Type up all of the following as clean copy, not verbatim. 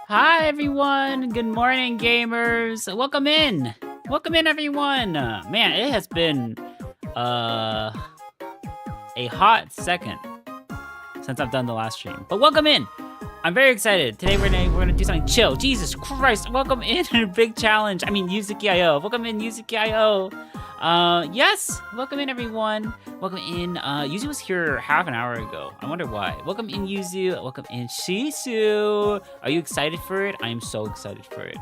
Hi everyone, good morning gamers. Welcome in. Welcome in everyone. Man, it has been uh a hot second since I've done the last stream. But welcome in. I'm very excited. Today we're gonna do something chill. Jesus Christ, welcome in a big challenge. I mean Yuzuki.io. Welcome in Yuzuki.io. Yes, welcome in everyone. Welcome in. Yuzu was here half an hour ago. I wonder why. Welcome in Yuzu. Welcome in Shisu. Are you excited for it? I am so excited for it.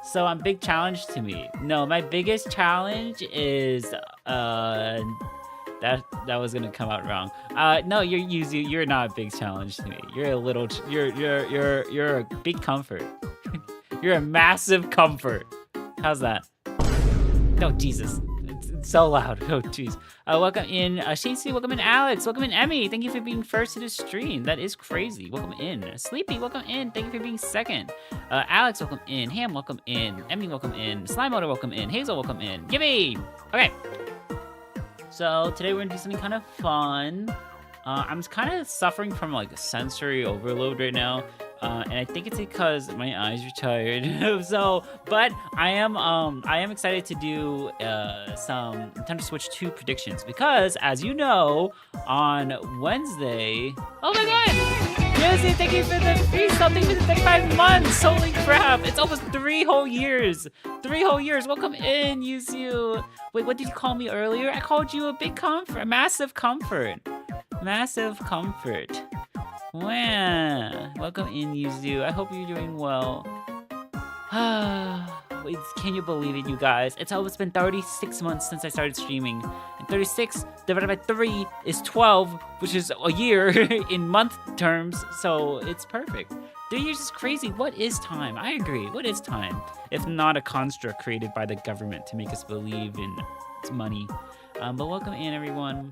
So big challenge to me. No, my biggest challenge is that was gonna come out wrong. No, you're Yuzu. You're not a big challenge to me. You're a little. You're a big comfort. You're a massive comfort. How's that? No, Jesus. It's so loud. Oh, jeez. Welcome in Shinsu. Welcome in Alex. Welcome in Emmy. Thank you for being first to the stream. That is crazy. Welcome in. Sleepy, welcome in. Thank you for being second. Alex, welcome in. Ham, welcome in. Emmy, welcome in. Slime Motor, welcome in. Hazel, welcome in. Gimme! Okay. So today we're gonna do something kind of fun. I'm kind of suffering from like sensory overload right now. And I think it's because my eyes are tired. But I am excited to do some Nintendo Switch 2 predictions because, as you know, on Wednesday. Oh my God! Yoshi, thank you for the free something for the 35 months. Holy crap! It's almost 3 whole years. 3 whole years. Welcome in, Yuzu. Wait, what did you call me earlier? I called you a big comfort, a massive comfort, massive comfort. Wow. Welcome in, Yuzu. I hope you're doing well. Wait, can you believe it, you guys? It's almost been 36 months since I started streaming. And 36 divided by 3 is 12, which is a year in month terms, so it's perfect. 3 years is crazy. What is time? I agree. What is time? If not a construct created by the government to make us believe in its money. But welcome in, everyone.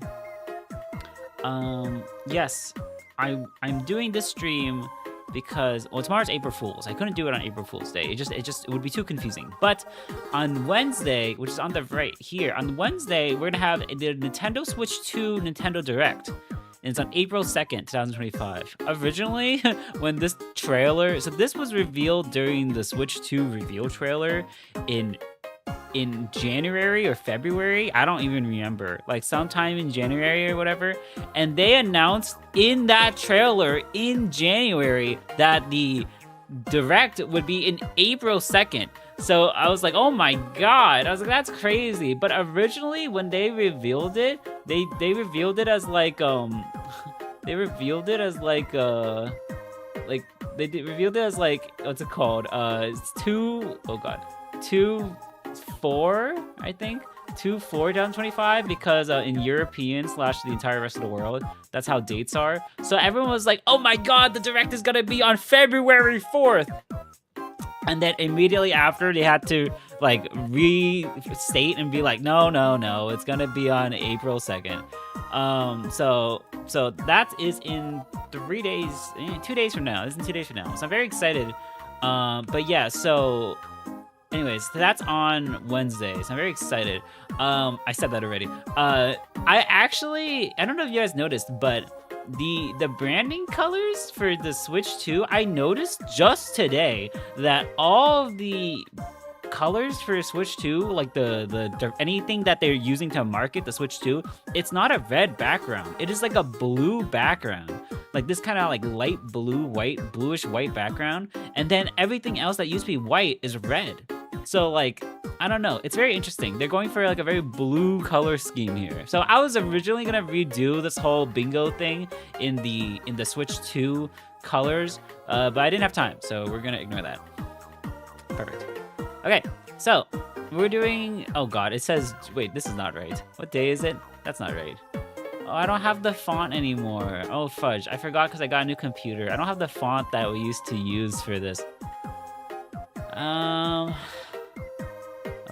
Yes. I'm doing this stream because, well, tomorrow's April Fool's. I couldn't do it on April Fool's Day. It would be too confusing. But on Wednesday, which is on the right here, on Wednesday, we're gonna have the Nintendo Switch 2 Nintendo Direct. And it's on April 2nd, 2025. Originally, when this trailer, so this was revealed during the Switch 2 reveal trailer in January or February, I don't even remember, like sometime in January or whatever, and they announced in that trailer in January that the Direct would be in April 2nd. So I was like, oh my God, I was like, that's crazy. But originally when they revealed it, they revealed it as like they revealed it as like what's it called? It's 2/4, I think. 2/4/2025 because in European / the entire rest of the world, that's how dates are. So everyone was like, oh my God, the Direct is gonna be on February 4th. And then immediately after, they had to like restate and be like, no, it's gonna be on April 2nd. So that is in 3 days, 2 days from now. This is in 2 days from now. So I'm very excited. But yeah, so anyways, that's on Wednesdays. I'm very excited. I said that already. I don't know if you guys noticed, but the branding colors for the Switch 2, I noticed just today that all of the colors for Switch 2, like the anything that they're using to market the Switch 2, it's not a red background. It is like a blue background. Like this kind of like light blue, bluish white background. And then everything else that used to be white is red. So like, I don't know. It's very interesting. They're going for like a very blue color scheme here. So I was originally gonna redo this whole bingo thing in the Switch 2 colors, but I didn't have time, so we're gonna ignore that. Perfect. Okay, so we're doing. Oh God, it says. Wait, this is not right. What day is it? That's not right. Oh, I don't have the font anymore. Oh fudge! I forgot because I got a new computer. I don't have the font that we used to use for this.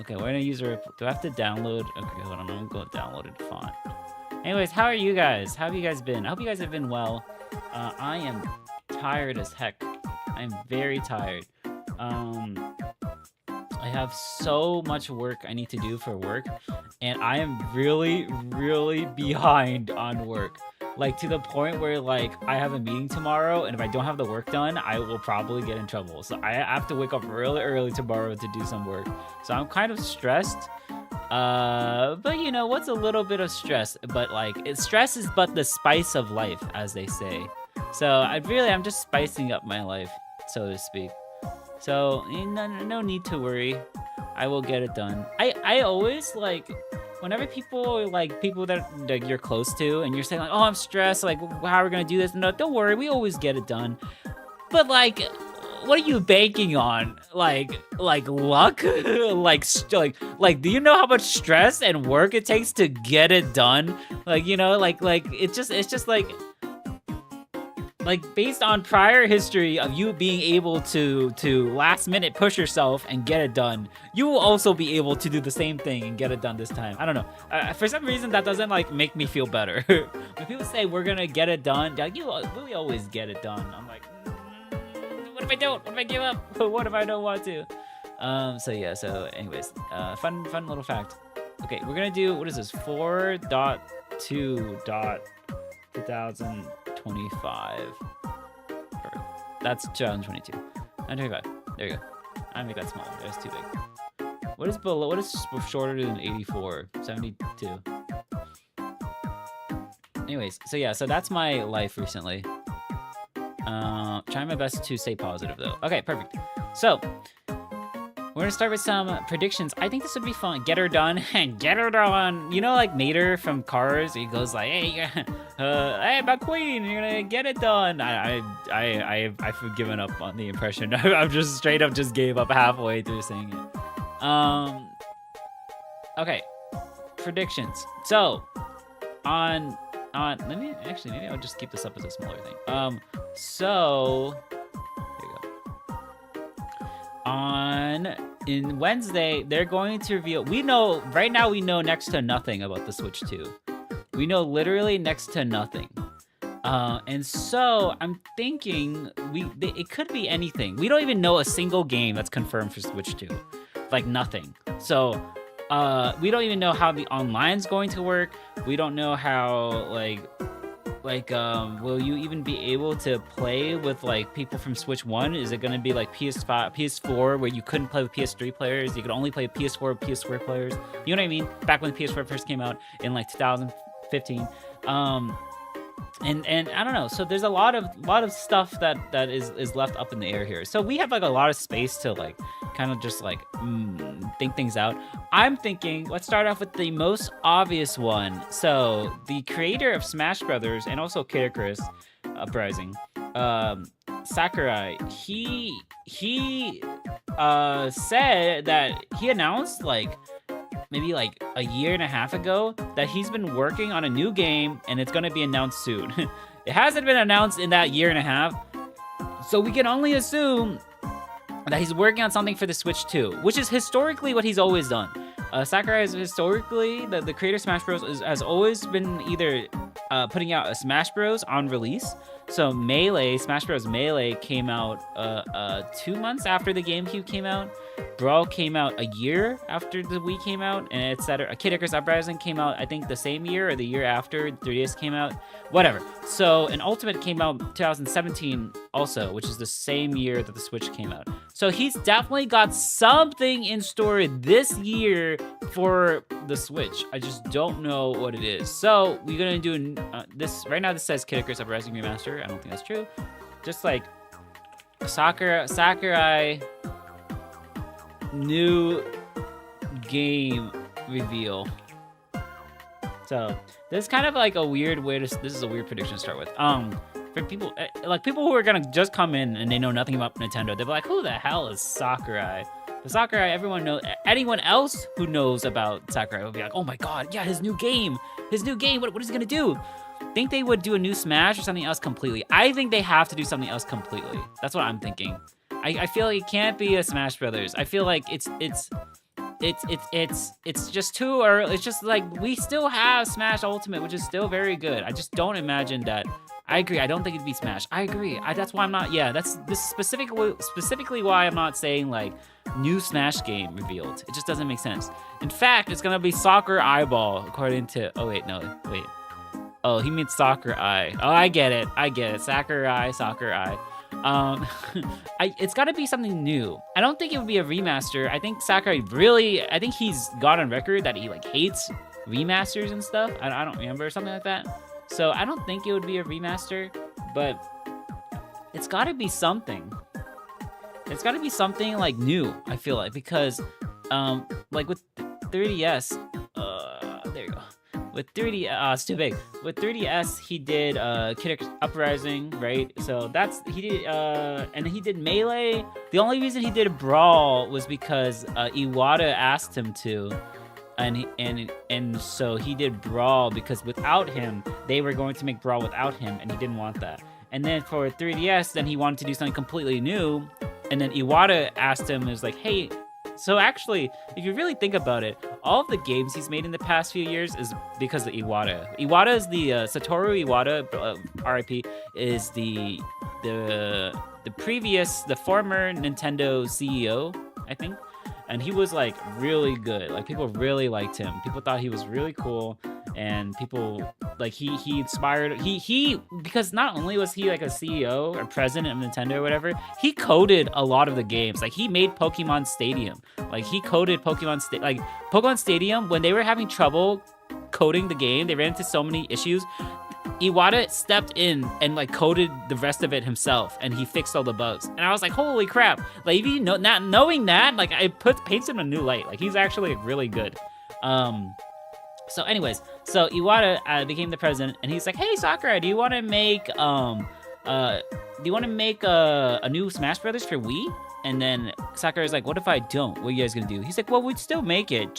Okay, we're gonna use do I have to download? Okay, hold on, I'm gonna go downloaded font. Anyways, how are you guys? How have you guys been? I hope you guys have been well. I am tired as heck. I'm very tired. I have so much work I need to do for work, and I am really, really behind on work. Like to the point where like I have a meeting tomorrow, and if I don't have the work done, I will probably get in trouble. So I have to wake up really early tomorrow to do some work. So I'm kind of stressed. But you know, what's a little bit of stress? But like, stress is but the spice of life, as they say. So I'm just spicing up my life, so to speak. So no need to worry. I will get it done. I always like, whenever people that you're close to, and you're saying like, oh, I'm stressed, like, how are we gonna do this? No, don't worry, we always get it done. But like, what are you banking on? Like luck? like, do you know how much stress and work it takes to get it done? Like, you know, like it's just like based on prior history of you being able to last minute push yourself and get it done, you will also be able to do the same thing and get it done this time. I don't know. For some reason, that doesn't like make me feel better. When people say we're gonna get it done, like, we always get it done. I'm like, what if I don't? What if I give up? What if I don't want to? So yeah. So anyways, fun little fact. Okay, we're gonna do, what is this? 4.2.2025. Perfect. That's 2022. 925. There you go. I make that smaller. That's too big. What is below? What is shorter than 84? 72. Anyways, so yeah, so that's my life recently. Trying my best to stay positive though. Okay, perfect. So we're gonna start with some predictions. I think this would be fun. Get her done and get her done. You know, like Mater from Cars. He goes like, "Hey, hey, McQueen, you're gonna get it done." I've given up on the impression. I'm just straight up just gave up halfway through saying it. Okay, predictions. So on maybe I'll just keep this up as a smaller thing. So there you go. In Wednesday, they're going to reveal. We know right now. We know next to nothing about the Switch 2. We know literally next to nothing. And so I'm thinking it could be anything. We don't even know a single game that's confirmed for Switch 2. Like nothing. So we don't even know how the online's going to work. We don't know how will you even be able to play with like people from Switch 1? Is it going to be like PS5, PS4 where you couldn't play with PS3 players? You could only play PS4 players. You know what I mean? Back when the PS4 first came out in like 2015. And I don't know. So there's a lot of stuff that is left up in the air here. So we have like a lot of space to like kind of just like think things out. I'm thinking, let's start off with the most obvious one. So the creator of Smash Brothers and also Kid Icarus Uprising, Sakurai, he said that he announced like maybe like a year and a half ago that he's been working on a new game and it's going to be announced soon. It hasn't been announced in that year and a half, so we can only assume that he's working on something for the Switch 2, which is historically what he's always done. Sakurai is historically, the creator of Smash Bros. Has always been either putting out a Smash Bros. On release. So Smash Bros. Melee came out 2 months after the GameCube came out. Brawl came out a year after the Wii came out, and etc. Kid Icarus Uprising came out, I think, the same year or the year after 3DS came out. Whatever. So, and Ultimate came out 2017 also, which is the same year that the Switch came out. So he's definitely got something in store this year for the Switch. I just don't know what it is. So we're gonna do this right now. This says Kid Icarus Uprising Remaster. I don't think that's true. Just like Sakurai new game reveal. So this is kind of like a weird way to. This is a weird prediction to start with. For people who are gonna just come in and they know nothing about Nintendo, they'll be like, "Who the hell is Sakurai?" The Sakurai, everyone knows. Anyone else who knows about Sakurai will be like, "Oh my god, yeah, his new game. What is he gonna do?" Think they would do a new Smash or something else completely? I think they have to do something else completely. That's what I'm thinking. I feel like it can't be a Smash Brothers. I feel like it's just too early. It's just like we still have Smash Ultimate, which is still very good. I just don't imagine that. I agree. I don't think it'd be Smash. I agree. That's why I'm not. Yeah, this specifically why I'm not saying like new Smash game revealed. It just doesn't make sense. In fact, it's gonna be Soccer Eyeball according to. Oh wait, no, wait. Oh, he means Sakurai. Oh, I get it. Sakurai. It's got to be something new. I don't think it would be a remaster. I think Sakurai I think he's got on record that he like hates remasters and stuff. I don't remember, something like that. So I don't think it would be a remaster, but it's got to be something. It's got to be something like new, I feel like, because like with 3DS, there you go. With 3D, it's too big. With 3DS, he did Kid Icarus Uprising, right? So he did, and he did Melee. The only reason he did Brawl was because Iwata asked him to, and so he did Brawl because without him, they were going to make Brawl without him, and he didn't want that. And then for 3DS, then he wanted to do something completely new, and then Iwata asked him, was like, hey. So actually, if you really think about it, all of the games he's made in the past few years is because of Iwata. Iwata is the Satoru Iwata, RIP, is the former Nintendo CEO, I think, and he was like really good. Like people really liked him. People thought he was really cool, and people like he inspired he because not only was he like a CEO or president of Nintendo or whatever, he coded a lot of the games. Like he made Pokemon Stadium. Like he coded Pokemon Stadium when they were having trouble coding the game. They ran into so many issues. Iwata stepped in and like coded the rest of it himself, and he fixed all the bugs. And I was like, holy crap! Like if you know, not knowing that, like paints him in a new light. Like he's actually really good. So anyways, so Iwata became the president, and he's like, hey Sakurai, do you want to make a new Smash Brothers for Wii? And then Sakurai's like, what if I don't? What are you guys gonna do? He's like, well, we'd still make it.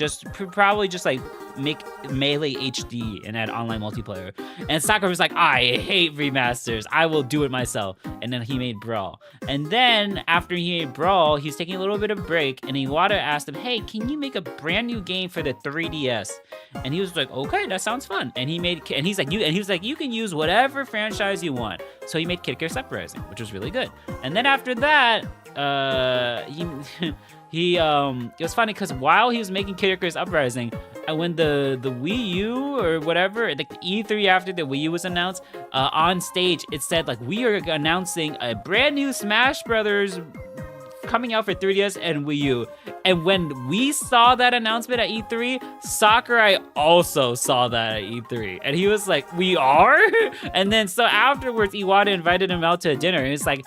Probably just like make Melee HD and add online multiplayer. And Sakurai was like, I hate remasters. I will do it myself. And then he made Brawl. And then after he made Brawl, he's taking a little bit of break. And Iwata asked him, hey, can you make a brand new game for the 3DS? And he was like, okay, that sounds fun. And he was like, you can use whatever franchise you want. So he made Kid Icarus Uprising, which was really good. And then after that, it was funny because while he was making Kid Icarus Uprising, when the Wii U or whatever, like the E3 after the Wii U was announced, on stage it said like, we are announcing a brand new Smash Brothers coming out for 3DS and Wii U. And when we saw that announcement at E3, Sakurai also saw that at E3. And he was like, we are? And then so afterwards, Iwata invited him out to a dinner. And it's like,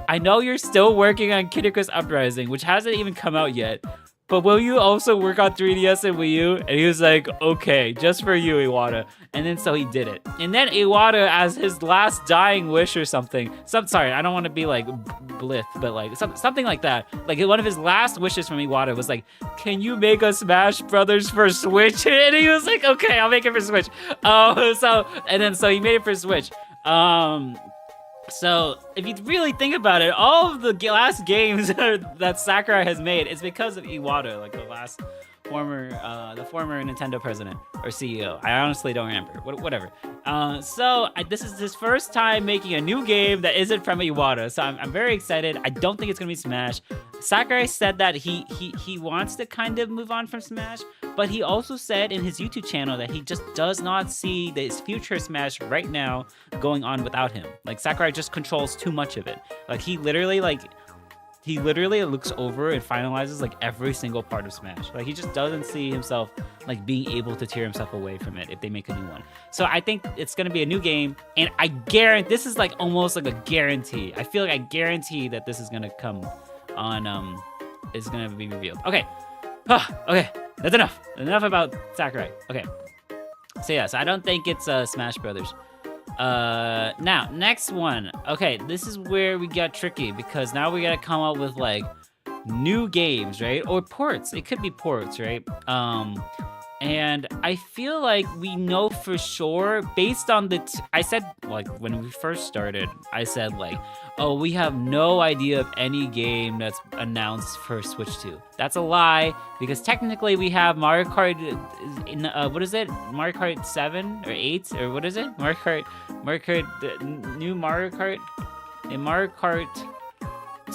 I know you're still working on Kid Icarus Uprising, which hasn't even come out yet, but will you also work on 3DS and Wii U? And he was like, okay, just for you, Iwata. And then so he did it. And then Iwata, as his last dying wish or something, sorry, I don't want to be like blith, but like something like that. Like one of his last wishes from Iwata was like, can you make a Smash Brothers for Switch? And he was like, okay, I'll make it for Switch. So he made it for Switch. So if you really think about it, all of the last games that Sakurai has made is because of Iwata, like the former Nintendo president or CEO. I honestly don't remember. Whatever. This is his first time making a new game that isn't from Iwata, so I'm very excited. I don't think it's gonna be Smash. Sakurai said that he wants to kind of move on from Smash, but he also said in his YouTube channel that he just does not see this future Smash right now going on without him. Like Sakurai just controls too much of it. Like he literally looks over and finalizes like every single part of Smash. Like he just doesn't see himself like being able to tear himself away from it if they make a new one. So I think it's gonna be a new game, and I guarantee this is like almost like a guarantee. I feel like I guarantee that this is gonna come on is gonna be revealed. Okay. Okay, that's enough. Enough about Sakurai. Okay. So yeah, so I don't think it's Smash Brothers. Now, next one. Okay, this is where we got tricky because now we gotta come up with like new games, right? Or ports. It could be ports, right? And I feel like we know for sure based on I said like when we first started, I said like, oh, we have no idea of any game that's announced for Switch 2. That's a lie because technically we have Mario Kart what is it? Mario Kart 7 or 8 or what is it? Mario Kart, the new Mario Kart, Mario Kart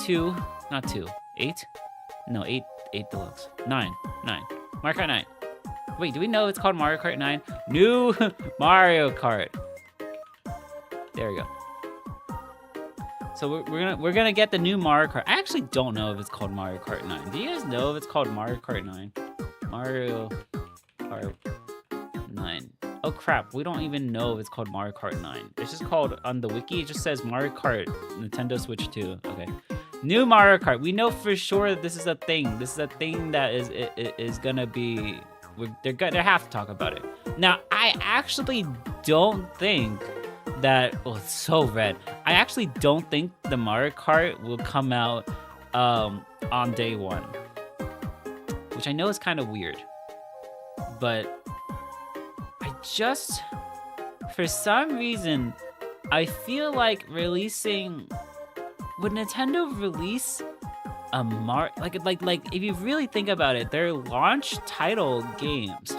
2, not 2, 8? No, 8 Deluxe. 9. Mario Kart 9. Wait, do we know it's called Mario Kart 9? New Mario Kart. There we go. So we're gonna get the new Mario Kart. I actually don't know if it's called Mario Kart 9. Do you guys know if it's called Mario Kart 9? Mario Kart 9. Oh crap, we don't even know if it's called Mario Kart 9. It's just called, on the wiki, it just says Mario Kart Nintendo Switch 2. Okay. New Mario Kart. We know for sure that this is a thing. This is a thing that is gonna be... They have to talk about it. Now, I actually don't think that... Oh, it's so red. I actually don't think the Mario Kart will come out on day one. Which I know is kind of weird. But I just... For some reason, I feel like releasing... Would Nintendo release a like if you really think about it, their launch title games.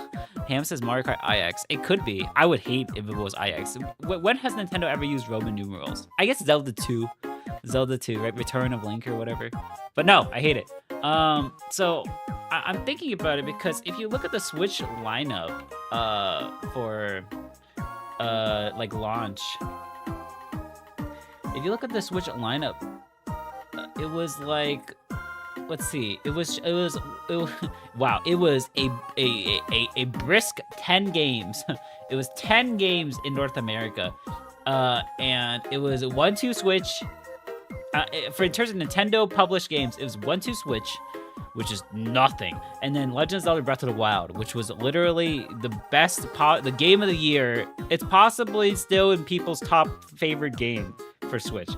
Ham says Mario Kart IX. It could be. I would hate if it was IX. When has Nintendo ever used Roman numerals? I guess Zelda 2. Zelda 2, right? Return of Link or whatever. But no, I hate it. So I'm thinking about it because if you look at the Switch lineup for like launch. If you look at the Switch lineup, it was like, let's see, it was wow, it was a brisk 10 games. It was 10 games in North America, and it was 1-2 Switch. For in terms of Nintendo published games, it was 1-2 Switch, which is nothing, and then Legend of Zelda: Breath of the Wild, which was literally the best, the game of the year. It's possibly still in people's top favorite game for Switch.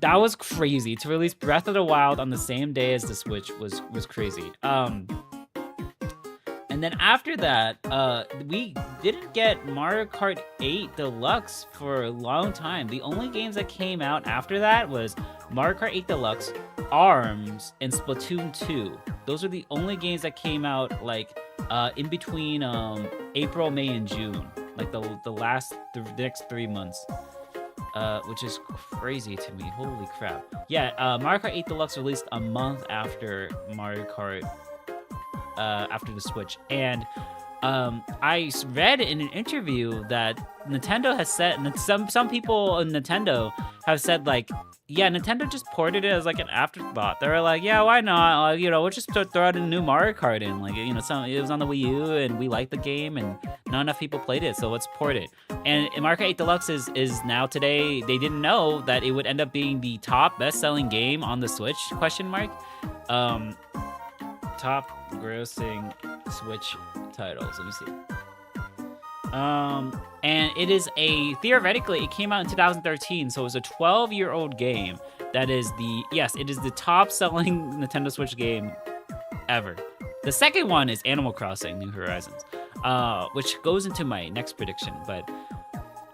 That was crazy. To release Breath of the Wild on the same day as the Switch was crazy. And then after that, we didn't get Mario Kart 8 Deluxe for a long time. The only games that came out after that was Mario Kart 8 Deluxe, ARMS, and Splatoon 2. Those are the only games that came out like in between April, May, and June. Like the next 3 months. Which is crazy to me. Holy crap. Yeah, Mario Kart 8 Deluxe released a month after Mario Kart, after the Switch. And I read in an interview that Nintendo has said, and some people in Nintendo have said, like, yeah, Nintendo just ported it as like an afterthought. They were like, yeah, why not? We'll just throw out a new Mario Kart in. Like, it was on the Wii U, and we liked the game, and not enough people played it, so let's port it. And Mario Kart 8 Deluxe is now today. They didn't know that it would end up being the top best-selling game on the Switch? Question mark. Top grossing Switch titles. Let me see. And it is theoretically, it came out in 2013, so it was a 12-year-old game. That is it is the top-selling Nintendo Switch game ever. The second one is Animal Crossing: New Horizons, which goes into my next prediction. But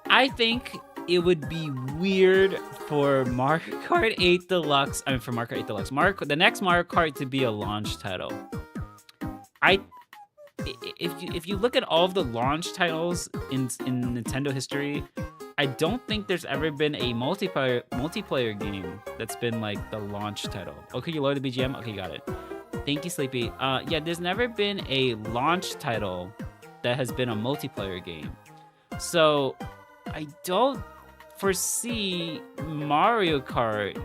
I think it would be weird for Mario Kart 8 Deluxe. I mean, for Mario Kart 8 Deluxe, the next Mario Kart to be a launch title. If you look at all of the launch titles in Nintendo history, I don't think there's ever been a multiplayer game that's been like the launch title. Okay, you load the BGM? Okay, got it. Thank you, Sleepy. Yeah, there's never been a launch title that has been a multiplayer game. So I don't foresee Mario Kart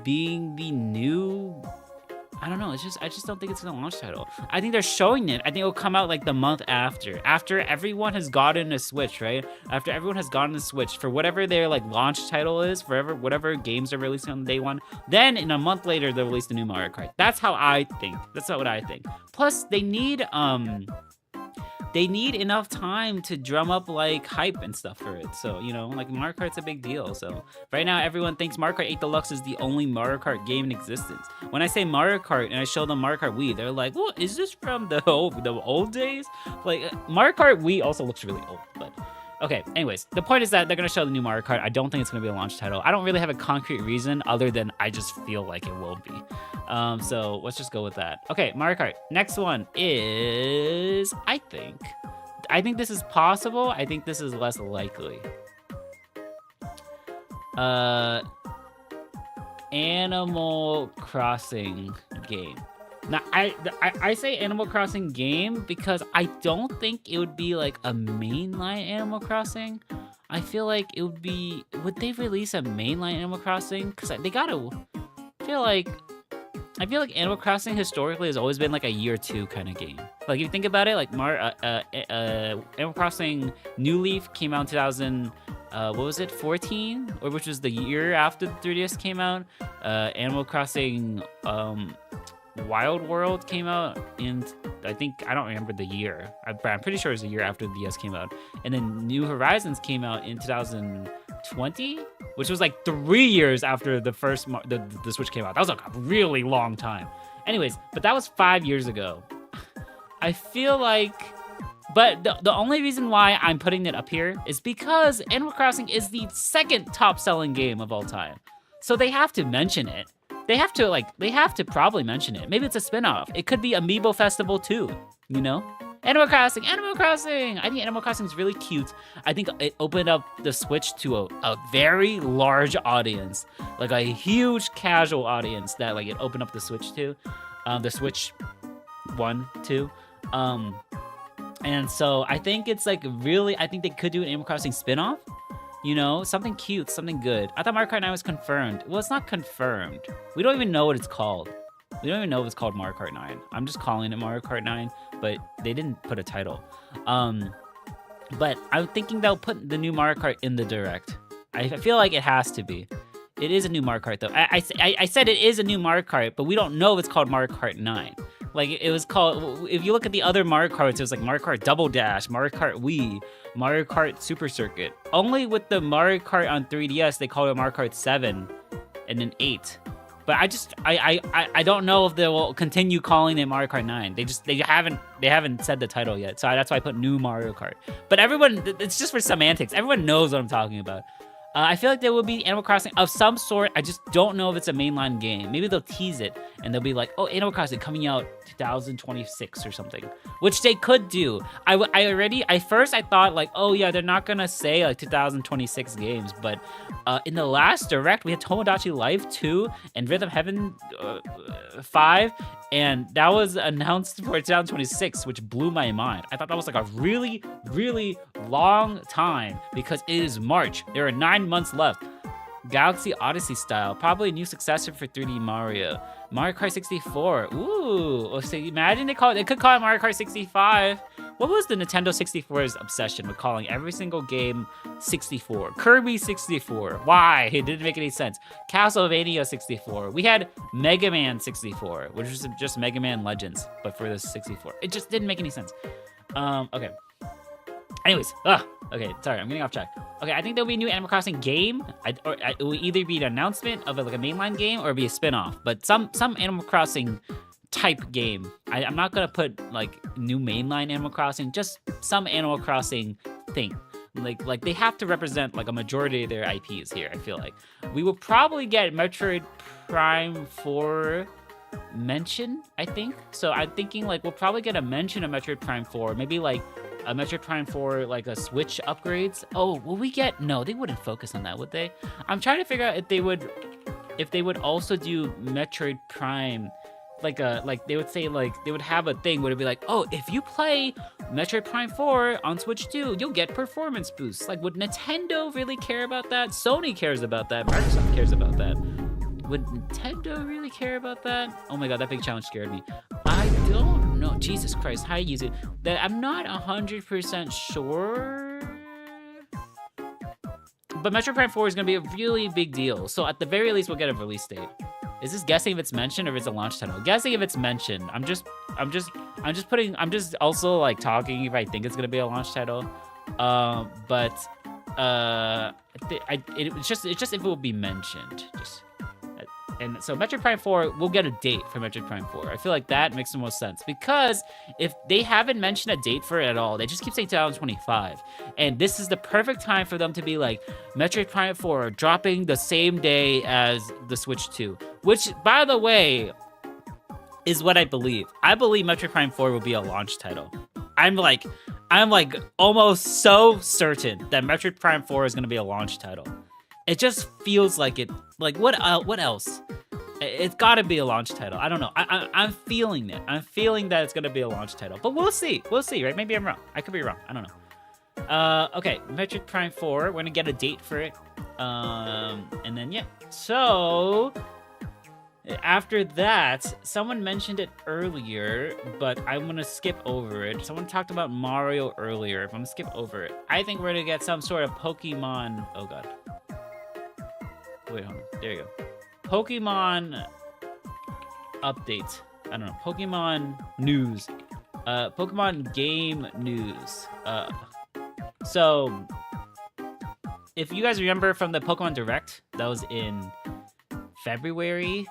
being the new... I don't know. I just don't think it's gonna launch title. I think they're showing it. I think it'll come out like the month after everyone has gotten a Switch, right? After everyone has gotten a Switch for whatever their like launch title is, whatever games they're releasing on day one. Then in a month later, they'll release the new Mario Kart. That's how I think. That's not what I think. Plus, they need enough time to drum up like hype and stuff for it. So, like Mario Kart's a big deal. So right now everyone thinks Mario Kart 8 Deluxe is the only Mario Kart game in existence. When I say Mario Kart and I show them Mario Kart Wii, they're like, "What is this from the old days?" Like Mario Kart Wii also looks really old, but okay, anyways, the point is that they're going to show the new Mario Kart. I don't think it's going to be a launch title. I don't really have a concrete reason other than I just feel like it will be. So let's just go with that. Okay, Mario Kart. Next one is, I think this is possible. I think this is less likely. Animal Crossing game. Now, I say Animal Crossing game because I don't think it would be like a mainline Animal Crossing. I feel like it would be. Would they release a mainline Animal Crossing? Because they gotta. I feel like. I feel like Animal Crossing historically has always been like a year two kind of game. Like if you think about it, like Animal Crossing New Leaf came out in 2000. What was it? 14, or which was the year after the 3DS came out. Animal Crossing Wild World came out in, I think, I don't remember the year, but I'm pretty sure it was the year after the DS came out. And then New Horizons came out in 2020, which was like 3 years after the first the Switch came out. That was like a really long time. Anyways, but that was 5 years ago. I feel like, but the only reason why I'm putting it up here is because Animal Crossing is the second top selling game of all time. So they have to mention it. They have to probably mention it. Maybe it's a spin-off. It could be Amiibo Festival too, you know? Animal Crossing, Animal Crossing! I think Animal Crossing is really cute. I think it opened up the Switch to a very large audience. Like a huge casual audience that like it opened up the Switch to. The Switch 1, 2. And so I think it's like really, I think they could do an Animal Crossing spin-off. You know, something cute, something good. I thought Mario Kart 9 was confirmed. Well, it's not confirmed. We don't even know what it's called. We don't even know if it's called Mario Kart 9. I'm just calling it Mario Kart 9, but they didn't put a title. But I'm thinking they'll put the new Mario Kart in the Direct. I feel like it has to be. It is a new Mario Kart, though. I said it is a new Mario Kart, but we don't know if it's called Mario Kart 9. Like, it was called, if you look at the other Mario Karts, it was like Mario Kart Double Dash, Mario Kart Wii, Mario Kart Super Circuit. Only with the Mario Kart on 3DS, they called it Mario Kart 7 and then 8. But I don't know if they will continue calling it Mario Kart 9. They haven't said the title yet. So that's why I put new Mario Kart. But everyone, it's just for semantics. Everyone knows what I'm talking about. I feel like there will be Animal Crossing of some sort. I just don't know if it's a mainline game. Maybe they'll tease it and they'll be like, oh, Animal Crossing coming out 2026 or something, which they could do. I thought like, oh yeah, they're not gonna say like 2026 games, but in the last Direct, we had Tomodachi Life 2 and Rhythm Heaven 5, and that was announced for 2026, which blew my mind. I thought that was like a really, really long time because it is March. There are 9 months left. Galaxy Odyssey style, probably a new successor for 3D Mario. Mario Kart 64. Ooh, so imagine they could call it Mario Kart 65. What was the Nintendo 64's obsession with calling every single game 64? Kirby 64. Why? It didn't make any sense. Castlevania 64. We had Mega Man 64, which was just Mega Man Legends, but for the 64. It just didn't make any sense. Okay. Anyways, okay, sorry, I'm getting off track. Okay, I think there'll be a new Animal Crossing game. It will either be an announcement of like a mainline game or be a spin-off, but some Animal Crossing type game. I'm not gonna put like new mainline Animal Crossing, just some Animal Crossing thing. Like they have to represent like a majority of their IPs here, I feel like. We will probably get Metroid Prime 4 mention, I think. So I'm thinking like we'll probably get a mention of Metroid Prime 4, maybe like a Metroid Prime 4, like a Switch upgrades. Oh, will we get? No, they wouldn't focus on that, would they? I'm trying to figure out if they would also do Metroid Prime, like they would say like they would have a thing where it'd be like, oh, if you play Metroid Prime 4 on Switch 2, you'll get performance boosts. Like, would Nintendo really care about that? Sony cares about that. Microsoft cares about that. Would Nintendo really care about that? Oh my god, that big challenge scared me. I don't know. Jesus Christ, how do you use it? That I'm not 100% sure. But Metroid Prime 4 is gonna be a really big deal. So at the very least, we'll get a release date. Is this guessing if it's mentioned or if it's a launch title? Guessing if it's mentioned. I'm just also like talking if I think it's gonna be a launch title. It's just if it will be mentioned. And so Metroid Prime 4, we'll get a date for Metroid Prime 4. I feel like that makes the most sense because if they haven't mentioned a date for it at all, they just keep saying 2025. And this is the perfect time for them to be like, Metroid Prime 4 dropping the same day as the Switch 2, which, by the way, is what I believe. I believe Metroid Prime 4 will be a launch title. I'm like almost so certain that Metroid Prime 4 is going to be a launch title. It just feels like it. Like, what else? It's got to be a launch title. I don't know. I'm feeling it. I'm feeling that it's going to be a launch title. But we'll see. We'll see, right? Maybe I'm wrong. I could be wrong. I don't know. Okay, Metroid Prime 4. We're gonna get a date for it. And then yeah. So after that, someone mentioned it earlier, but I'm gonna skip over it. Someone talked about Mario earlier. If I'm gonna skip over it, I think we're gonna get some sort of Pokemon. Oh god. Wait, hold on. There you go. Pokemon update. I don't know. Pokemon news. Pokemon game news. So if you guys remember from the Pokemon Direct that was in February,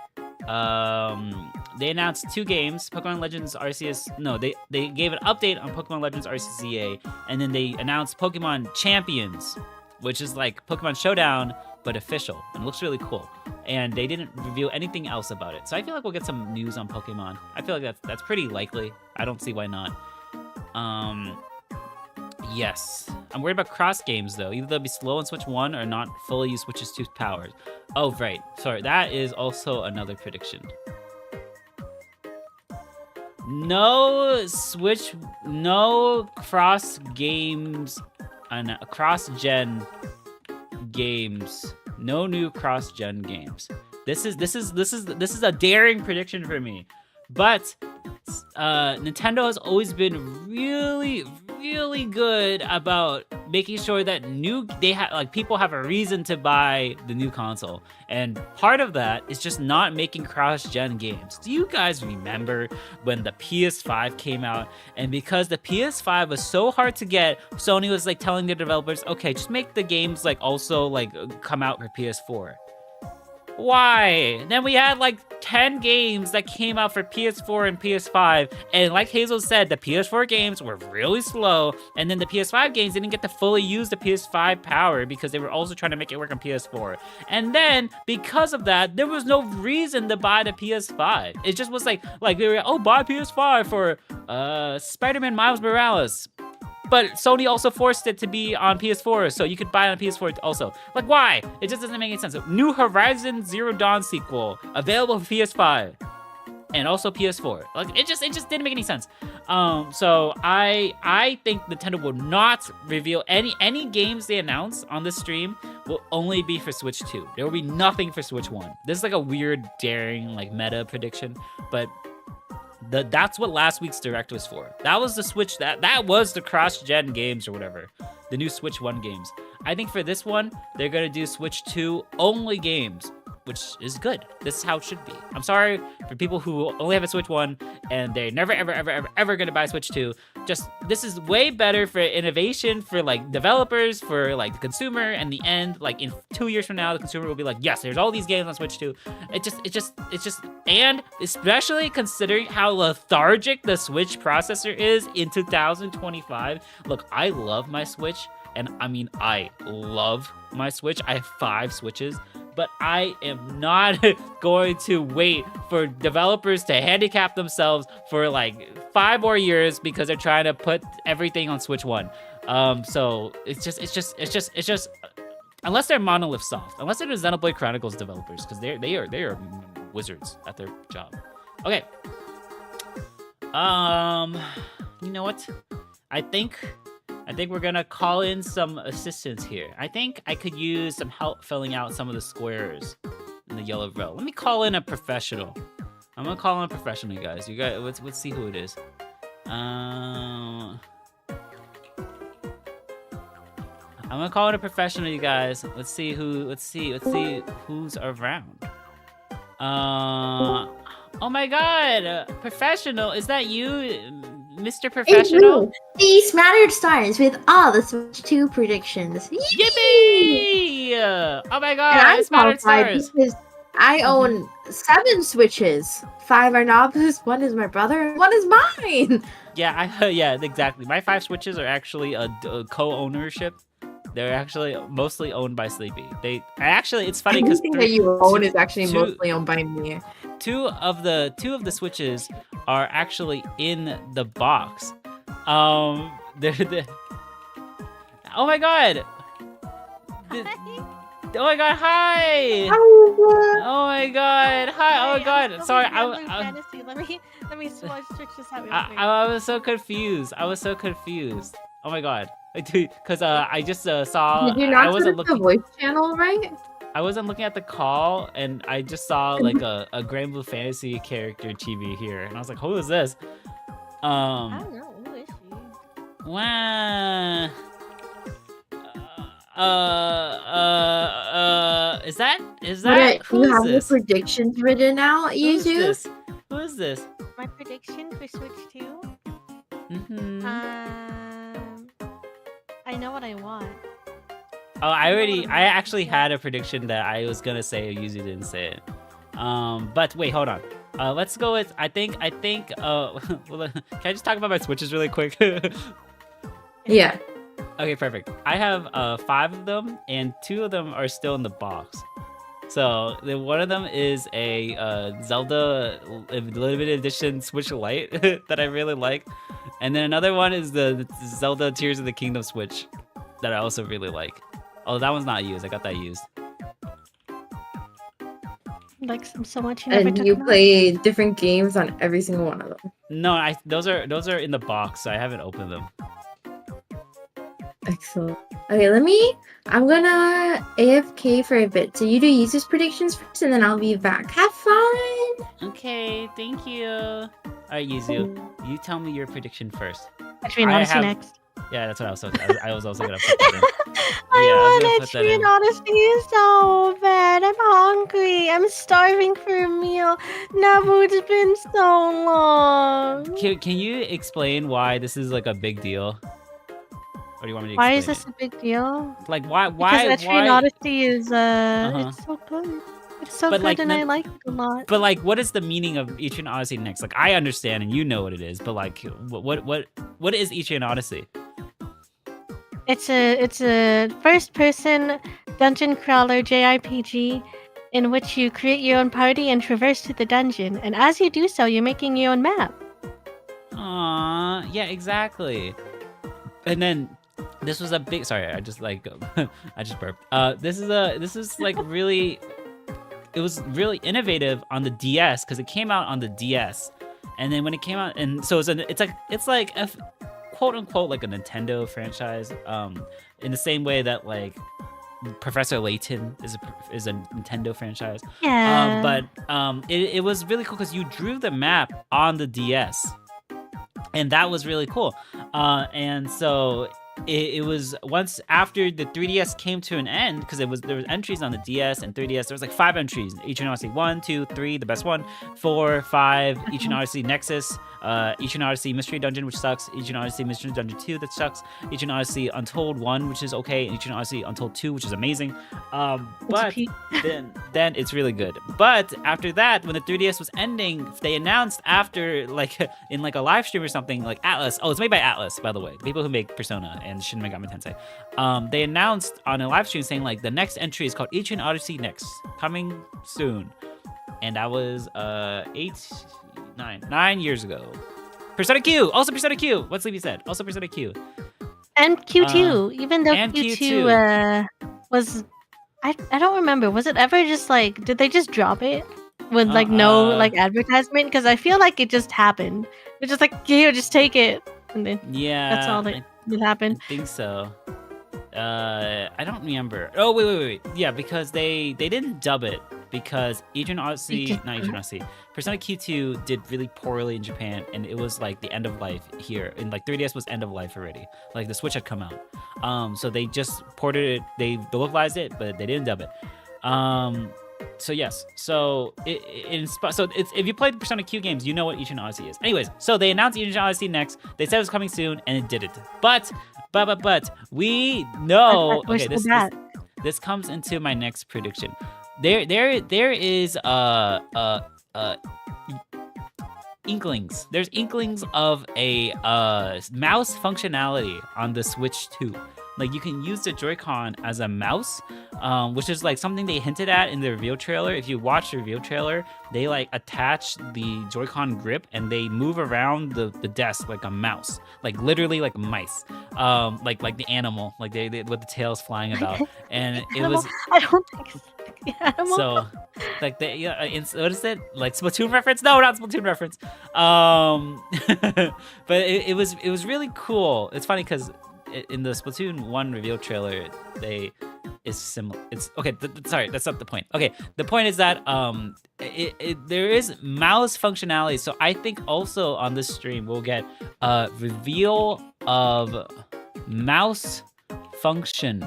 they announced 2 games, Pokemon Legends Arceus. No, they gave an update on Pokemon Legends Arceus ZA, and then they announced Pokemon Champions, which is like Pokemon Showdown but official, and looks really cool. And they didn't reveal anything else about it, so I feel like we'll get some news on Pokemon. I feel like that's pretty likely. I don't see why not. Yes. I'm worried about cross games though. Either they'll be slow on Switch 1 or not fully use Switch's 2 powers. Oh, right. Sorry, that is also another prediction. No Switch, no cross games, and cross-gen games. No new cross-gen games. This is a daring prediction for me. But Nintendo has always been really good about making sure that people have a reason to buy the new console, and part of that is just not making cross-gen games. Do you guys remember when the PS5 came out, and because the PS5 was so hard to get, Sony was like telling their developers, okay, just make the games like also like come out for PS4. Why? Then we had like 10 games that came out for PS4 and PS5, and like Hazel said, the PS4 games were really slow, and then the PS5 games didn't get to fully use the PS5 power because they were also trying to make it work on PS4. And then because of that, there was no reason to buy the PS5. It just was like they were, oh, buy PS5 for Spider-Man Miles Morales. But Sony also forced it to be on PS4, so you could buy it on PS4 also. Like, why? It just doesn't make any sense. New Horizon Zero Dawn sequel, available for PS5, and also PS4. Like, it just didn't make any sense. So I think Nintendo will not reveal any games they announce on this stream will only be for Switch 2. There will be nothing for Switch 1. This is like a weird, daring, like meta prediction, but that's what last week's Direct was for. That was the Switch, that was the cross-gen games or whatever. The new Switch 1 games. I think for this one, they're gonna do Switch 2 only games, which is good. This is how it should be. I'm sorry for people who only have a Switch 1 and they're never ever gonna buy Switch 2. Just, this is way better for innovation, for like developers, for like the consumer, and the end, like in 2 years from now, the consumer will be like, yes, there's all these games on Switch 2. It just, and especially considering how lethargic the Switch processor is in 2025. Look, I love my Switch, and I mean, I love my Switch. I have 5 Switches, but I am not going to wait for developers to handicap themselves for like 5 more years because they're trying to put everything on Switch 1. So it's just unless they're Monolith Soft, unless they're the Xenoblade Chronicles developers, because they are wizards at their job. Okay. You know what? I think we're gonna call in some assistance here. I think I could use some help filling out some of the squares in the yellow row. Let me call in a professional. I'm gonna call in a professional, you guys. Let's see who it is. I'm gonna call in a professional, you guys. Let's see who's around. Oh my God, professional, is that you, Mr. Professional? The Smattered Stars with all the Switch 2 predictions. Yippee! Oh my God, I'm Smattered Stars. Because I own 7 Switches. 5 are Nabu's, 1 is my brother, and 1 is mine. Yeah, yeah, exactly. My 5 Switches are actually a co-ownership. They're actually mostly owned by Sleepy. It's funny because everything that you own is actually mostly owned by me. Two of the Switches are actually in the box. Oh my God! Oh my God! Hi! Oh my God! Hi! Oh my God! Sorry, Let me switch this out. I was so confused. Oh my God! Because I just saw. Did you I not set wasn't up the looking. voice channel right? I wasn't looking at the call, and I just saw like a Grand Blue Fantasy character chibi here, and I was like, "Who is this?" I don't know. Who is she? Wow. Is that But who you is have the this? predictions written out, Who is YouTube? this? Who is this? My prediction for Switch 2? Mm-hmm. I know what I want. Oh, I actually had a prediction that I was gonna say, Yuzu didn't say it. But wait, hold on. Let's go with, I think, well, can I just talk about my Switches really quick? Yeah. Okay, perfect. I have 5 of them, and 2 of them are still in the box. So one of them is a Zelda limited edition Switch Lite that I really like, and then another one is the Zelda Tears of the Kingdom Switch that I also really like. Oh, that one's not used. I got that used. Like them so much. You never And took you them out. play different games on every single one of them. No, those are in the box, so I haven't opened them. Excellent. Okay, I'm gonna AFK for a bit. So you do users predictions first, and then I'll be back. Have fun! Okay, thank you. All right, Yuzu, you tell me your prediction first. Etrian I Odyssey have- next. Yeah, that's what I was. I was also gonna put that in. I Yeah, I was want gonna put that in. Etrian Odyssey so bad. I'm hungry. I'm starving for a meal. Nabu's been so long. Can you explain why this is like a big deal? Or do you want me to Why explain is this a big deal? it? Like why Because Etrian Odyssey is it's so good. It's so But, good like, and I like it a lot. But like, what is the meaning of Etrian Odyssey next? Like, I understand and you know what it is, but like, what is Etrian Odyssey? It's a first person dungeon crawler JRPG in which you create your own party and traverse to the dungeon. And as you do so, you're making your own map. Aww, yeah, exactly. And then this was a big. Sorry, I just like I just burped. This is like really. It was really innovative on the DS because it came out on the DS, and then when it came out, and so it's like a quote unquote like a Nintendo franchise, in the same way that like Professor Layton is a Nintendo franchise. Yeah. But it was really cool because you drew the map on the DS, and that was really cool. And so it was once after the 3DS came to an end, because there was entries on the DS and 3DS. There was like 5 entries: Etrian Odyssey 1, 2, 3, the best one, 4, 5, Etrian Odyssey Nexus, Etrian Odyssey Mystery Dungeon, which sucks, Etrian Odyssey Mystery Dungeon 2, that sucks, Etrian Odyssey Untold 1, which is okay, and Etrian Odyssey Untold 2, which is amazing. But then it's really good. But after that, when the 3DS was ending, they announced after like in like a live stream or something, like Atlas. Oh, it's made by Atlas, by the way, the people who make Persona and Shin Megami Tensei. They announced on a live stream saying like the next entry is called Etrian Odyssey Next, coming soon, and that was 9 years ago. Persona Q, also Persona Q. What Sleepy said, also Persona Q. And Q2, even though and Q2 was, I don't remember. Was it ever just like, did they just drop it with like no like advertisement? Because I feel like it just happened. They're just like, here, just take it, and then Yeah, that's all that happened. I think so. I don't remember. Oh wait. Yeah, because they didn't dub it because Etrian Odyssey, not Etrian Odyssey, Persona Q2 did really poorly in Japan, and it was like the end of life here. And like 3DS was end of life already. Like the Switch had come out. So they just ported it. They localized it, but they didn't dub it. So yes, so if you played the Persona Q games, you know what Etrian Odyssey is. Anyways, so they announced Etrian Odyssey Next. They said it was coming soon, and it didn't. But we know. Okay, this comes into my next prediction. There is inklings. There's inklings of a mouse functionality on the Switch 2. Like you can use the Joy-Con as a mouse, which is like something they hinted at in the reveal trailer. If you watch the reveal trailer, they like attach the Joy-Con grip and they move around the desk like a mouse, like literally like mice, like the animal, like they with the tails flying about. And it was. I don't think so. Animal. So, like what is it? Like Splatoon reference? No, not Splatoon reference. But it was really cool. It's funny because in the Splatoon 1 reveal trailer, they is similar. It's okay. Sorry, that's not the point. Okay, the point is that there is mouse functionality. So I think also on this stream we'll get a reveal of mouse function.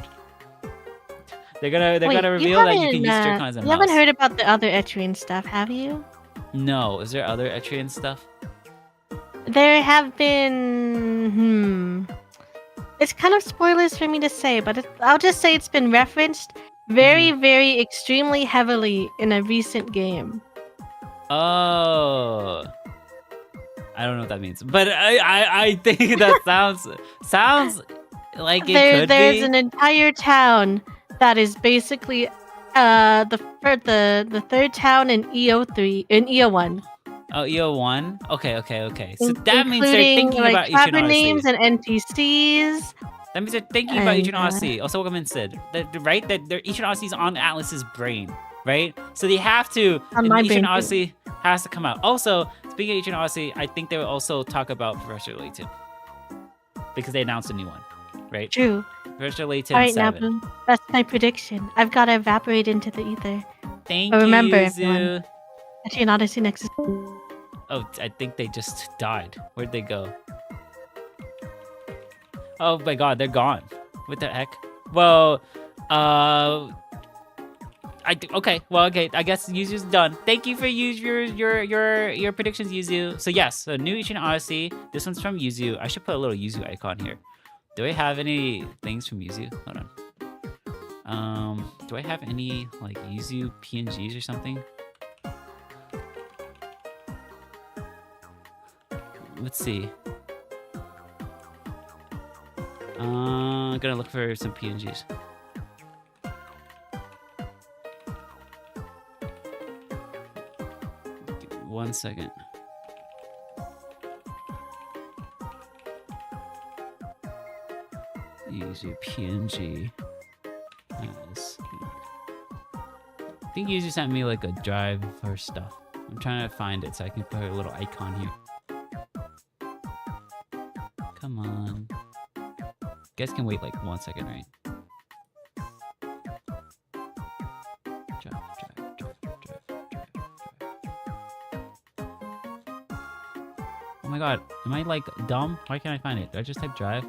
They're gonna reveal that you can use Joy-Con as a You mouse. haven't heard about the other Etrian stuff, have you? No, is there other Etrian stuff? There have been. It's kind of spoilers for me to say, but I'll just say it's been referenced very, very extremely heavily in a recent game. Oh, I don't know what that means, but I think that sounds like it There's be. an entire town that is basically the third town in EO3 in EO1. Oh, EO1? Okay. So that means they're Including, thinking like, about each proper and names and NPCs. That means they're thinking about each and And, Odyssey. Also, welcome in, Sid. Right? That each and Odyssey's on Atlas's brain, right? So they have to. On my each and brain, too. Odyssey has to come out. Also, speaking of each and Odyssey, I think they will also talk about Professor Layton because they announced a new one, right? True. Professor Layton All right, 7. Nabu. That's my prediction. I've got to evaporate into the ether. Thank But you, remember, Yuzu. everyone. Actually, an Odyssey Nexus. Oh, I think they just died. Where'd they go? Oh my god, they're gone. What the heck? Well, okay. Well, okay. I guess Yuzu's done. Thank you for your predictions, Yuzu. So yes, so new Ichiban Odyssey. This one's from Yuzu. I should put a little Yuzu icon here. Do I have any things from Yuzu? Hold on. Do I have any like Yuzu PNGs or something? Let's see. I'm gonna look for some PNGs. Give me 1 second. Yuzu PNG. Yes. I think Yuzu sent me like a drive for stuff. I'm trying to find it so I can put a little icon here. Come on. You guys can wait like 1 second, right? Drive. Oh my god, am I like dumb? Why can't I find it? Did I just type drive?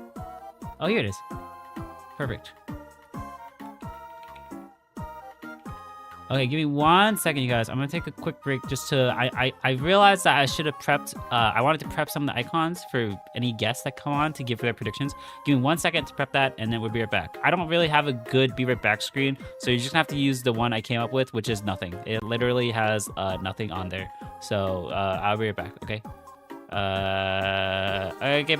Oh, here it is. Perfect. Okay, give me 1 second, you guys. I'm gonna take a quick break just to. I realized that I should have prepped. I wanted to prep some of the icons for any guests that come on to give their predictions. Give me 1 second to prep that, and then we'll be right back. I don't really have a good be right back screen, so you're just gonna have to use the one I came up with, which is nothing. It literally has nothing on there. So I'll be right back. Okay. Okay.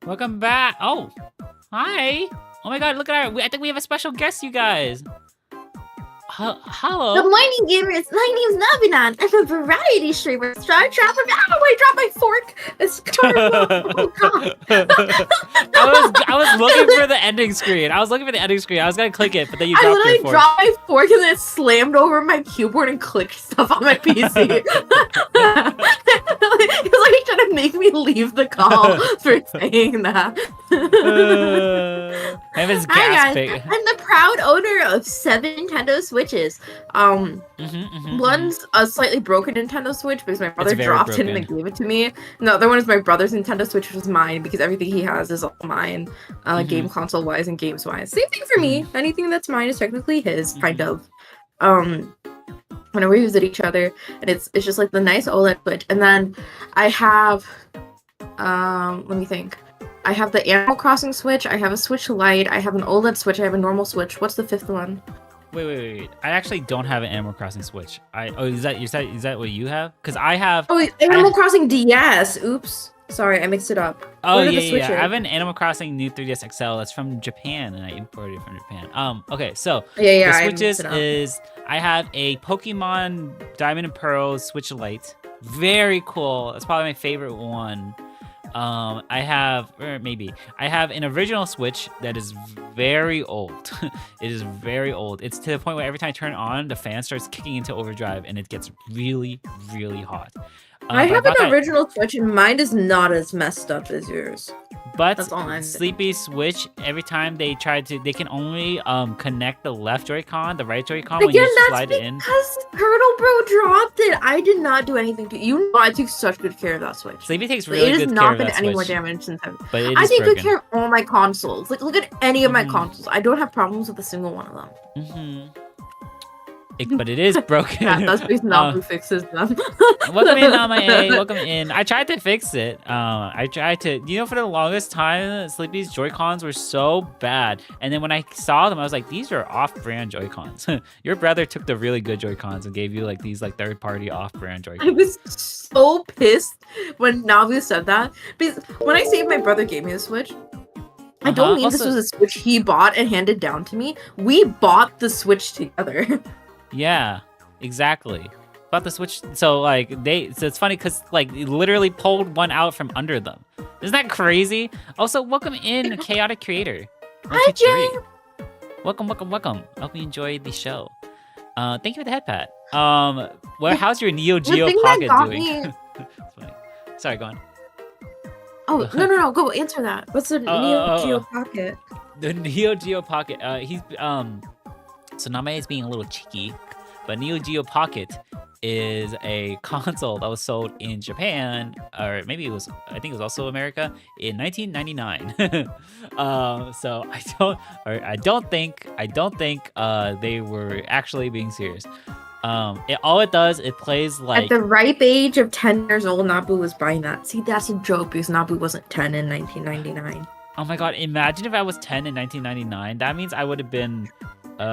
Welcome back. Oh, hi. Oh my God, look at our. I think we have a special guest, you guys. Hello. Good morning, gamers. My name's Nabinan. I'm a variety streamer. Star Trapper. Ow, I dropped my fork. It's terrible. Oh, God. I was looking for the ending screen. I was gonna click it, but then you I dropped literally your fork. dropped my fork and then it slammed over my keyboard and clicked stuff on my PC. It was like trying to make me leave the call for saying that. My name is Hi guys, Gasping. I'm the proud owner of 7 Nintendo Switches. One's a slightly broken Nintendo Switch because my brother very dropped it broken. and then gave it to me. And the other one is my brother's Nintendo Switch, which is mine because everything he has is all mine, game console wise and games wise. Same thing for me. Anything that's mine is technically his, kind of. Whenever we visit each other, and it's just like the nice OLED Switch. And then I have, let me think. I have the Animal Crossing Switch. I have a Switch Lite. I have an OLED Switch. I have a normal Switch. What's the 5th one? Wait. I actually don't have an Animal Crossing Switch. Is that what you have? Because I have. Oh, Animal Crossing DS. Oops. Sorry, I mixed it up. Oh What are the yeah. Switches? I have an Animal Crossing New 3DS XL. That's from Japan, and I imported it from Japan. Okay, so Yeah, the I Switches mixed it up. is I have a Pokemon Diamond and Pearl Switch Lite. Very cool. That's probably my favorite one. I have an original Switch that is very old. It is very old. It's to the point where every time I turn it on, the fan starts kicking into overdrive and it gets really, really hot. I have an original Switch and mine is not as messed up as yours. But That's all I'm saying. Sleepy Switch, every time they can only connect the left Joy-Con, the right Joy-Con when Again, you that's slide it in. because Turtle Bro dropped it. I did not do anything to you. Know I took such good care of that Switch. Sleepy takes really It good has care not of been that any more Switch, damage since I've. but it I is take good broken. care of all my consoles. Like, look at any of my consoles. I don't have problems with a single one of them. But it is broken. Yeah, that's because Nabu fixes them. Welcome in, Namae. Welcome in. I tried to fix it. For the longest time, Sleepy's Joy-Cons were so bad. And then when I saw them, I was like, these are off-brand Joy-Cons. Your brother took the really good Joy-Cons and gave you like these like third-party off-brand Joy-Cons. I was so pissed when Nabu said that. Because when I say my brother gave me the Switch, I don't mean this was a Switch he bought and handed down to me. We bought the Switch together. Yeah, exactly. About the Switch, so it's funny because like it literally pulled one out from under them. Isn't that crazy? Also, welcome in, Chaotic Creator. Hi, Jay. Welcome. I hope you enjoyed the show. Thank you for the head pat. How's your Neo Geo Pocket doing? It's funny. Sorry, go on. Oh, no, go answer that. What's the Neo Geo Pocket? The Neo Geo Pocket. So Name is being a little cheeky, but Neo Geo Pocket is a console that was sold in Japan, or maybe I think it was also America, in 1999. So I don't think they were actually being serious. All it does, it plays like at the ripe age of 10 years old, Nabu was buying that. See, that's a joke because Nabu wasn't 10 in 1999. Oh my god! Imagine if I was 10 in 1999. That means I would have been. Hold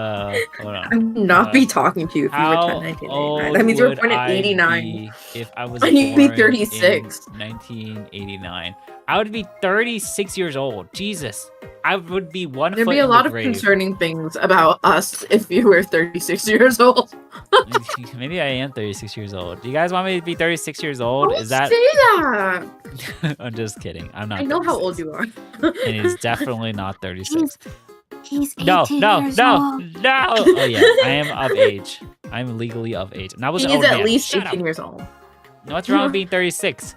on. I would not be talking to you if you were 10 in 1999. That means you were born in 89. If I was And you'd be born 36. in 1989, I would be 36 years old. Jesus, I would be one There'd foot be a in lot the of grave. concerning things about us if you were 36 years old. Maybe I am 36 years old. Do you guys want me to be 36 years old? Don't Is that? say that. I'm just kidding. I'm not. I know how 36. old you are. And it's definitely not 36. He's 18 No. years old. Oh yeah, I am of age. I'm legally of age. And I was He an is old at man. least Shut 18 up. years old. What's wrong with being 36?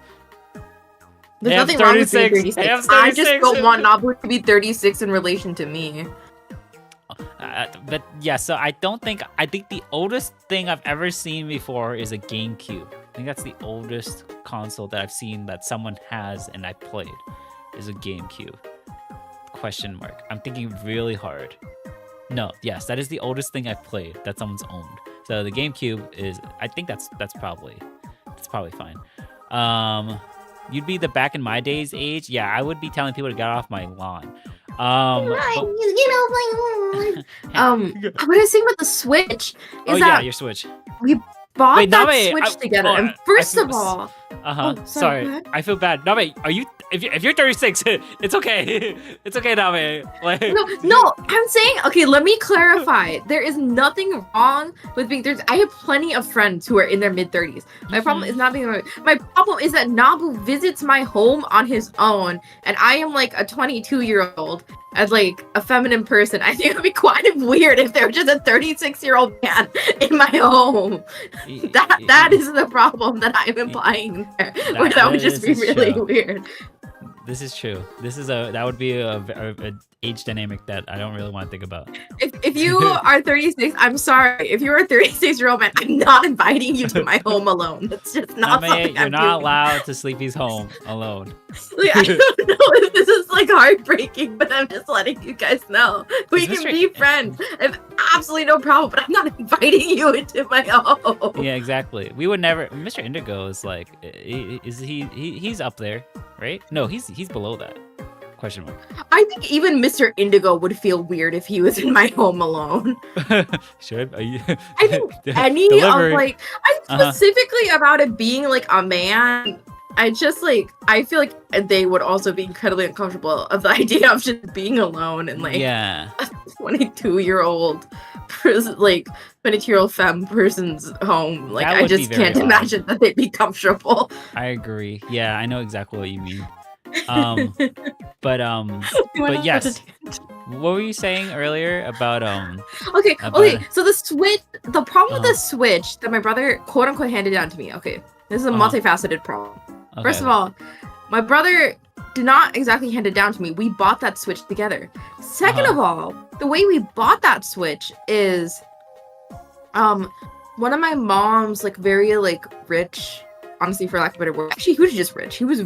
There's Yeah, nothing wrong with being 36. 36. Yeah, I'm I just 36. don't want Nabu to be 36 in relation to me. But yeah, so I think the oldest thing I've ever seen before is a GameCube. I think that's the oldest console that I've seen that someone has and I played is a GameCube. Question mark. I'm thinking really hard. No, yes, that is the oldest thing I've played that someone's owned. So the GameCube is, I think that's probably fine. You'd be the back in my days age. Yeah, I would be telling people to get off my lawn. What I was saying about the Switch is Oh that yeah, your Switch. we bought Wait, that Name, Switch together. And first of all, Uh-huh. Oh, sorry, Sorry. go ahead. I feel bad. Name, are you if you're 36, it's okay. It's okay, Name. Like No, I'm saying, okay, let me clarify. There is nothing wrong with being 30. I have plenty of friends who are in their mid-30s. My problem is not being my problem is that Nabu visits my home on his own, and I am like a 22-year-old as like a feminine person. I think it would be quite weird if there was just a 36-year-old man in my home. That is the problem that I'm implying there. Where that would just be really weird. This is true. That would be a age dynamic that I don't really want to think about. If you are 36, I'm sorry. If you're a 36-year-old man, I'm not inviting you to my home alone. That's just not something You're I'm not doing. allowed to Sleepy's home alone. Like, I don't know if this is like heartbreaking, but I'm just letting you guys know. We Is can Mr. be friends. I have absolutely no problem, but I'm not inviting you into my home. Yeah, exactly. We would never. Mr. Indigo is like, he's up there, right? No, he's below that. Question mark. I think even Mr. Indigo would feel weird if he was in my home alone. Should are you? I think any Delivery. of like, I specifically about it being like a man. I just like, I feel like they would also be incredibly uncomfortable of the idea of just being alone and like Yeah. a 22-year-old person, like 22-year-old femme person's home. Like, That I would be just very can't odd. imagine that they'd be comfortable. I agree. Yeah, I know exactly what you mean. But We went off yes. on a tangent. what were you saying earlier about Okay, About okay. it. So the Switch, the problem with Uh-huh. the Switch that my brother quote unquote handed down to me. Okay, this is a Uh-huh. multifaceted problem. Okay. First of all, my brother did not exactly hand it down to me. We bought that Switch together. Second Uh-huh. of all, the way we bought that Switch is, one of my mom's like very like rich, honestly, for lack of a better word. Actually, he was just rich. He was.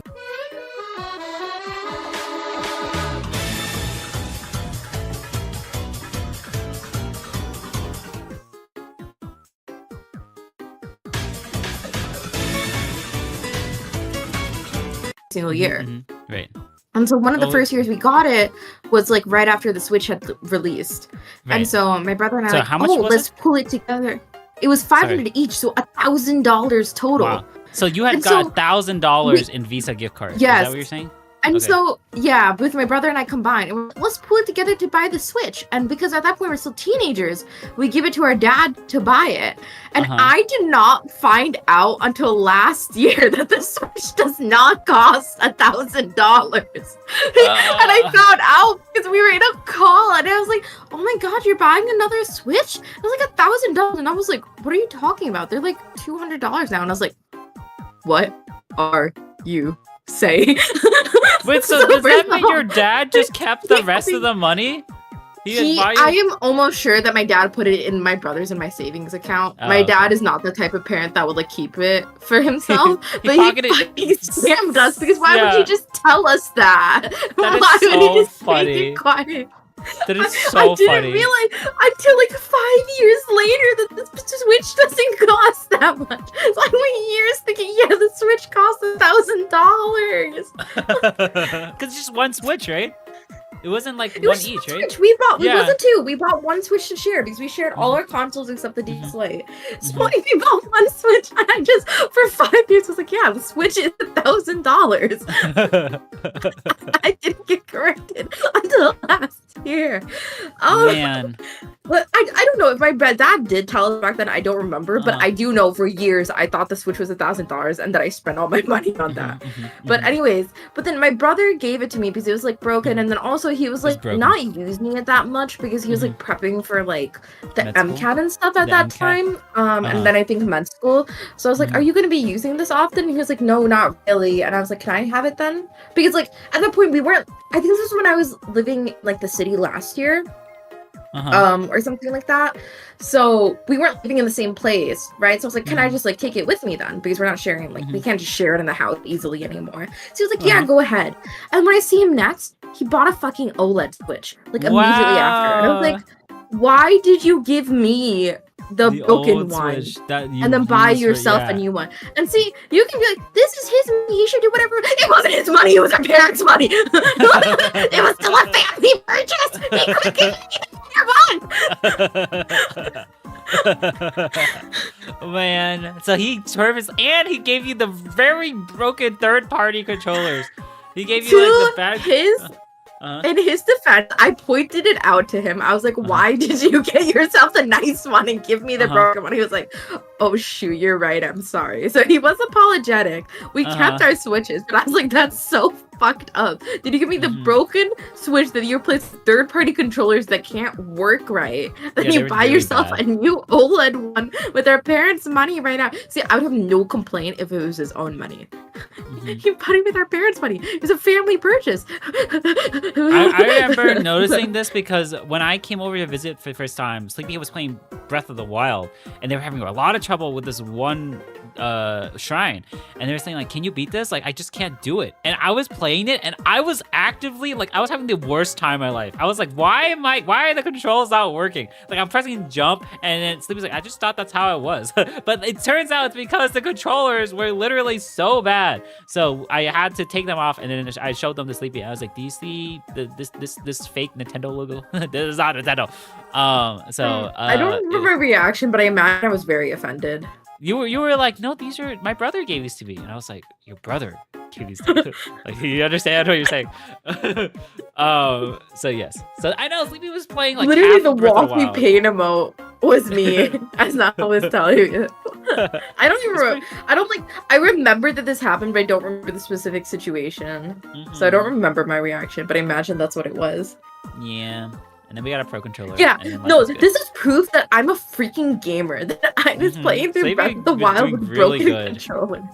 Single year. Mhm, right. And so one of the Oh. first years we got it was like right after the Switch had released. Right. And so my brother and I So were like, how much oh, was let's it? pull it together. It was $500 each, so $1,000 total. Wow. So you had And got so $1,000 in Visa gift cards. Is Yes. that what you're saying? And Okay. so, yeah, with my brother and I combined, and we're like, let's pull it together to buy the Switch. And because at that point we're still teenagers, we give it to our dad to buy it. And Uh-huh. I did not find out until last year that the Switch does not cost $1,000. And I found out because we were in a call, and I was like, "Oh my God, you're buying another Switch?" It was like $1,000, and I was like, "What are you talking about? They're like $200 now." And I was like, "What are you saying?" Wait, so So does that first mean of your all- dad just kept the rest of the money? He didn't buy you? I am almost sure that my dad put it in my brother's and my savings account. Oh, My okay. dad is not the type of parent that would like keep it for himself, He but pocketed- he fucking scammed us because why would Yeah. he just tell us that? That Why is would so he just funny. make it quiet? That is I so didn't funny. realize until like 5 years later that the Switch doesn't cost that much. So I went years thinking, yeah, the Switch costs $1,000. Because it's just one Switch, right? It wasn't like It one was each, one right? Switch. We Yeah. wasn't two. We bought one Switch to share because we shared all our consoles except the DS Lite. So we bought one Switch, and I just for 5 years was like, yeah, the Switch is $1,000. I didn't get corrected until last year. Man. But I don't know if my dad did tell us back then. I don't remember, but Uh-huh. I do know for years I thought the Switch was $1,000 and that I spent all my money on that. But anyways, but then my brother gave it to me because it was like broken, and then also he was like broken. not using it that much because he was like prepping for like the Med school? MCAT and stuff at The that MCAT? time. Uh-huh. And then I think med school. So I was like, Mhm. "Are you going to be using this often?" And he was like, "No, not really." And I was like, "Can I have it then?" Because like at that point we weren't. I think this was when I was living like the city last year. Or something like that. So we weren't living in the same place, right? So I was like, can I just like take it with me then? Because we're not sharing, like we can't just share it in the house easily anymore. So he was like, yeah, go ahead. And when I see him next, he bought a fucking OLED Switch, like immediately after. And I was like, why did you give me the broken old one? Switch that you And then buy used for- yourself yeah. a new one. And see, you can be like, this is his money, he should do whatever. It wasn't his money, it was our parents' money. It was still a family purchase. He couldn't give me the one. Man, so he and he gave you the very broken third-party controllers. He gave you like the bad. In his defense, I pointed it out to him. I was like, why did you get yourself the nice one and give me the broken one? He was like, oh, shoot, you're right. I'm sorry. So he was apologetic. We kept our Switches, but I was like, that's so fucked up. Did you give me the broken Switch that you replace third-party controllers that can't work right? Then you buy yourself a new OLED one with our parents' money right now. See, I would have no complaint if it was his own money. He bought it with our parents' money. It was a family purchase. I remember noticing this because when I came over to visit for the first time, Sleepy was playing Breath of the Wild, and they were having a lot of trouble with this one shrine, and they were saying like, can you beat this? Like, I just can't do it. And I was playing it, and I was actively like, I was having the worst time of my life. I was like, why are the controls not working? Like, I'm pressing jump, and then Sleepy's like, I just thought that's how it was. But it turns out it's because the controllers were literally so bad. So I had to take them off, and then I showed them to Sleepy. I was like, do you see this fake Nintendo logo? This is not Nintendo. I don't remember my reaction, but I imagine I was very offended. You were like, no, these are my brother gave these to me, and I was like, your brother gave these to me. Like, you understand what you're saying? So yes, so I know Sleepy was playing like literally half the of Breath of walk me Wild. pain emote was me, as I was telling you. I don't even. I remember that this happened, but I don't remember the specific situation. So I don't remember my reaction, but I imagine that's what it was. Yeah. And then we got a pro controller. Yeah, no, this is proof that I'm a freaking gamer. That I was playing through Breath of the Wild with broken controllers.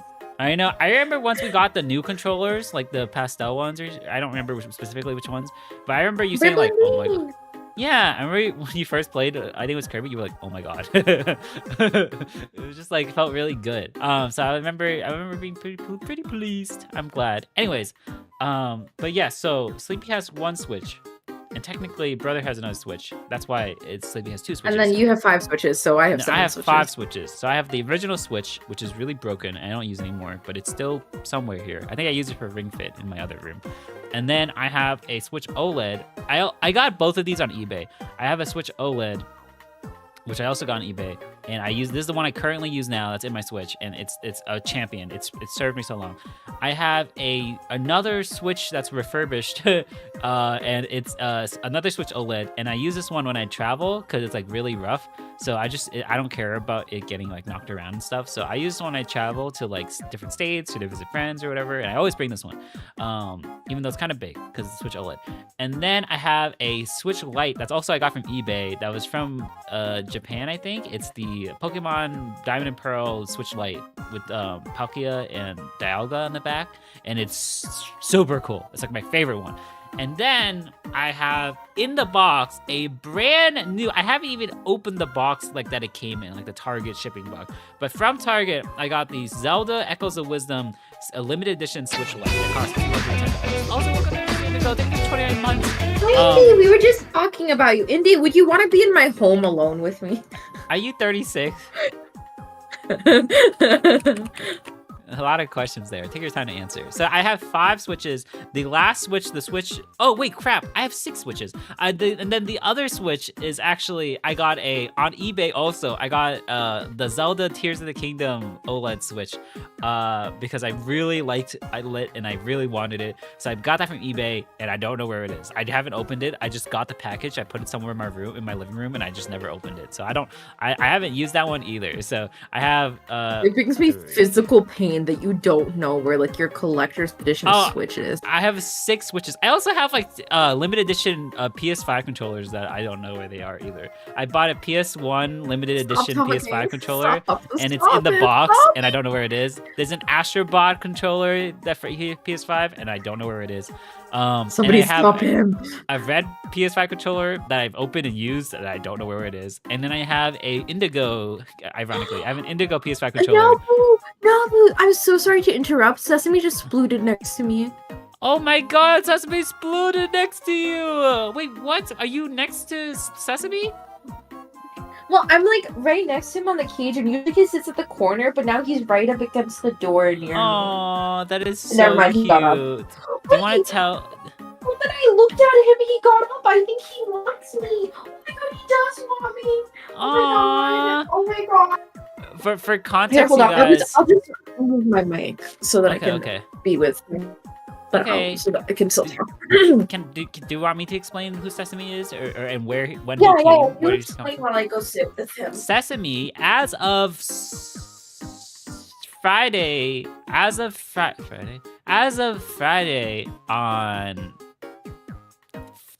I know. I remember once we got the new controllers, like the pastel ones, or I don't remember specifically which ones, but I remember you saying like, "Oh my god." Yeah, I remember when you first played. I think it was Kirby. You were like, "Oh my god." It was just like it felt really good. So I remember being pretty pleased. I'm glad. Anyways, but yeah. So Sleepy has one Switch. And technically, brother has another Switch. That's why Sleepy has two Switches. And then you have 5 Switches, so I have 7 I have Switches. 5 Switches. So I have the original Switch, which is really broken, and I don't use it anymore, but it's still somewhere here. I think I use it for Ring Fit in my other room. And then I have a Switch OLED. I got both of these on eBay. I have a Switch OLED, which I also got on eBay, and this is the one I currently use now. That's in my Switch, and it's a champion. It's served me so long. I have another Switch that's refurbished, and it's another Switch OLED, and I use this one when I travel because it's like really rough. So I don't care about it getting like knocked around and stuff. So I use this when I travel to like different states or to visit friends or whatever, and I always bring this one, even though it's kind of big because it's Switch OLED. And then I have a Switch Lite that's also I got from eBay. That was from Japan, I think. It's the Pokemon Diamond and Pearl Switch Lite with Palkia and Dialga on the back, and it's super cool. It's like my favorite one. And then I have in the box a brand new, I haven't even opened the box like that it came in, like the Target shipping box. But from Target, I got the Zelda Echoes of Wisdom, a limited edition Switch Lite. It costs $210. Also, welcome to Indigo. Thank you for 29 months. Indy, we were just talking about you. Indy, would you want to be in my home alone with me? Are you 36? A lot of questions there. Take your time to answer. So I have 5 Switches. The last Switch, oh wait, crap. I have 6 Switches. And then the other Switch is actually, I got on eBay also. I got the Zelda Tears of the Kingdom OLED Switch because I really liked it and I really wanted it. So I got that from eBay and I don't know where it is. I haven't opened it. I just got the package. I put it somewhere in my living room, and I just never opened it. So I haven't used that one either. So I have it brings me physical pain that you don't know where like your collector's edition Switch is. I have 6 Switches. I also have like limited edition PS5 controllers that I don't know where they are either. I bought a PS1 limited edition PS5 controller, and it's in the box, and I don't know where it is. There's an Astrobot controller that for PS5, and I don't know where it is. Somebody stop him. A red PS5 controller that I've opened and used, and I don't know where it is. And then I have a Indigo, ironically, I have an Indigo PS5 controller. No, I'm so sorry to interrupt. Sesame just splooted next to me. Oh my god, Sesame splooted next to you! Wait, what? Are you next to Sesame? Well, I'm like right next to him on the cage, and usually he sits at the corner, but now he's right up against the door near me. Oh, that is so Never mind, cute. Do you want to tell? But then I looked at him and he got up. I think he wants me. Oh my god, he does want me. Oh my god. Oh my god. For Here, context, hold you on. guys. I'll just move my mic so that I can Okay. be with him. But Okay. so that I can still talk. Do you want me to explain who Sesame is, or and where when Yeah, he yeah. came? You Where he's come explain from? while I go sit with him. Sesame, as of Friday, on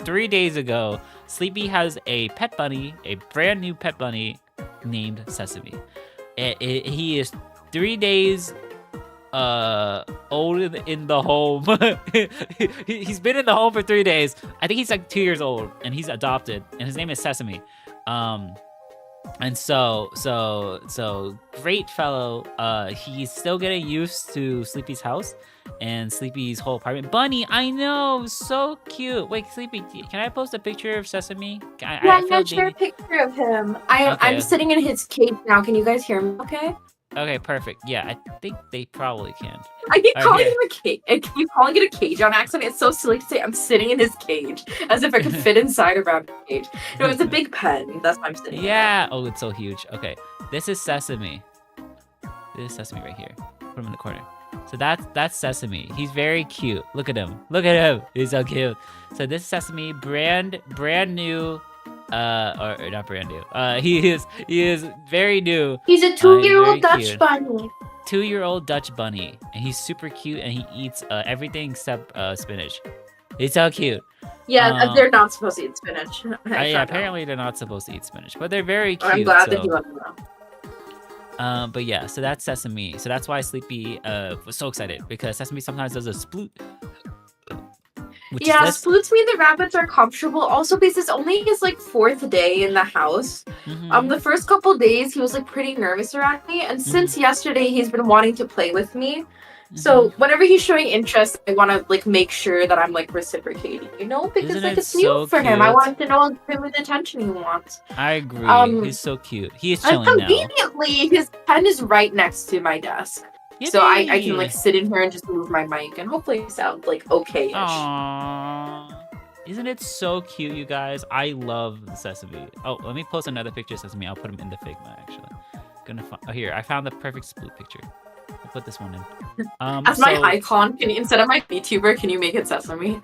3 days ago, Sleepy has a pet bunny, a brand new pet bunny named Sesame. He is 3 days old in the home. He's been in the home for 3 days. I think he's like 2 years old, and he's adopted, and his name is Sesame. And so great fellow. He's still getting used to Sleepy's house and Sleepy's whole apartment. Bunny, I know, so cute. Wait, Sleepy, can I post a picture of Sesame? I'm gonna share a picture of him. I'm Okay. sitting in his cage now. Can you guys hear me? Okay. Okay, perfect. Yeah, I think they probably can. I keep Alright, calling here. him a cage. I keep calling it a cage on accident. It's so silly to say I'm sitting in his cage, as if I could fit inside a rabbit cage. No, it's a big pen. That's why I'm sitting. Yeah. Oh, it's so huge. Okay, this is Sesame. This is Sesame right here. Put him in the corner. So that's Sesame. He's very cute. Look at him. Look at him. He's so cute. So this is Sesame, brand new. Or not brand new. He is very new. He's a very 2-year-old Dutch cute. bunny. 2-year-old Dutch bunny, and he's super cute, and he eats everything except spinach. He's so cute. Yeah, they're not supposed to eat spinach. Yeah, apparently they're not supposed to eat spinach, but they're very cute. I'm glad that you let me know. But yeah, so that's Sesame. So that's why Sleepy was so excited, because Sesame sometimes does a sploot. Yeah, Sploots mean the rabbits are comfortable. Also, because it's only his like 4th day in the house. The first couple days he was like pretty nervous around me, and since yesterday he's been wanting to play with me. So whenever he's showing interest, I want to like make sure that I'm like reciprocating, you know, because Isn't like it it's new so for him. I cute? want him to know and give him the attention he wants. I agree. He's so cute. He is And chilling now. conveniently, his pen is right next to my desk. So I can Yippee! like sit in here and just move my mic and hopefully sound like okay-ish. Aww. Isn't it so cute, you guys? I love Sesame. Oh, let me post another picture of Sesame. I'll put him in the Figma, actually. Oh, here. I found the perfect split picture. I'll put this one in. As my icon, can you, instead of my VTuber, can you make it Sesame?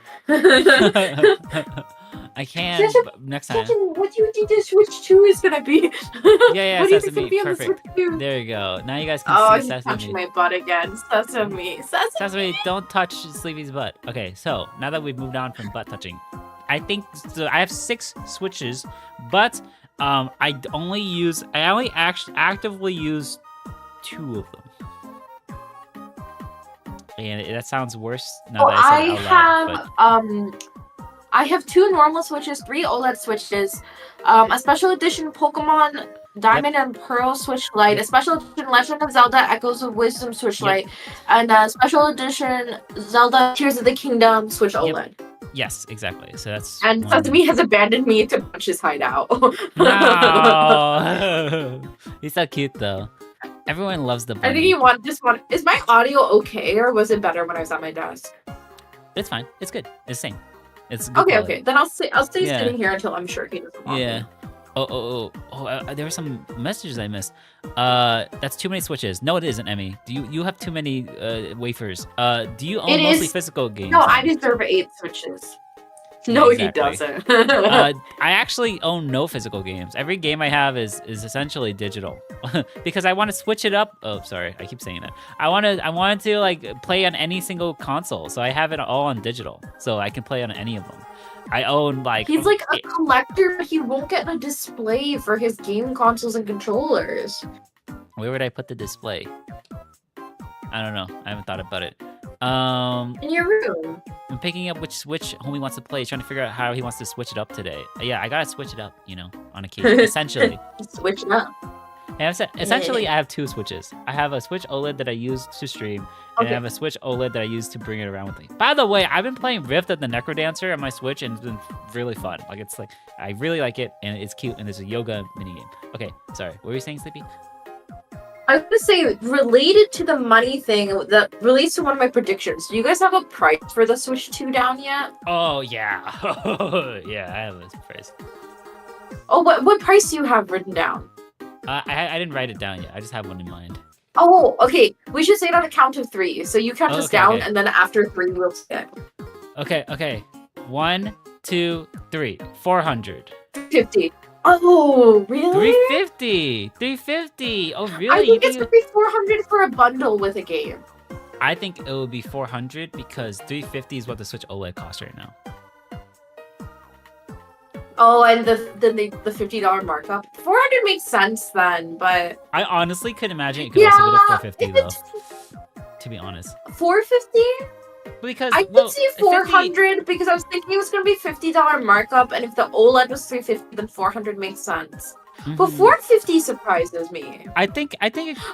I can, but next time. What do you think the Switch 2 is gonna be? Yeah, What do you think's Sesame, gonna be on the perfect. Switch 2? There you go. Now you guys can Oh, see he's Sesame. touching my butt again. Sesame. Sesame, don't touch Sleepy's butt. Okay, so now that we've moved on from butt touching, I think so. I have 6 switches, but I only actively use 2 of them. And that sounds worse now that I said it out loud. I have 2 normal switches, 3 OLED switches, a special edition Pokemon Diamond and Pearl Switch Lite, a special edition Legend of Zelda Echoes of Wisdom Switch Lite, and a special edition Zelda Tears of the Kingdom Switch OLED. Yes, exactly. So that's. And Sesame has abandoned me to punch his hideout. No! He's so cute though. Everyone loves the bunny. I think you want this one. Is my audio okay, or was it better when I was at my desk? It's fine. It's good. It's the same. It's good Okay, quality. okay. Then I'll stay Yeah. sitting here until I'm sure he doesn't want Yeah. me. Oh, there were some messages I missed. That's too many switches. No, it isn't, Emmy. You have too many wafers. Do you own It mostly is- physical games? No, then? I deserve 8 switches. Yeah, No, exactly. he doesn't. I actually own no physical games. Every game I have is essentially digital, because I want to switch it up. Oh, sorry, I keep saying that. I wanted to like play on any single console, so I have it all on digital, so I can play on any of them. I own like He's like a collector, but he won't get a display for his game consoles and controllers. Where would I put the display? I don't know. I haven't thought about it. In your room. I'm picking up which Switch homie wants to play. He's trying to figure out how he wants to switch it up today. Yeah, I gotta switch it up, on occasion. Essentially. Switch it up. And essentially, I have 2 Switches. I have a Switch OLED that I use to stream, and I have a Switch OLED that I use to bring it around with me. By the way, I've been playing Rift of the Necrodancer on my Switch, and it's been really fun. I really like it, and it's cute, and there's a yoga minigame. Okay, sorry. What were you saying, Sleepy? I was gonna say, related to the money thing, that relates to one of my predictions. Do you guys have a price for the Switch 2 down yet? Oh yeah, yeah. I have this price. Oh, what price do you have written down? I didn't write it down yet. I just have one in mind. Oh, okay. We should say it on a count of 3. So you count Oh, us okay, down, okay. and then after 3, we'll say it. Okay. 1, 2, 3. 400. 50. Oh, really? 350. 350. Oh really? I You think it's gonna be 400 for a bundle with a game. I think it will be 400 because 350 is what the Switch OLED costs right now. Oh, and the $50 markup. 400 makes sense then, but I honestly could imagine it could also go to 450 if though. it's To be honest, 450, because I could see 50 400 because I was thinking it was gonna be $50 markup, and if the OLED was 350, then 400 makes sense. But Mhm. 450 surprises me. I think it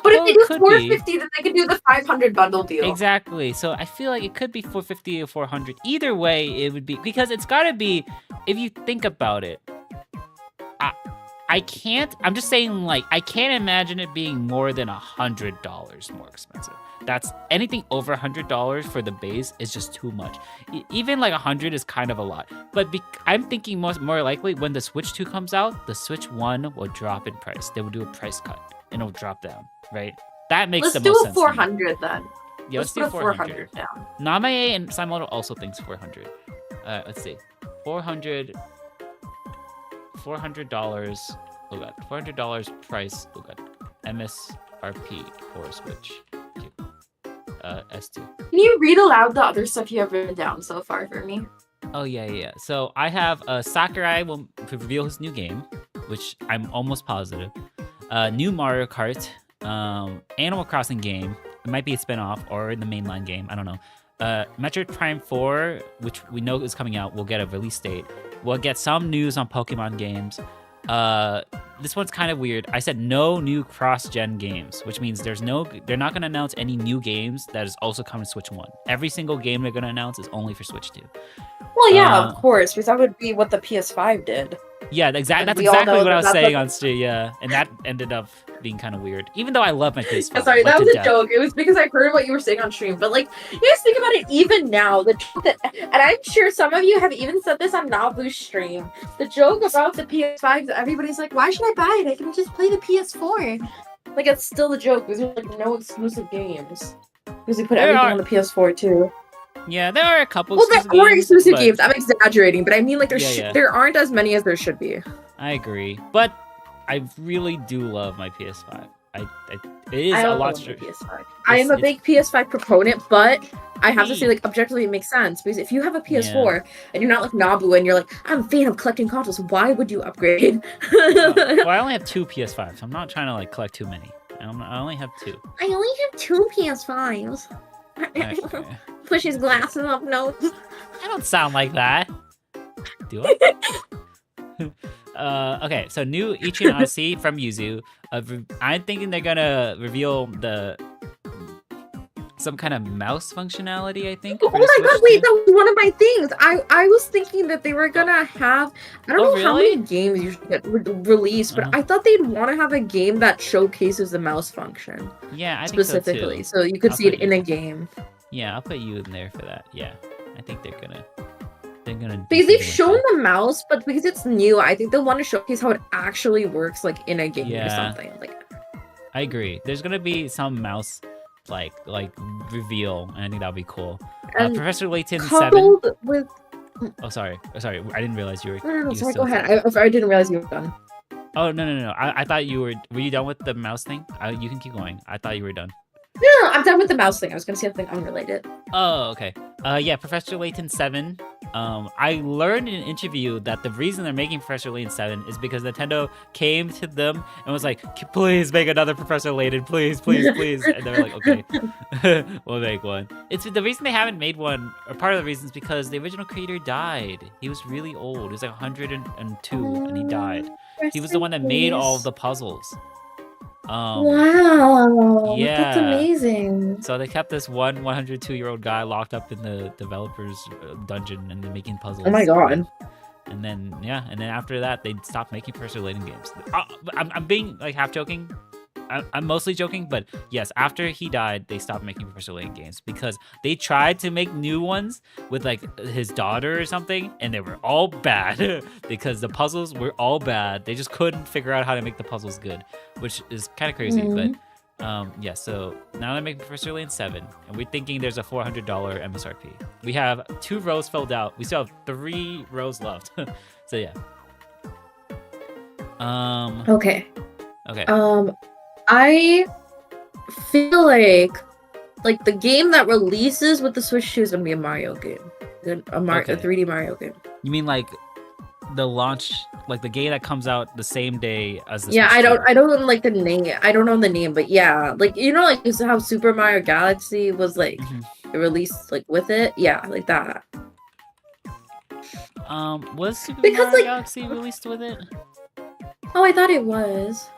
But if they do could 450, then they can do the 500 bundle deal. Exactly. So I feel like it could be 450 or 400. Either way, it would be because it's got to be. If you think about it, I can't. I'm just saying, like, I can't imagine it being more than $100 more expensive. That's anything over $100 for the base is just too much. Even like 100 is kind of a lot. But I'm thinking more likely when the Switch 2 comes out, the Switch 1 will drop in price. They will do a price cut and it'll drop down, right? That makes Let's the do most a sense. to me. 400 then. Yeah, let's do put a 400. 400 down. Namae and Simoto also thinks 400. Let's see. $400. Oh god. $400 price. Oh god. MSRP for Switch 2. S2. Can you read aloud the other stuff you have written down so far for me? Oh yeah. So I have Sakurai will reveal his new game, which I'm almost positive. New Mario Kart, Animal Crossing game. It might be a spin-off or in the mainline game. I don't know. Metroid Prime 4, which we know is coming out, will get a release date. We'll get some news on Pokemon games. This one's kind of weird. I said no new cross-gen games, which means they're not going to announce any new games that is also coming to Switch 1. Every single game they're going to announce is only for Switch 2. Well, yeah, of course, because that would be what the PS5 did. Yeah, that's we all exactly know what I was that's saying what- on stream. Yeah, and that ended up being kind of weird. Even though I love my PS5. Sorry, like, that to was a death. joke. It was because I heard what you were saying on stream. But like, you guys think about it. Even now, the joke that, and I'm sure some of you have even said this on Nabu's stream. The joke about the PS5 that everybody's like, "Why should I buy it? I can just play the PS4." Like, it's still the joke. There's like no exclusive games because we put There everything are- on the PS4 too. Yeah, there are a couple. Well, there exclusive are games, exclusive but- games. I'm exaggerating, but I mean like Yeah. there aren't as many as there should be. I agree, but I really do love my PS5. It is I a also lot. love the Str- PS5. I am a it's- big PS5 proponent, but I have to say, Me. like, objectively, it makes sense because if you have a PS4 and you're not like Nabu and you're like, I'm a fan of collecting consoles, why would you upgrade? well, I only have 2 PS5s. So I'm not trying to like collect too many. I only have 2. I only have 2 PS5s. Okay. Push his glasses up, no. I don't sound like that. Do I? Okay, so new Ichi Odyssey from Yuzu. I'm thinking they're gonna reveal some kind of mouse functionality, I think. Oh for my the god, Switch wait, 2. that was one of my things. I was thinking that they were gonna have, I don't Oh, know how really? many games usually get released, but I thought they'd want to have a game that showcases the mouse function Yeah, I think specifically, so, too. so you could I'll see it put in you- a game. Yeah, I'll put you in there for that. Yeah, I think they're gonna do Because they've something like shown the mouse, but because it's new, I think they'll want to showcase how it actually works, like in a game or Yeah. something. Like, I agree. There's gonna be some mouse like reveal, and I think that'll be cool. and Professor Layton 7. coupled with. Oh, sorry. I didn't realize you were. No, you sorry. still Go ahead. talking. I didn't realize you were done. Oh no. I thought you were. Were you done with the mouse thing? You can keep going. I thought you were done. No, I'm done with the mouse thing. I was gonna say something unrelated. Oh, okay. Yeah, Professor Layton 7. I learned in an interview that the reason they're making Professor Layton 7 is because Nintendo came to them and was like, please make another Professor Layton, please. And they were like, okay, we'll make one. It's the reason they haven't made one, or part of the reason is because the original creator died. He was really old. He was like 102 and he died. He was the one that made all of the puzzles. Wow. yeah. That's amazing. So they kept this 102-year-old guy locked up in the developer's dungeon and they're making puzzles. Oh my god. And then after that they stopped making Professor Layton games. I'm being like half joking, I'm mostly joking, but yes, after he died, they stopped making Professor Layton games because they tried to make new ones with like his daughter or something, and they were all bad because the puzzles were all bad. They just couldn't figure out how to make the puzzles good, which is kind of crazy. But yeah, so now they're making Professor Layton 7, and we're thinking there's a $400 MSRP. We have 2 rows filled out. We still have 3 rows left. So yeah. Okay. Okay. I feel like the game that releases with the Switch 2 is gonna be a Mario game. A 3D Mario game. You mean like the launch, like the game that comes out the same day as the Yeah, Switch 2? I don't like the name. I don't know the name, but yeah, like like how Super Mario Galaxy was like released like with it. Yeah, like that. Was Super Because, Mario Galaxy released with it? Oh, I thought it was.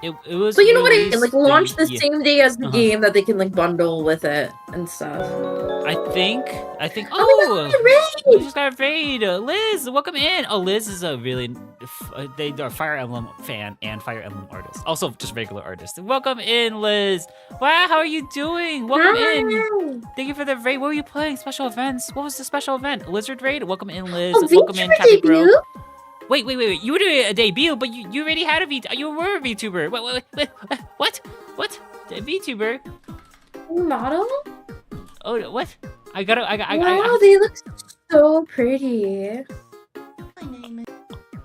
It was. But you know what I mean? released Like launch the same day as the game that they can like bundle with it and stuff. I think. Oh, We just got a raid. Liz, welcome in. Oh, Liz is a really, they are Fire Emblem fan and Fire Emblem artist. Also, just regular artist. Welcome in, Liz. Wow, how are you doing? Welcome in. Thank you for the raid. What were you playing? Special events. What was the special event? Lizard raid. Welcome in, Liz. Oh, welcome in, VTuber Cappy Bro. debut? Wait. You were doing a debut, but you already had a you were a VTuber. What? A VTuber? Model? Oh, what? I Wow, they look so pretty.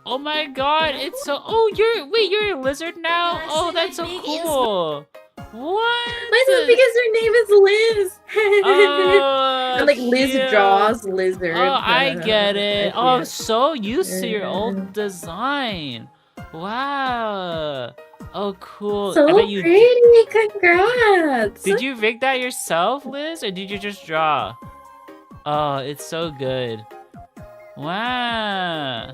Oh my god, it's so. Oh, you're a lizard now. Oh, that's so cool. What? Mine's is because her name is Liz. Oh, and like Liz cute. draws lizard. Oh, I get it. Oh, I'm so used to your Yeah. old design. Wow. Oh, cool. So I bet you. pretty. Congrats. Did you rig that yourself, Liz, or did you just draw? Oh, it's so good. Wow.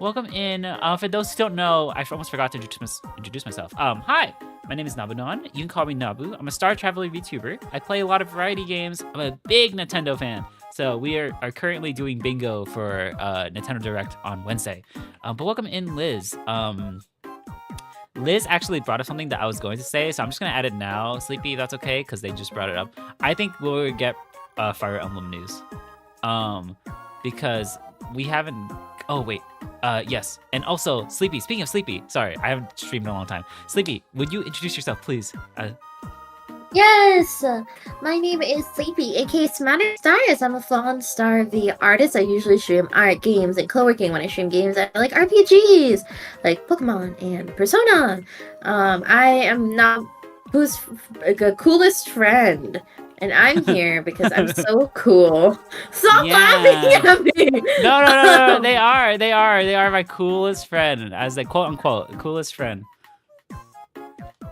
Welcome in. For those who don't know, I almost forgot to introduce myself. Hi, my name is Nabunon. You can call me Nabu. I'm a Star Traveler VTuber. I play a lot of variety games. I'm a big Nintendo fan. So we are currently doing bingo for Nintendo Direct on Wednesday. But welcome in, Liz. Liz actually brought up something that I was going to say, so I'm just gonna add it now. Sleepy, that's okay, because they just brought it up. I think we'll get Fire Emblem news. Because we haven't. Oh wait. Yes. And also, Sleepy. Speaking of Sleepy, sorry, I haven't streamed in a long time. Sleepy, would you introduce yourself, please? Yes, my name is Sleepy, aka Smatter Stars. I'm a fallen star of the artist. I usually stream art, games, and co-working. When I stream games, I like RPGs, like Pokemon and Persona. I am not who's the coolest friend, and I'm here because I'm so cool. Stop laughing at me. No. They are my coolest friend, as they quote unquote coolest friend.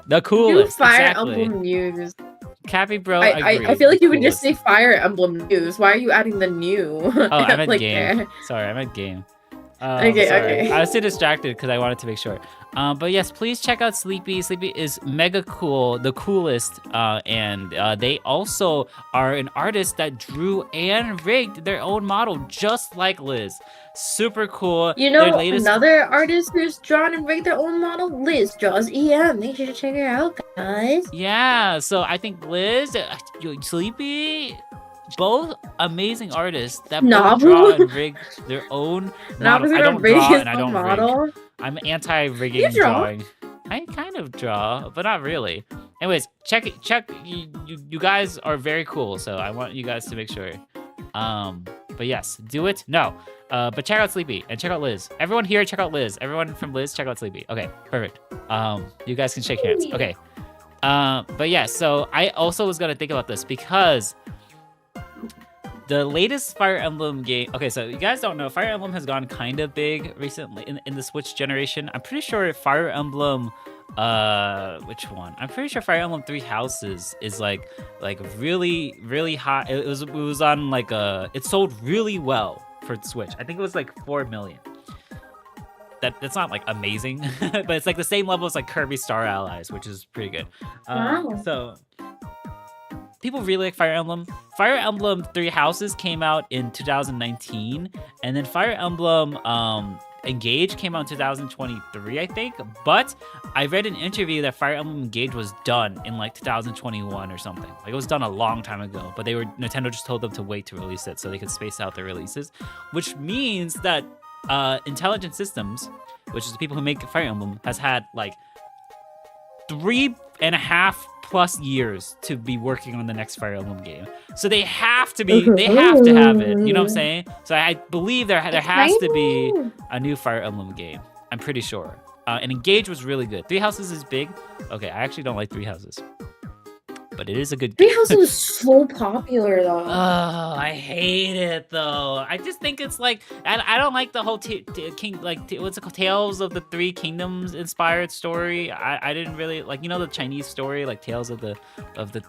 The coolest. You Fire exactly. Emblem news. Cappy Bro. I feel like you would just say Fire Emblem news. Why are you adding the new? Oh, I meant like game. there? Sorry, I meant game. Okay. I was too distracted because I wanted to make sure. But yes, please check out Sleepy. Sleepy is mega cool, the coolest. And they also are an artist that drew and rigged their own model, just like Liz. Super cool. You know, Their latest... another artist who's drawn and rigged their own model? Liz draws EM. Make sure to check her out, guys. Yeah, so I think Liz, Sleepy, both amazing artists that both draw and rig their own models. I don't draw and I don't rig. I'm anti-rigging drawing. I kind of draw, but not really. Anyways, check. You guys are very cool, so I want you guys to make sure. But yes, do it. No. But check out Sleepy and check out Liz. Everyone here, check out Liz. Everyone from Liz, check out Sleepy. Okay, perfect. You guys can shake hands. Okay. But yeah, so I also was gonna think about this because the latest Fire Emblem game. Okay, so you guys don't know, Fire Emblem has gone kind of big recently in the Switch generation. I'm pretty sure Fire Emblem, which one? I'm pretty sure Fire Emblem Three Houses is like really high. It was on like it sold really well for Switch. I think it was like 4 million. That's not like amazing, but it's like the same level as like Kirby Star Allies, which is pretty good. Wow. So people really like Fire Emblem. Fire Emblem Three Houses came out in 2019, and then Fire Emblem Engage came out in 2023, I think. But I read an interview that Fire Emblem Engage was done in like 2021 or something. Like it was done a long time ago, but Nintendo just told them to wait to release it so they could space out their releases, which means that Intelligent Systems, which is the people who make Fire Emblem, has had like 3.5+ years to be working on the next Fire Emblem game. So they have to have it. You know what I'm saying? So I believe there has to be a new Fire Emblem game. I'm pretty sure. And Engage was really good. Three Houses is big. Okay, I actually don't like Three Houses, but it is a good game. Three Houses was so popular though. Oh, I hate it though. I just think it's like I don't like the whole what's it called, Tales of the Three Kingdoms inspired story. I didn't really like, you know, the Chinese story, like Tales of the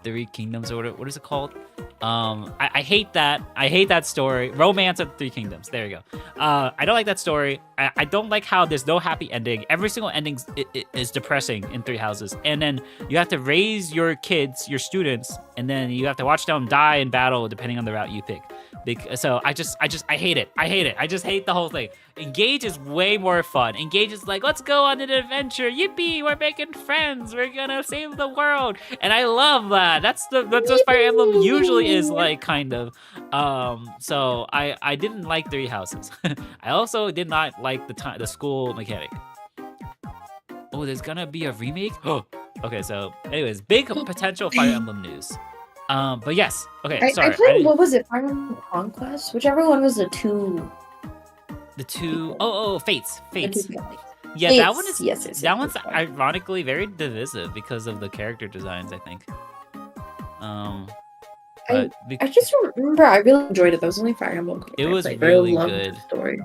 Three Kingdoms, or what is it called? I hate that. I hate that story. Romance of the Three Kingdoms. There you go. I don't like that story. I don't like how there's no happy ending. Every single ending is depressing in Three Houses, and then you have to raise your kids, your students, and then you have to watch them die in battle depending on the route you pick. So I hate it. I just hate the whole thing. Engage is way more fun. Engage is like, let's go on an adventure. Yippee, we're making friends. We're gonna save the world. And I love that. That's what Fire Emblem usually is like, kind of. So I didn't like Three Houses. I also did not like the school mechanic. Oh, there's gonna be a remake? Oh, okay, so anyways, big potential Fire Emblem news. But yes, okay, sorry. I played, what was it? Fire Emblem Conquest? Whichever one was the two. Fates. Yeah, Fates. that one is. Yes, that one's ironically very divisive because of the character designs, I think. I just remember I really enjoyed it. That was only Fire Emblem. It was I really loved good. The story.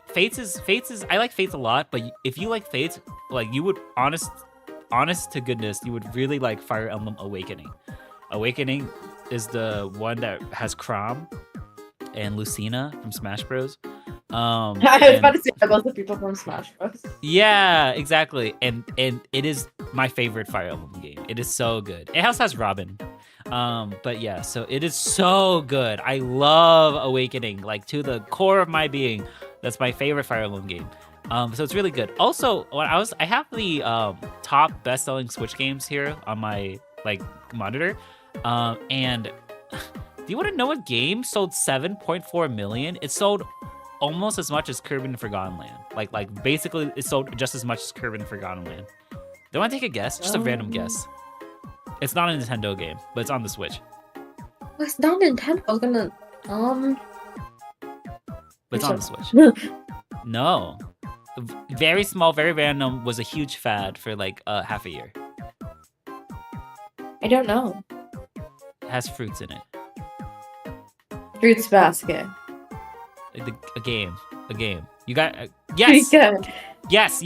Fates is. I like Fates a lot, but if you like Fates, like you would honest to goodness, you would really like Fire Emblem Awakening. Awakening is the one that has Chrom and Lucina from Smash Bros. I was about to say about the people from Smash Bros. Yeah, exactly. And it is my favorite Fire Emblem game. It is so good. It also has Robin. But yeah, so it is so good. I love Awakening, like to the core of my being. That's my favorite Fire Emblem game. So it's really good. Also, when I have the top best-selling Switch games here on my monitor. And do you want to know what game sold 7.4 million? It sold almost as much as Kirby and Forgotten Land. Like basically it sold just as much as Kirby and Forgotten Land. Do you want to take a guess? Just a random guess. It's not a Nintendo game, but it's on the Switch. It's not Nintendo. I was gonna But it's on the Switch. No. Very small, very random, was a huge fad for like half a year. I don't know. It has fruits in it. Fruits Basket. Like a game. You got yes. Good. Yes.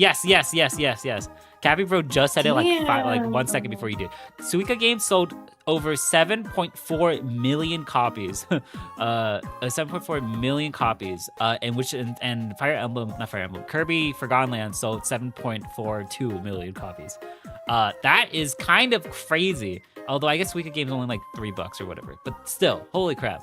Cappy Bro just said it like 1 second before you did. Suika game sold over 7.4 million copies. 7.4 million copies. And Kirby Forgotten Land sold 7.42 million copies. That is kind of crazy. Although I guess Suika game's only like $3 or whatever. But still, holy crap.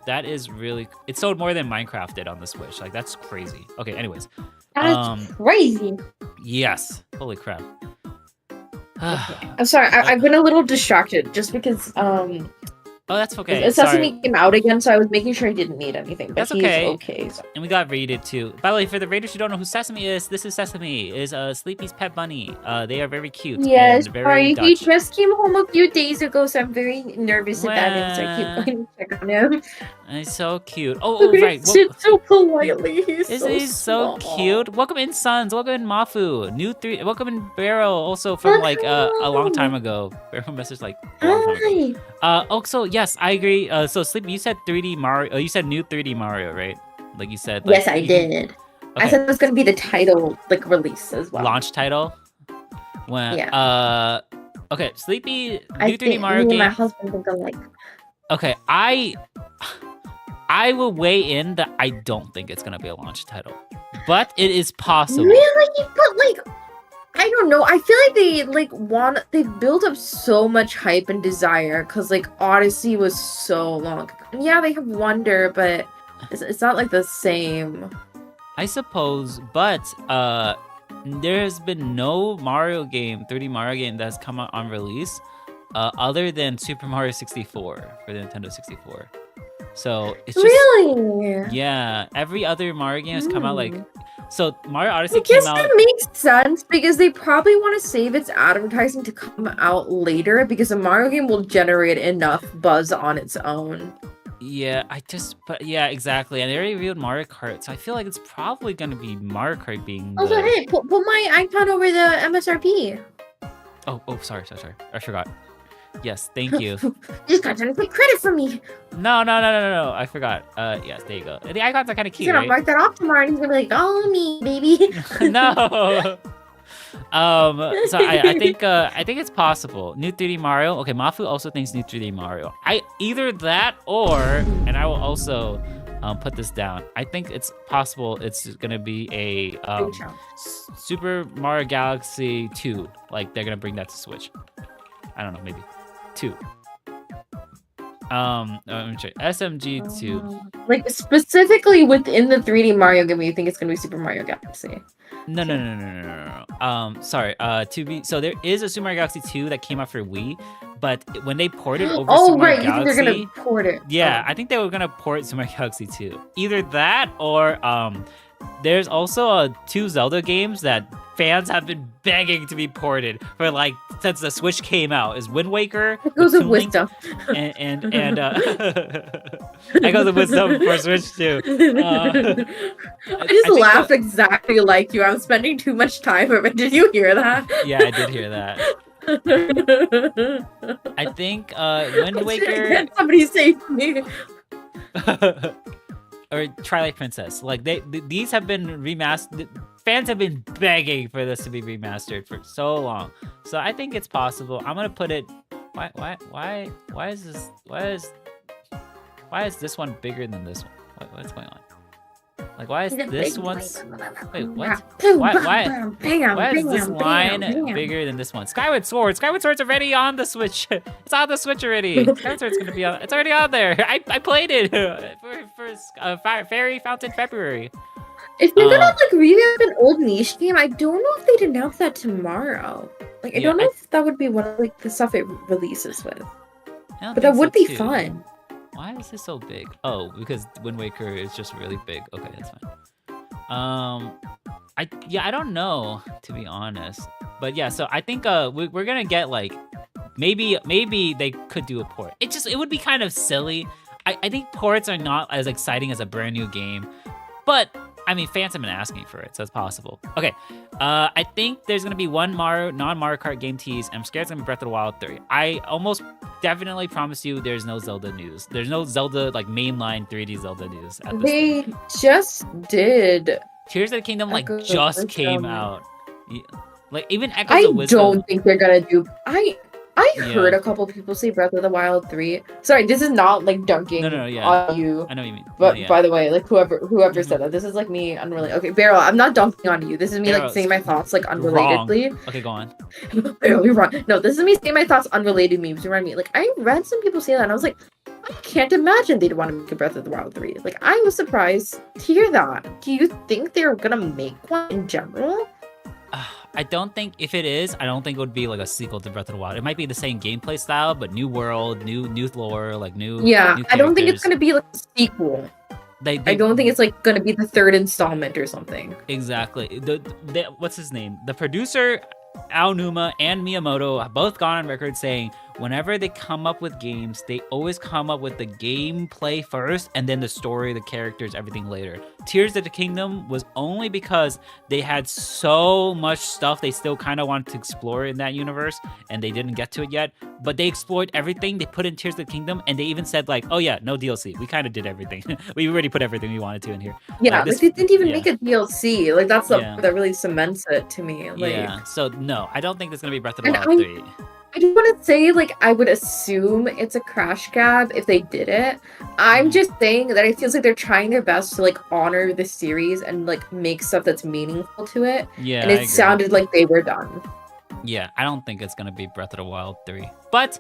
That is really. It sold more than Minecraft did on the Switch. Like that's crazy. Okay, anyways. That's crazy. Yes. Holy crap. I'm sorry, I've been a little distracted just because Oh, that's okay. Sesame came out again, so I was making sure I didn't need anything. But That's okay. He's okay. So. And we got raided too. By the way, for the raiders who don't know who Sesame is, this is Sesame. Is Sleepy's pet bunny. They are very cute. Yes, and very sorry. Dutch. He just came home a few days ago, so I'm very nervous about him. So I keep going to check on him. He's so cute. Oh, right. He sits so politely. He's so cute. Welcome in, Sons. Welcome in, Mafu. Welcome in, Barrow. Also from like a long time ago. Barrow messaged like a long time ago. So yes, I agree. So Sleepy, you said 3D Mario. You said new 3D Mario, right? Like you said. Like, yes, I did. Okay. I said it was gonna be the title, like release as well. Launch title. When? Yeah. Okay, Sleepy. New 3D Mario game. My husband think alike. Okay, I will weigh in that I don't think it's gonna be a launch title, but it is possible. Really? But like, I don't know. I feel like they built up so much hype and desire because like Odyssey was so long. Yeah, they have Wonder, but it's not like the same. I suppose, but there has been no Mario game, 3D Mario game that's come out on release, other than Super Mario 64 for the Nintendo 64. So it's just Really? yeah. Every other Mario game has come out like Hmm. so. Mario Odyssey I guess came out. that makes sense because they probably want to save its advertising to come out later because a Mario game will generate enough buzz on its own. Yeah, but yeah, exactly. And they already revealed Mario Kart, so I feel like it's probably gonna be Mario Kart being Also, the. hey, put my icon over the MSRP. Oh, sorry. I forgot. Yes, thank you. You just got to take credit from me. No. I forgot. Yes, there you go. The icons are kind of He's cute, gonna right? mark that off tomorrow and he's gonna be like, oh, me, baby. No. So I think it's possible. New 3D Mario. Okay, Mafu also thinks new 3D Mario. Either that or, and I will also put this down. I think it's possible it's gonna be a Big chunk. Super Mario Galaxy 2. Like they're gonna bring that to Switch. I don't know, maybe 2. Let me check. SMG 2. Like specifically within the 3D Mario game, you think it's gonna be Super Mario Galaxy? No. Sorry. So there is a Super Mario Galaxy 2 that came out for Wii, but when they ported over Oh, Super Mario right. You think Galaxy, they're gonna port it? yeah, Oh. I think they were gonna port Super Mario Galaxy 2. Either that or there's also 2 Zelda games that fans have been begging to be ported for like since the Switch came out. Is Wind Waker, It goes with Toon Link, wisdom. and I go with wisdom for Switch too. I just think laughed exactly like you. I'm spending too much time of it. Did you hear that? Yeah, I did hear that. I think Wind Waker Somebody save me. or Twilight Princess. Like these have been remastered. Fans have been begging for this to be remastered for so long. So I think it's possible. I'm gonna put it. Why is this one bigger than this one? What's going on? Like why is this one's? Wait, what? Why is this line bigger than this one? Skyward Sword's already on the Switch. It's on the Switch already. Skyward Sword's gonna be on. It's already on there. I played it for Fairy Fountain February. If you're gonna like revamp an old niche game, I don't know if they'd announce that tomorrow. Like I Yeah, don't know if that would be one of like the stuff it releases with. I don't But that think would so, be too. fun. Why is this so big? Oh, because Wind Waker is just really big. Okay, that's fine. I don't know, to be honest. But yeah, so I think we're gonna get like maybe they could do a port. It would be kind of silly. I think ports are not as exciting as a brand new game, but I mean fans have been asking for it, so it's possible. Okay, I think there's gonna be one non-Mario Kart game tease. I'm scared it's gonna be Breath of the Wild 3. I almost definitely promise you there's no Zelda news. There's no Zelda like mainline 3D Zelda news at this They point. just did. Tears of the Kingdom like Echoes of just came Wisdom. out. Like even Echoes I of Wisdom. don't think they're gonna do. I Yeah. heard a couple people say Breath of the Wild 3. Sorry, this is not like dunking No, yeah. on you. I know what you mean. But No, yeah. by the way, like whoever Mhm. said that, this is like me unrelated. Okay, Beryl, I'm not dunking on you. This is me Beryl, like saying my thoughts like wrong. unrelatedly. Okay, go on. Beryl, you're wrong. No, this is me saying my thoughts unrelated memes. You know what I mean? Like I read some people say that, and I was like, I can't imagine they'd want to make a Breath of the Wild 3. Like I was surprised to hear that. Do you think they're gonna make one in general? I don't think if it is, I don't think it would be like a sequel to Breath of the Wild. It might be the same gameplay style, but new world, new lore, like new. Yeah, new I don't think it's characters. gonna be like a sequel. They I don't think it's like gonna be the third installment or something. Exactly. What's his name? The producer, Aonuma, and Miyamoto have both gone on record saying whenever they come up with games, they always come up with the gameplay first and then the story, the characters, everything later. Tears of the Kingdom was only because they had so much stuff they still kind of wanted to explore in that universe and they didn't get to it yet. But they explored everything. They put in Tears of the Kingdom and they even said like, oh yeah, no DLC. We kind of did everything. We already put everything we wanted to in here. Yeah, this- like they didn't even yeah. make a DLC. Like that's the Yeah. part that really cements it to me. Like Yeah, so no, I don't think there's gonna be Breath of the And Wild 3. I do want to say, like, I would assume it's a crash grab if they did it. I'm just saying that it feels like they're trying their best to like honor the series and like make stuff that's meaningful to it. Yeah, And I it agree. sounded like they were done. Yeah, I don't think it's gonna be Breath of the Wild 3. But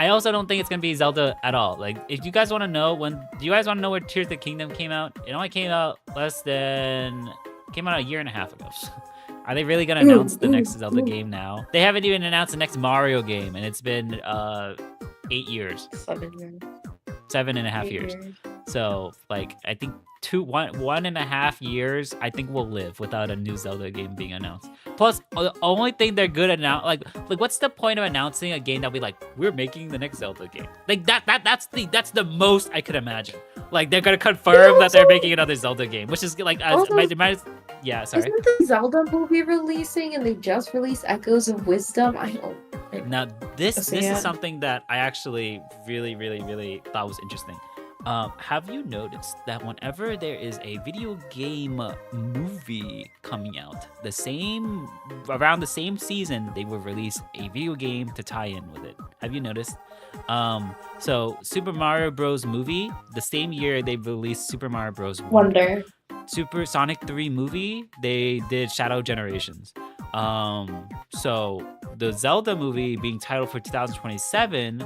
I also don't think it's gonna be Zelda at all. Like, if you guys want to know do you guys want to know where Tears of the Kingdom came out? It only came out a year and a half ago. Are they really gonna announce the next Zelda game now? They haven't even announced the next Mario game, and it's been 8 years. 7 years. 7.5 years. So, like, I think 1.5 years, I think we'll live without a new Zelda game being announced. Plus, the only thing they're good at now, like what's the point of announcing a game that'll be like, we're making the next Zelda game? Like that's the most I could imagine. Like, they're gonna confirm that they're making another Zelda game, which is like, yeah, sorry. Isn't the Zelda movie releasing, and they just released Echoes of Wisdom? I don't. Now, this Yeah. is something that I actually really, really, really thought was interesting. Have you noticed that whenever there is a video game movie coming out, around the same season, they will release a video game to tie in with it? Have you noticed? So Super Mario Bros. Movie, the same year they released Super Mario Bros. Wonder. Super Sonic 3 movie, they did Shadow Generations. So the Zelda movie being titled for 2027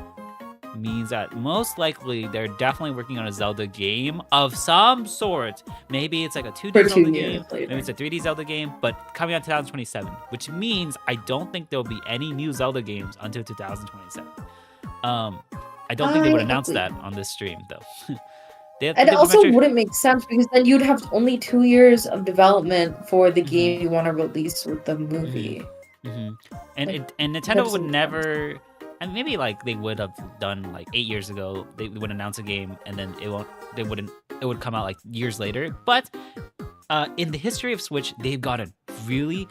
means that most likely they're definitely working on a Zelda game of some sort. Maybe it's like a 2D For Zelda 2 game, years later. maybe it's a 3D Zelda game, but coming out 2027, which means I don't think there'll be any new Zelda games until 2027. I don't think they would I announce agree. that on this stream though. And it also wouldn't make sense because then you'd have only 2 years of development for the game you want to release with the movie. And Like, and Nintendo that's would so never, and maybe like they would have done like 8 years ago. They would announce a game and then it would come out like years later. But in the history of Switch, they've gotten really,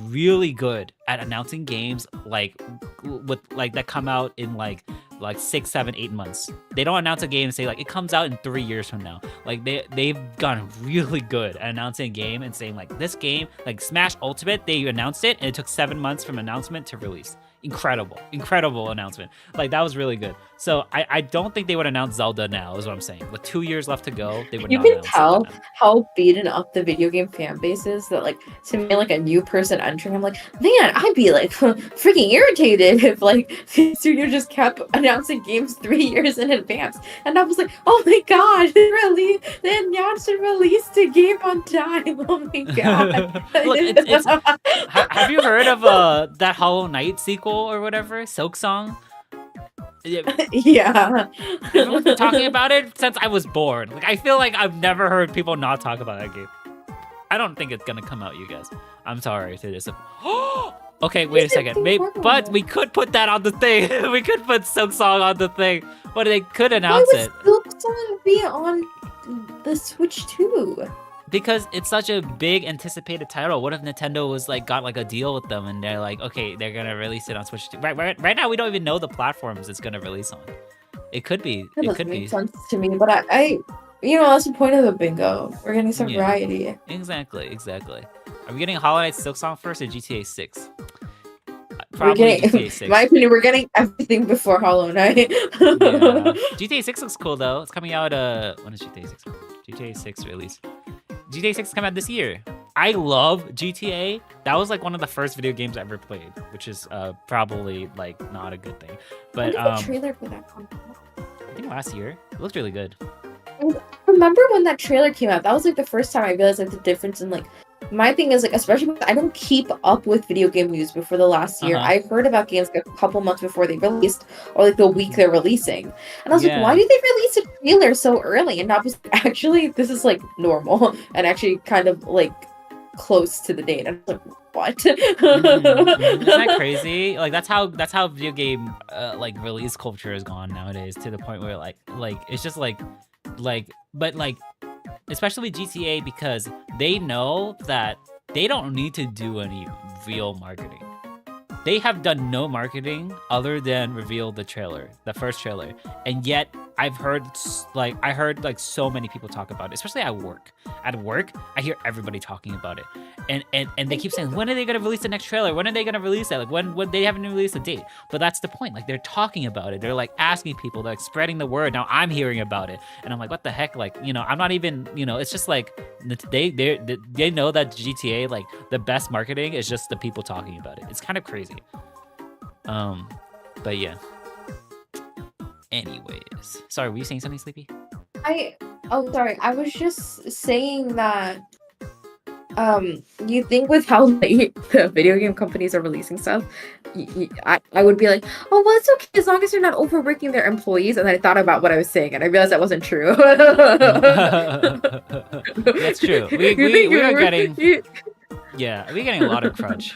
really good at announcing games like that come out in like 6, 7, 8 months. They don't announce a game and say like it comes out in 3 years from now. Like they've gotten really good at announcing a game and saying like this game, like Smash Ultimate, they announced it and it took 7 months from announcement to release. Incredible announcement. Like that was really good. So I don't think they would announce Zelda now, is what I'm saying. With 2 years left to go, they would You not can announce tell Zelda now. how beaten up the video game fan base is that, like, to me, like a new person entering, I'm like, man, I'd be like freaking irritated if like the studio just kept announcing games 3 years in advance. And I was like, oh my god, they announced and released a game on time. Oh my god. Look, it's have you heard of that Hollow Knight sequel or whatever, Silk Song? Yeah. Everyone's been talking about it since I was born. Like I feel like I've never heard people not talk about that game. I don't think it's gonna come out, you guys. I'm sorry to this. Okay, wait a second. But we could put that on the thing. We could put Silk Song on the thing, but they could announce Why it. would Silk Song be on the Switch too? Because it's such a big anticipated title. What if Nintendo was like got like a deal with them and they're like, okay, they're gonna release it on Switch 2. Right now we don't even know the platforms it's gonna release on. It could be. That It doesn't could make be. sense to me, but I that's the point of the bingo. We're getting some Yeah. variety. Exactly. Are we getting Hollow Knight Silk Song first or GTA 6? We're Probably getting, GTA 6. in my opinion, we're getting everything before Hollow Knight. Yeah. GTA 6 looks cool though. It's coming out when is GTA 6? GTA 6 release. GTA 6 is coming out this year. I love GTA. That was like one of the first video games I ever played, which is probably like not a good thing. When But did the trailer for that come out? I think last year. It looked really good. Remember when that trailer came out? That was like the first time I realized like the difference in like my thing is like, especially because I don't keep up with video game news before the last year. Uh-huh. I heard about games like a couple months before they released, or like the week they're releasing, and I was Yeah. like, why did they release a trailer so early? And I was actually, this is like normal and actually kind of like close to the date. And I was like, what? Isn't that crazy? Like that's how video game like release culture has gone nowadays, to the point where like it's just like but like especially GTA, because they know that they don't need to do any real marketing. They have done no marketing other than reveal the trailer, the first trailer, and yet I heard so many people talk about it, especially at work. At work, I hear everybody talking about it, and they keep saying, when are they gonna release the next trailer? When are they gonna release that? Like when they haven't released a date. But that's the point. Like they're talking about it. They're like asking people. They're like spreading the word. Now I'm hearing about it, and I'm like, what the heck? Like I'm not even. It's just like they know that GTA, like the best marketing is just the people talking about it. It's kind of crazy. But yeah. Anyways, sorry, were you saying something, Sleepy? Oh, sorry. I was just saying that you think with how late the video game companies are releasing stuff, I would be like, oh, well, it's okay as long as they're not overworking their employees. And then I thought about what I was saying, and I realized that wasn't true. That's true. We are getting we're getting a lot of crunch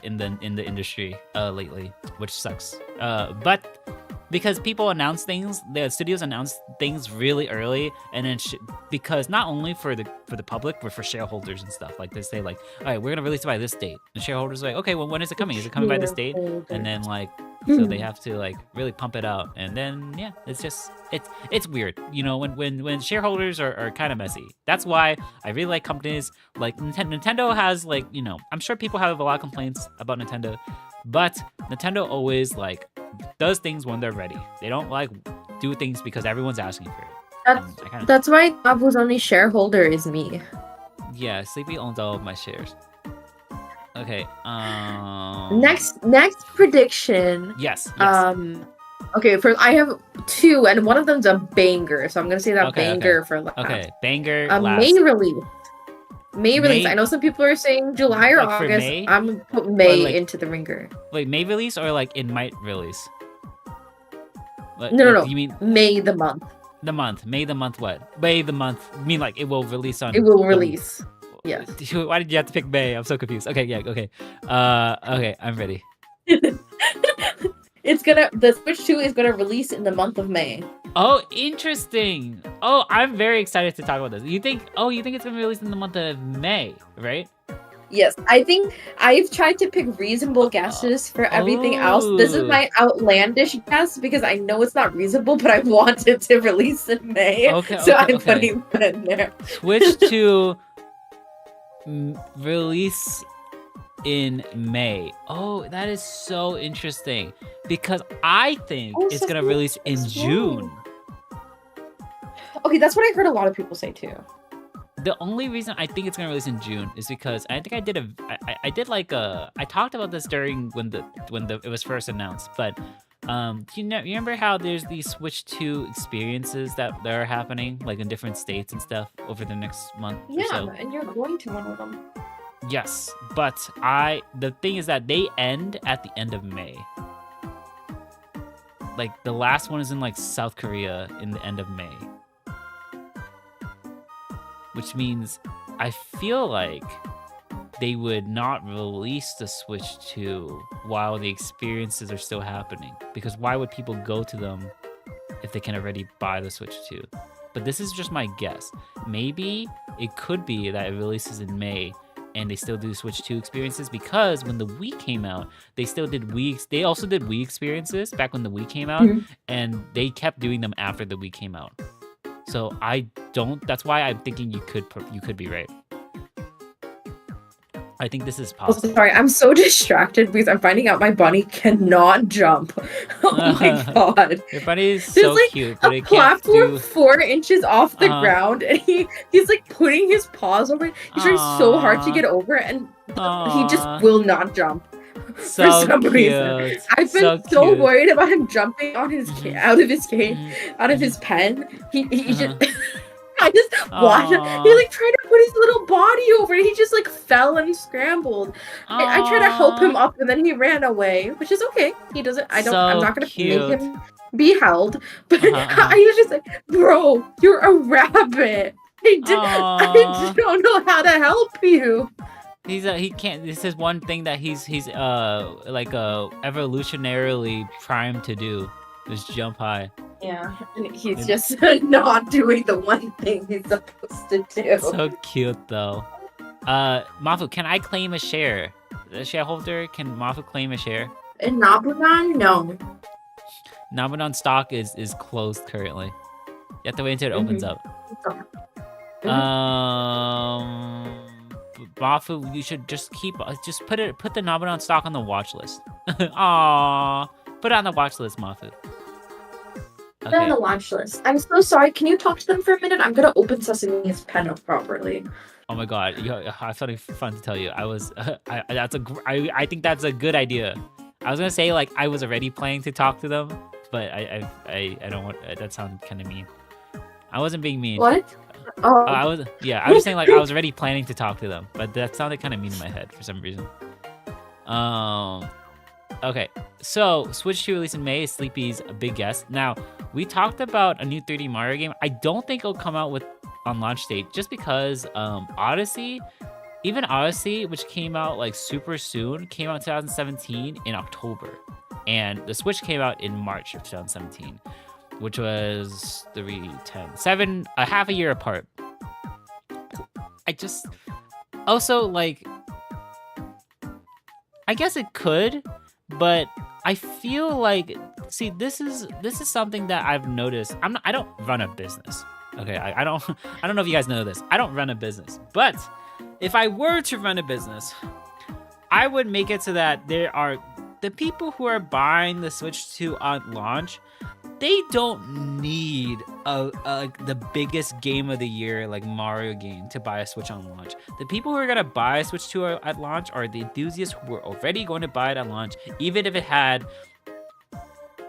in the industry lately, which sucks. But because people announce things, the studios announce things really early, and then because not only for the public, but for shareholders and stuff. Like they say, like, all right, we're gonna release it by this date, and shareholders are like, okay, well, when is it coming? Is it coming by this date? And then like, so they have to like really pump it out, and then yeah, it's just it's weird, you know, when shareholders are kind of messy. That's why I really like companies like Nintendo has, like, you know, I'm sure people have a lot of complaints about Nintendo, but Nintendo always like does things when they're ready. They don't like do things because everyone's asking for it. That's why Nabu's only shareholder is me. Yeah, Sleepy owns all of my shares. Okay. Next prediction. Yes. Okay, I have 2, and one of them's a banger, so I'm gonna say that banger for last. Okay, banger. Last. May release. I know some people are saying July or like August. May? I'm gonna put May into the ringer. Wait, May release or like it might release? No. You mean May the month? The month. May the month what? May the month. You mean like it will release on? It will release. Yeah. Why did you have to pick May? I'm so confused. Okay, yeah, okay. Okay, I'm ready. The Switch 2 is gonna release in the month of May. Oh, interesting. Oh, I'm very excited to talk about this. You think it's gonna be released in the month of May, right? Yes, I think I've tried to pick reasonable guesses for everything else. This is my outlandish guess because I know it's not reasonable, but I want it to release in May. So I'm putting that in there. Switch 2 release in May. Oh, that is so interesting because I think it's gonna release in June. Okay, that's what I heard a lot of people say too. The only reason I think it's gonna release in June is because I think I talked about this during when it was first announced, but you remember how there's these Switch 2 experiences that are happening like in different states and stuff over the next month or so? And you're going to one of them. Yes, but the thing is that they end at the end of May. Like the last one is in like South Korea in the end of May. Which means I feel like they would not release the Switch 2 while the experiences are still happening. Because why would people go to them if they can already buy the Switch 2? But this is just my guess. Maybe it could be that it releases in May and they still do Switch 2 experiences, because when the Wii came out, they also did Wii experiences back when the Wii came out, and they kept doing them after the Wii came out. So that's why I'm thinking you could be right. I think this is possible. Oh, sorry, I'm so distracted because I'm finding out my bunny cannot jump. Oh my god. Your bunny is so cute, but a it can't platform do... 4 inches off the ground, and he's like putting his paws over it. He's trying so hard to get over it, and he just will not jump. So for some cute. reason. I've been so worried about him jumping on his out of his cage, out of his pen. He just I just watched it. He like tried to put his little body over it. He just like fell and scrambled. I tried to help him up, and then he ran away, which is okay. He doesn't. I'm not gonna make him be held. But I was just like, bro, you're a rabbit. I don't know how to help you. He can't. This is one thing that he's like evolutionarily primed to do, is jump high. Yeah, and he's just not doing the one thing he's supposed to do. So cute though. Mafu, can I claim a share? The shareholder, can Mafu claim a share? In Nabunan, no. Nabunan stock is closed currently. You have to wait until it opens up. Mafu, you should just put the Nabunan stock on the watch list. Aww, put it on the watch list, Mafu. Put it on the watch list. I'm so sorry. Can you talk to them for a minute? I'm gonna open Sesame's pen up properly. Oh my god, I have something fun to tell you. I think that's a good idea. I was gonna say like I was already planning to talk to them, but I don't want that sounded kind of mean. I wasn't being mean. What? I was just saying like I was already planning to talk to them, but that sounded kind of mean in my head for some reason. Okay, so Switch 2 released in May is Sleepy's a big guess. Now, we talked about a new 3D Mario game. I don't think it'll come out on launch date just because Odyssey, which came out like super soon, came out in 2017 in October. And the Switch came out in March of 2017, which was 7, a half a year apart. I just also like, I guess it could, but I feel like, see, this is something that I've noticed. I don't run a business. Okay, I don't know if you guys know this. I don't run a business, but if I were to run a business, I would make it so that there are the people who are buying the Switch 2 on launch. They don't need the biggest game of the year like Mario game to buy a Switch on launch. The people who are gonna buy a Switch 2 at launch are the enthusiasts who were already going to buy it at launch, even if it had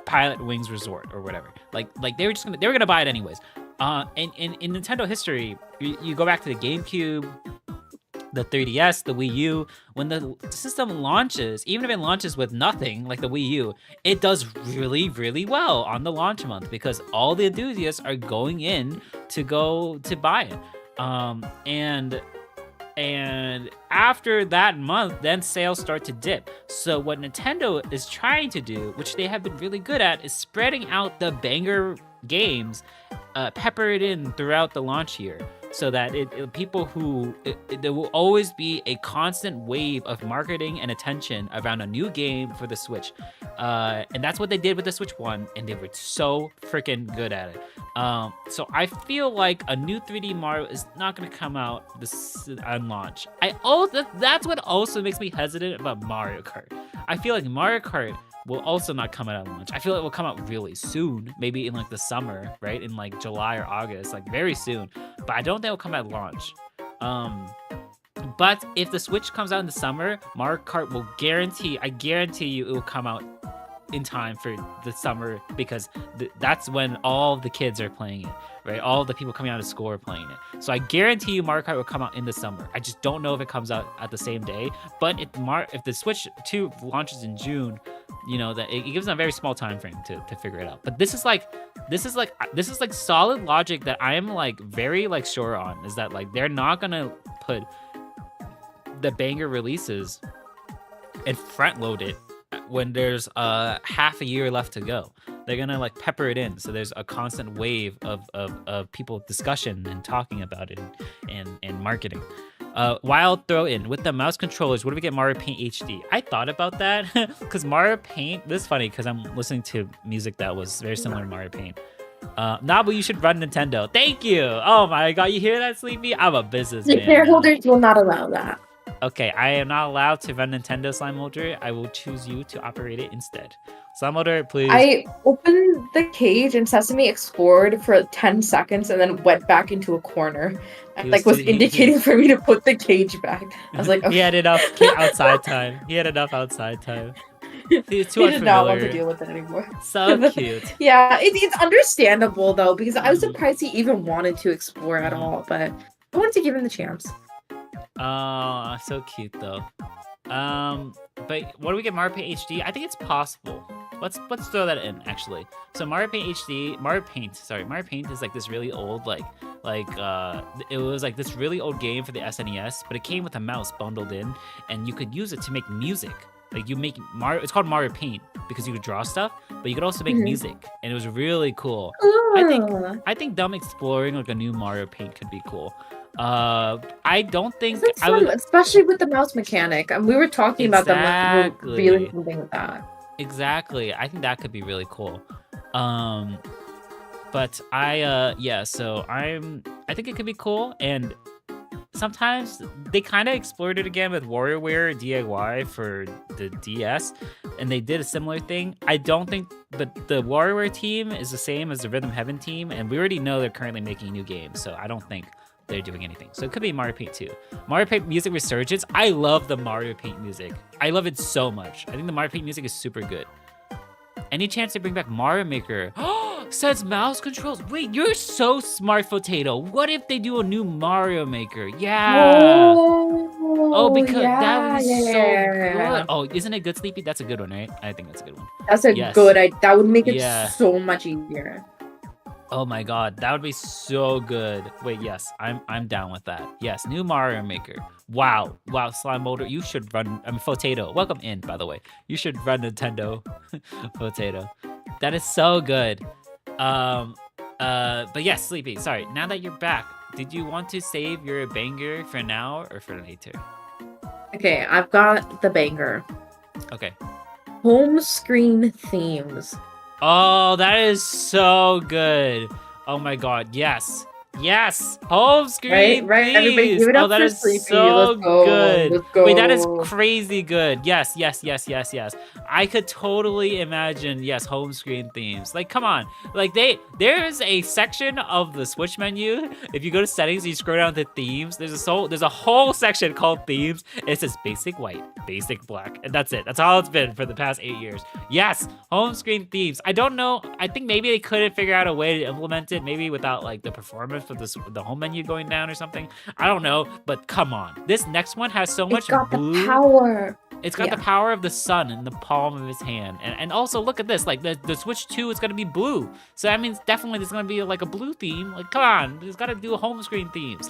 Pilot Wings Resort or whatever. Like they were gonna buy it anyways. In Nintendo history, you go back to the GameCube, the 3DS, the Wii U, when the system launches, even if it launches with nothing like the Wii U, it does really, really well on the launch month because all the enthusiasts are going in to buy it. And after that month, then sales start to dip. So what Nintendo is trying to do, which they have been really good at, is spreading out the banger games, pepper it in throughout the launch year. So that there will always be a constant wave of marketing and attention around a new game for the Switch. And that's what they did with the Switch 1, and they were so freaking good at it. So I feel like a new 3D Mario is not going to come out on launch. That's what also makes me hesitant about Mario Kart. I feel like Mario Kart will also not come out at launch. I feel it will come out really soon, maybe in like the summer, right? In like July or August, like very soon. But I don't think it'll come at launch. But if the Switch comes out in the summer, Mario Kart will I guarantee you it will come out in time for the summer because that's when all the kids are playing it, right? All the people coming out of school are playing it. So I guarantee you Mario Kart will come out in the summer. I just don't know if it comes out at the same day. But if the Switch 2 launches in June, you know that it gives them a very small time frame to figure it out. But this is like solid logic that I am like very like sure on, is that like they're not gonna put the banger releases and front load it when there's half a year left to go. They're gonna like pepper it in, so there's a constant wave of people discussion and talking about it and marketing. Wild throw in with the mouse controllers. What do we get? Mario Paint HD. I thought about that because Mario Paint. This is funny because I'm listening to music that was very similar to Mario Paint. Nabu, you should run Nintendo. Thank you. Oh my god, you hear that, Sleepy? I'm a businessman. The shareholders will not allow that. Okay, I am not allowed to run Nintendo Slime Molder. I will choose you to operate it instead. Slime Molder, please. I opened the cage and Sesame explored for 10 seconds and then went back into a corner. And was indicating for me to put the cage back. I was like, okay. He had enough outside time. He did not want to deal with it anymore. So cute. Yeah, it's understandable though, because I was surprised he even wanted to explore at all, but I wanted to give him the chance. Oh, so cute though. But what do we get? Mario Paint HD? I think it's possible. Let's throw that in actually. So Mario Paint is like this really old it was like this really old game for the SNES, but it came with a mouse bundled in, and you could use it to make music. Like you make Mario. It's called Mario Paint because you could draw stuff, but you could also make music, and it was really cool. I think them exploring like a new Mario Paint could be cool. I don't think I would, especially with the mouse mechanic. We were talking about them really something with that. Exactly. I think that could be really cool. But so I think it could be cool, and sometimes they kind of explored it again with WarioWare DIY for the DS, and they did a similar thing. I don't think, but the WarioWare team is the same as the Rhythm Heaven team, and we already know they're currently making a new game, so I don't think they're doing anything. So it could be Mario Paint 2. Mario Paint Music Resurgence. I love the Mario Paint music. I love it so much. I think the Mario Paint music is super good. Any chance to bring back Mario Maker? Says mouse controls. Wait, you're so smart, Potato. What if they do a new Mario Maker? Yeah. Oh, because that would be so good. Oh, isn't it good, Sleepy? That's a good one, right? I think that's a good one. That's a Yes. good. That would make it Yeah. so much easier. Oh my god, that would be so good. Wait, yes, I'm down with that. Yes, new Mario Maker. Wow, Slime Molder, you should run. Potato. Welcome in, by the way. You should run Nintendo, Potato. That is so good. But yes, Sleepy. Sorry. Now that you're back, did you want to save your banger for now or for later? Okay, I've got the banger. Okay. Home screen themes. Oh, that is so good. Oh my god, yes. Yes, home screen, Right. Everybody please. give it Oh, up that for is Sleepy. so Let's go. good. Let's go. Wait, that is crazy good. Yes. I could totally imagine, yes, home screen themes. Like, come on. Like, there's a section of the Switch menu. If you go to settings, you scroll down to themes. There's a whole section called themes. It says basic white, basic black, and that's it. That's all it's been for the past 8 years. Yes, home screen themes. I don't know. I think maybe they couldn't figure out a way to implement it, maybe without like the performance of the home menu going down or something. I don't know, but come on. This next one has so much It's got blue. the power. It's got the power of the sun in the palm of his hand. And also look at this, like the Switch 2 is gonna be blue. So that means definitely there's gonna be like a blue theme. Like, come on, there's gotta do home screen themes.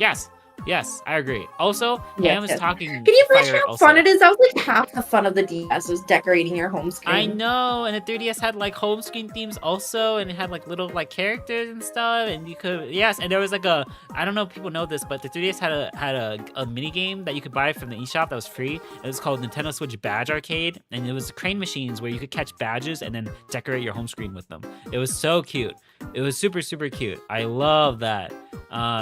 Yes, I agree. Also, Ham is talking. Can you imagine fire how also. fun it is? That was like half the fun of the DS was decorating your home screen. I know, and the 3DS had like home screen themes also, and it had like little like characters and stuff, and you could and there was like I don't know if people know this, but the 3DS had a mini game that you could buy from the eShop that was free. It was called Nintendo Switch Badge Arcade, and it was crane machines where you could catch badges and then decorate your home screen with them. It was so cute. It was super cute. I love that.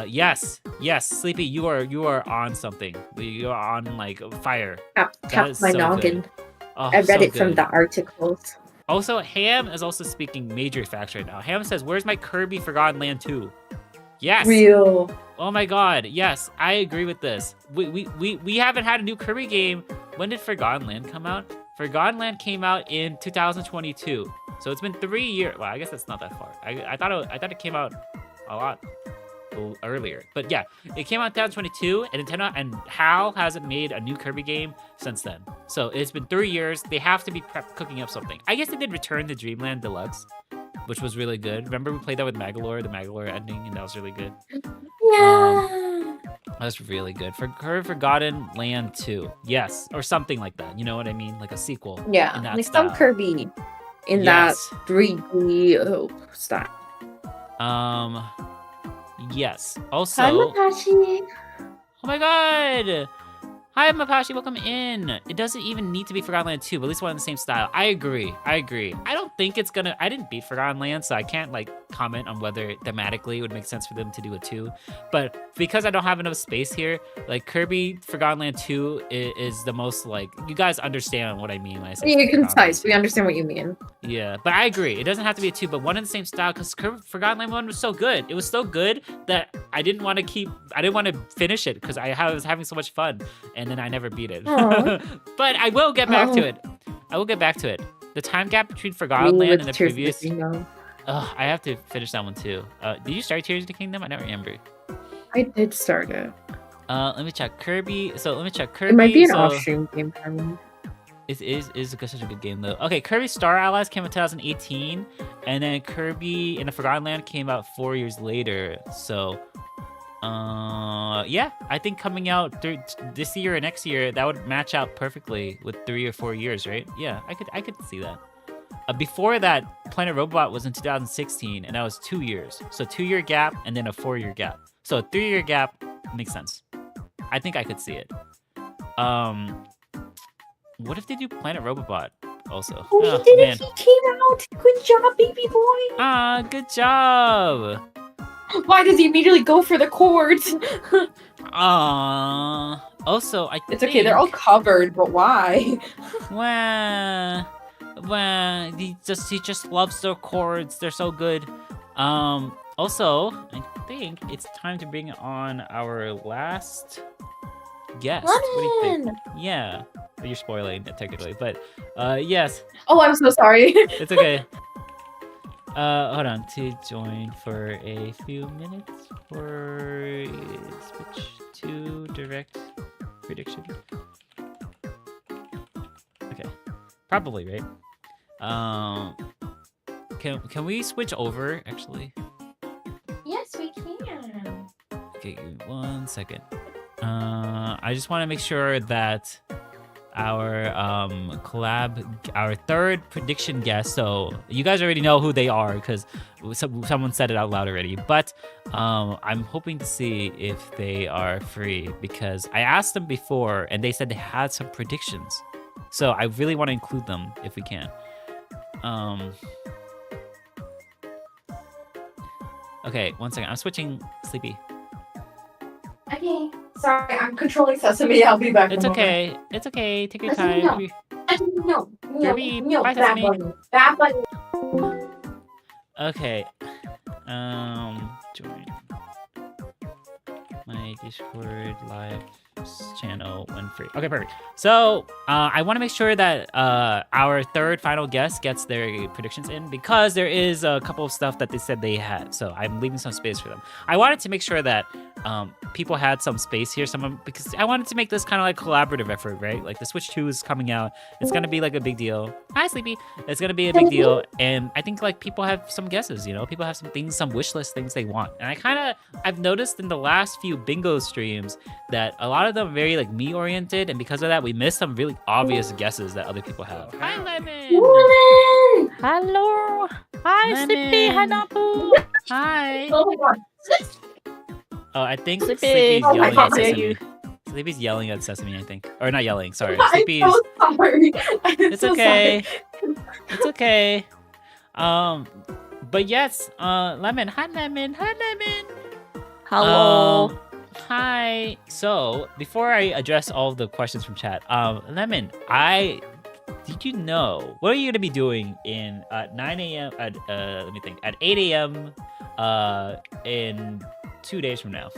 Yes, Sleepy, you are on something. You are on like fire. Tap my so noggin. good. Oh, I read so it from good. the articles. Also, Ham is also speaking major facts right now. Ham says, "Where's my Kirby Forgotten Land 2?" Yes. Real. Oh my God. Yes, I agree with this. We haven't had a new Kirby game. When did Forgotten Land come out? Forgotten Land came out in 2022. So it's been 3 years. Well, I guess that's not that far. I thought it came out a lot earlier. But yeah, it came out in 2022, and Nintendo and HAL hasn't made a new Kirby game since then. So it's been 3 years. They have to be cooking up something. I guess they did Return to Dreamland Deluxe, which was really good. Remember we played that with Magolor, the Magolor ending, and that was really good. Yeah. That was really good. Forgotten Land 2. Yes, or something like that. You know what I mean? Like a sequel. Yeah. in that Like style. some Kirby in that 3D style. Yes. Also, Hi, Mapashi. oh my God! Hi, Mapashi, welcome in. It doesn't even need to be Forgotten Land 2, but at least one in the same style. I agree. I don't think it's gonna. I didn't beat Forgotten Land, so I can't like comment on whether thematically it would make sense for them to do a 2. But because I don't have enough space here, like Kirby Forgotten Land 2 is the most like, you guys understand what I mean when I say You're Forgotten Land concise. 2. We understand what you mean. Yeah, but I agree. It doesn't have to be a 2, but one in the same style, because Forgotten Land 1 was so good. It was so good that I didn't want to finish it because I was having so much fun, and then I never beat it. But I will get back to it. The time gap between Forgotten Land and the previous... I have to finish that one too. Did you start Tears of the Kingdom? I don't remember. I did start it. Let me check Kirby. It might be an off-stream game for me. It is such a good game though. Okay, Kirby Star Allies came out 2018, and then Kirby in the Forgotten Land came out 4 years later. So, yeah, I think coming out this year or next year, that would match out perfectly with 3 or 4 years, right? Yeah, I could see that. Before that, Planet Robot was in 2016, and that was 2 years. So 2-year gap and then a 4-year gap. So a 3-year gap makes sense. I think I could see it. What if they do Planet Robobot also? Oh, he did it! He came out! Good job, baby boy! Ah, good job! Why does he immediately go for the chords? Also, It's okay, they're all covered, but why? Well, he just loves their chords. They're so good. Also, I think it's time to bring on our last guest. What do you think? Yeah. Are you're spoiling it technically. But yes, Oh, I'm so sorry. it's okay. Hold on. To join for a few minutes for switch to direct prediction. Okay, probably right. Can we switch over actually? Yes, we can. Okay, give me 1 second. I just want to make sure that our our third prediction guest. So you guys already know who they are because someone said it out loud already. But I'm hoping to see if they are free because I asked them before and they said they had some predictions. So I really want to include them if we can. Okay, 1 second. I'm switching Sleepy. Okay. Sorry, I'm controlling Sesame. I'll be back. It's okay. It's okay. Take your Sesame, time. no. Kirby, No, bye, bad Sesame. button. Bad button. Okay. Join my Discord live channel when free. Okay, perfect. So, I want to make sure that our third final guest gets their predictions in because there is a couple of stuff that they said they had. So, I'm leaving some space for them. I wanted to make sure that people had some space here, because I wanted to make this kind of like collaborative effort, right? Like the Switch 2 is coming out. It's gonna be like a big deal. Hi, Sleepy. It's gonna be a big deal, and I think like people have some guesses. You know, people have some things, some wish list things they want, and I've noticed in the last few bingo streams that a lot of them are very like me oriented, and because of that, we missed some really obvious guesses that other people have. Hi, Lemon. Woman! Hello. Hi, Sleepy. Hi, Lemon. Nabu. Hi. Oh my god. Oh, I think Sleepy. Sleepy's Oh my yelling God, at hear Sesame. you. Sleepy's yelling at Sesame, I think. Or not yelling, sorry. I'm Sleepy's... so sorry. It's okay. It's okay. But yes, Lemon. Hi, Lemon. Hi, Lemon. Hello. Hi. So, before I address all the questions from chat, Lemon, did you know, what are you going to be doing in 9 a.m., let me think, at 8 a.m. In 2 days from now?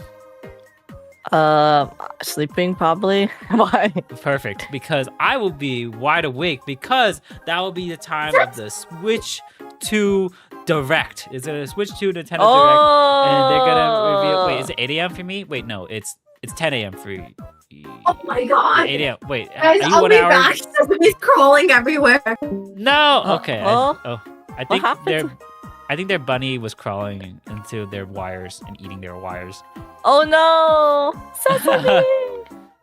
Sleeping probably. Why? Perfect, because I will be wide awake because that will be the time of the Switch 2 Direct. It's a Switch 2 Nintendo Direct, and they're gonna reveal. Wait, is it 8 a.m. for me? Wait, no, it's 10 a.m. for you. Oh my god. 8 a.m. Wait, Guys, are you I'll 1 be hour? back. Sesame's crawling everywhere. No. Okay. Oh. I think happened their bunny was crawling into their wires and eating their wires. Oh no! Sesame!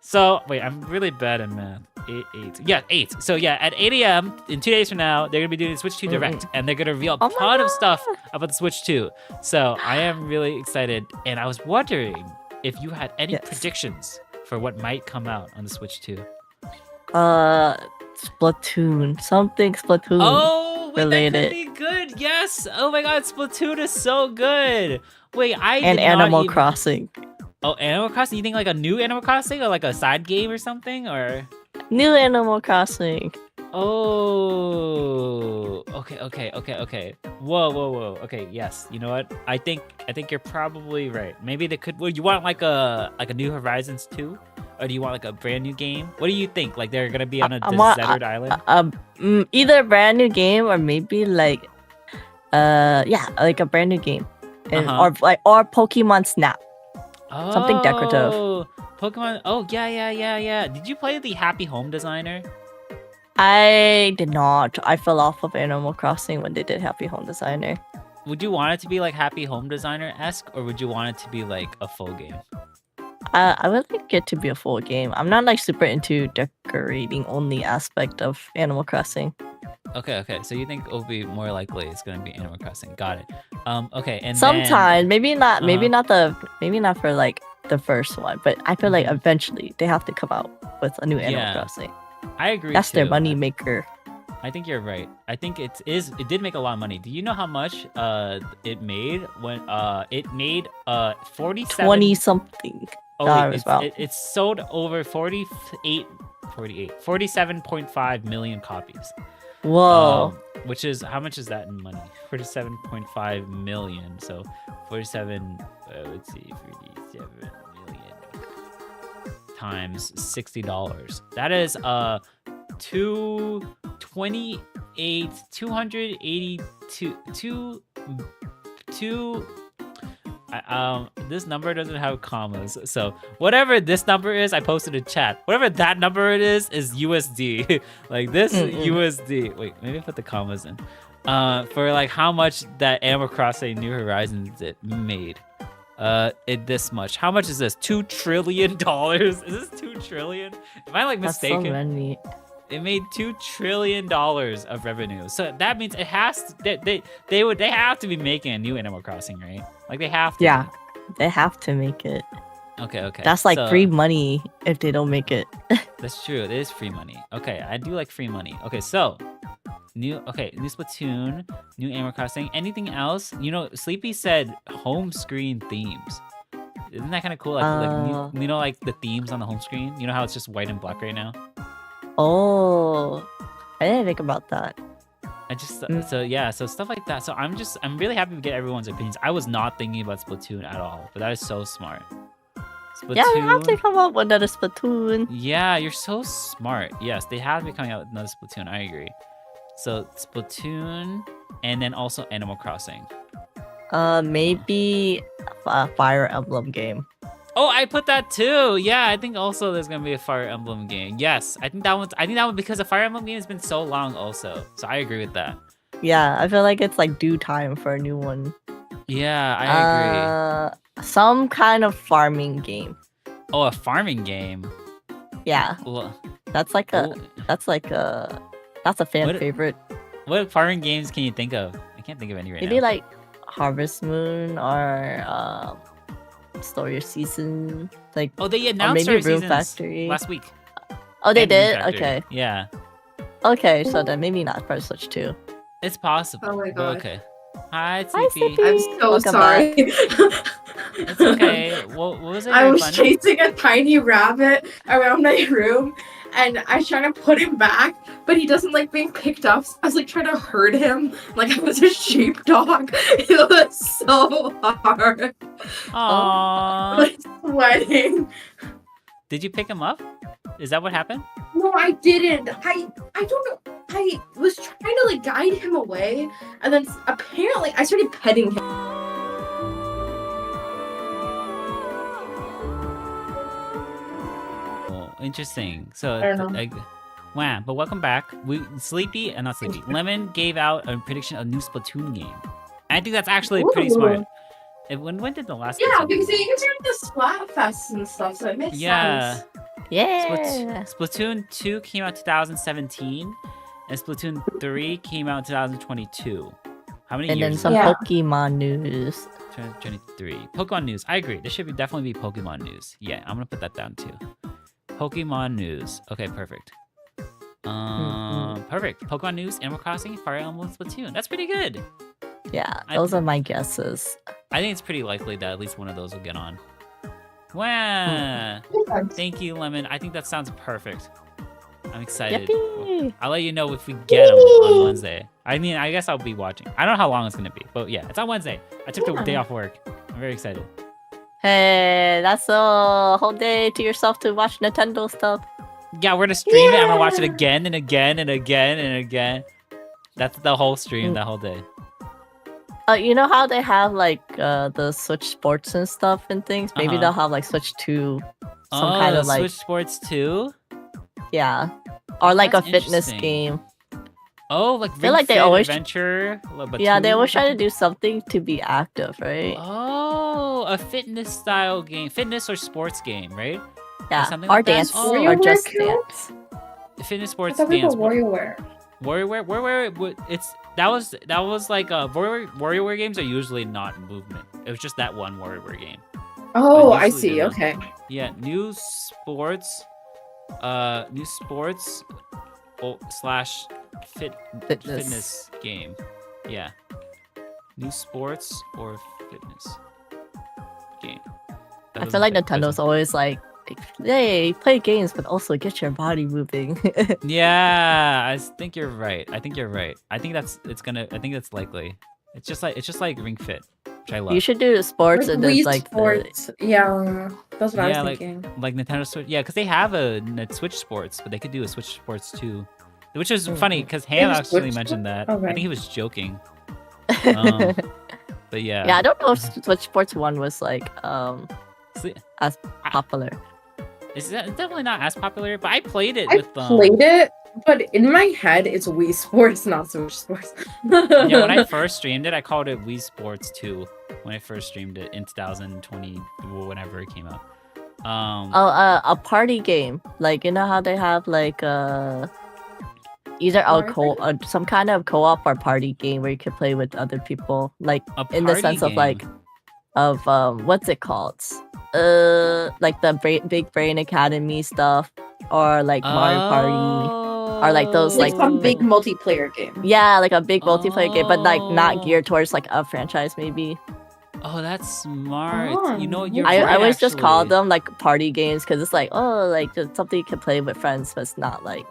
So wait, I'm really bad at math. 8. Yeah, 8. So yeah, at 8 a.m. in 2 days from now, they're gonna be doing the Switch 2 Direct, and they're gonna reveal a Oh my ton of God. stuff about the Switch 2. So I am really excited, and I was wondering if you had any Yes. predictions for what might come out on the Switch 2. Splatoon. Something Splatoon. Oh, wait, that related. could be good. Yes. Oh my God, Splatoon is so good. Wait, And Animal Crossing. Oh, Animal Crossing? You think like a new Animal Crossing or like a side game or something, or? New Animal Crossing. Oh, okay. Whoa. Okay, yes. You know what? I think you're probably right. Maybe they could. Would you want like a New Horizons 2, or do you want like a brand new game? What do you think? Like they're gonna be on a deserted island? Either a brand new game or maybe like, like a brand new game, and or Pokemon Snap. Something decorative. Oh, Pokemon. Oh yeah. Did you play the Happy Home Designer? I did not. I fell off of Animal Crossing when they did Happy Home Designer. Would you want it to be like Happy Home Designer-esque, or would you want it to be like a full game? I would like it to be a full game. I'm not like super into decorating only aspect of Animal Crossing. Okay. So you think it'll be more likely it's gonna be Animal Crossing? Got it. Okay, and Sometimes, maybe not Uh-huh. maybe not for like the first one, but I feel like eventually they have to come out with a new Animal Yeah, Crossing. I agree. That's their too. money maker. I think you're right. I think it did make a lot of money. Do you know how much it made when it made 47 20 something. wait, well. it sold over 47.5 million copies. Whoa. Which is, how much is that in money? 47.5 million. So 47, let's see, 47 million times $60. That is this number doesn't have commas. So whatever this number is, I posted in chat. Whatever that number it is USD. Like this USD. Wait, maybe I put the commas in. For like how much that Animal Crossing New Horizons it made. This much. How much is this? $2 trillion? Is this 2 trillion? Am I like mistaken? That's so many. It made $2 trillion of revenue. So that means it has to, they have to be making a new Animal Crossing, right? Like they have to. Yeah, they have to make it. Okay. That's like So- free money if they don't make it. That's true. It is free money. Okay, I do like free money. Okay, so new Splatoon, new Animal Crossing. Anything else? You know, Sleepy said home screen themes. Isn't that kind of cool? Like like the themes on the home screen. You know how it's just white and black right now. Oh, I didn't think about that. I just so stuff like that. So I'm really happy to get everyone's opinions. I was not thinking about Splatoon at all, but that is so smart. Splatoon. Yeah, we have to come up with another Splatoon. Yeah, you're so smart. Yes, they have to be coming out with another Splatoon. I agree. So Splatoon, and then also Animal Crossing. Maybe a Fire Emblem game. Oh, I put that too. Yeah, I think also there's gonna be a Fire Emblem game. Yes, I think that one because the Fire Emblem game has been so long also. So I agree with that. Yeah, I feel like it's like due time for a new one. Yeah, I agree. Some kind of farming game. Oh, a farming game. Yeah, Well, that's a fan What- favorite. what farming games can you think of? I can't think of any right Maybe now. like Harvest Moon or Story of Season. Like Oh, they announced maybe our Room seasons Factory. last week. oh, they And Room did. Factory. Okay, Yeah, okay. So then maybe not for Switch 2. it's possible. Oh my but God. Okay. Hi, Hi, Sleepy. Sleepy. I'm so Welcome sorry. It's okay. What was it? I very was funny? chasing a tiny rabbit around my room, and I was trying to put him back, but he doesn't like being picked up. So I was like trying to herd him like I was a sheepdog. It was so hard. Aww. I was sweating. Did you pick him up? Is that what happened? No, I didn't. I don't know. I was trying to like guide him away, and then apparently I started petting him. Oh, interesting. So, I don't know. wow. But welcome back. Not Sleepy. Lemon gave out a prediction of a new Splatoon game. I think that's actually pretty smart. Ooh. When did the last? Yeah, Splatoon- because you guys are at the Splatfests and stuff, so it makes Yeah. sense. Yeah. Splatoon 2 came out 2017, and Splatoon 3 came out 2022. How many And years? then is some Yeah. Pokemon news. 2023. Pokemon news. I agree. There should definitely be Pokemon news. Yeah, I'm gonna put that down too. Pokemon news. Okay, perfect. Perfect. Pokemon news, Animal Crossing, Fire Emblem, Splatoon. That's pretty good. Yeah, I- those are my guesses. I think it's pretty likely that at least one of those will get on. Wow. Thank you, Lemon. I think that sounds perfect. I'm excited. Yippee! I'll let you know if we get them on Wednesday. I mean, I guess I'll be watching. I don't know how long it's gonna be, but yeah, it's on Wednesday. I took the Yeah. day off work. I'm very excited. Hey, that's a whole day to yourself to watch Nintendo stuff. Yeah, we're gonna stream it. I'm gonna watch it Yeah. again and again and again and again. That's the whole stream, that whole day. You know how they have like the Switch Sports and stuff and things? Maybe Uh-huh. they'll have like Switch 2, some Oh, kind of the like Switch Sports 2? yeah, or like That's a fitness interesting. game. Oh, like feel Ring like they Fit always- Adventure. But Yeah, they 2 always or try to something? do something to be active, right? Oh, a fitness style game, fitness or sports game, right? Yeah, something or like that? dance, Oh. or WarioWare just counts? dance. Fitness I sports thought we were dance. WarioWare. WarioWare. That was like WarioWare games are usually not movement. It was just that one WarioWare game. Oh, But I usually see. they're not. Okay. Yeah, new sports slash fitness game. Yeah, new sports or fitness game. That I doesn't feel like fit- Nintendo's doesn't- always like, hey, play games, but also get your body moving. Yeah, I think you're right. I think that's likely. It's just like Ring Fit. which I love. You should do sports and Wii there's like Sports. Yeah, that's what I was like thinking. Nintendo Switch. Yeah, because they have a Switch Sports, but they could do a Switch Sports too, which is funny because Ham have a actually Switch mentioned that. Okay. I think he was joking. the. But yeah. Yeah, I don't know if Switch Sports 1 was like See, as popular. it's definitely not as popular, but I played it I with played it, but in my head, it's Wii Sports, not Switch Sports. Yeah, when I first streamed it, I called it Wii Sports 2 when I first streamed it in 2020, whenever it came out. A party game. Like, you know how they have like either some kind of co-op or party game where you can play with other people, like in the party sense of game. like what's it called? Like the Big Brain Academy stuff, or like Mario Party, or like those Like like some big multiplayer game. yeah, like a big multiplayer game, but like not Oh. geared towards like a franchise maybe. Oh, that's smart. Oh, You know, you're I right, always just call actually. them like party games because it's like, oh, like just something you can play with friends, but it's not like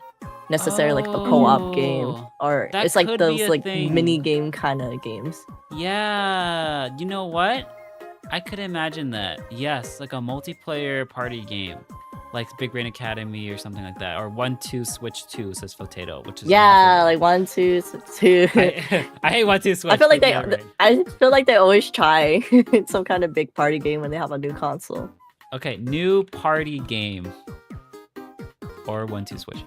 necessarily like a co-op game, Oh, or that it's like could be those a like thing. mini game kind of games. Yeah, you know what? I could imagine that. Yes, like a multiplayer party game, like Big Brain Academy or something like that, or 1-2 Switch 2 says Potato, which is Yeah, awful. like 1, 2, 2. I hate 1-2 Switch. I feel like but they, yeah, right. I feel like they always try some kind of big party game when they have a new console. Okay, new party game, or 1-2 Switch.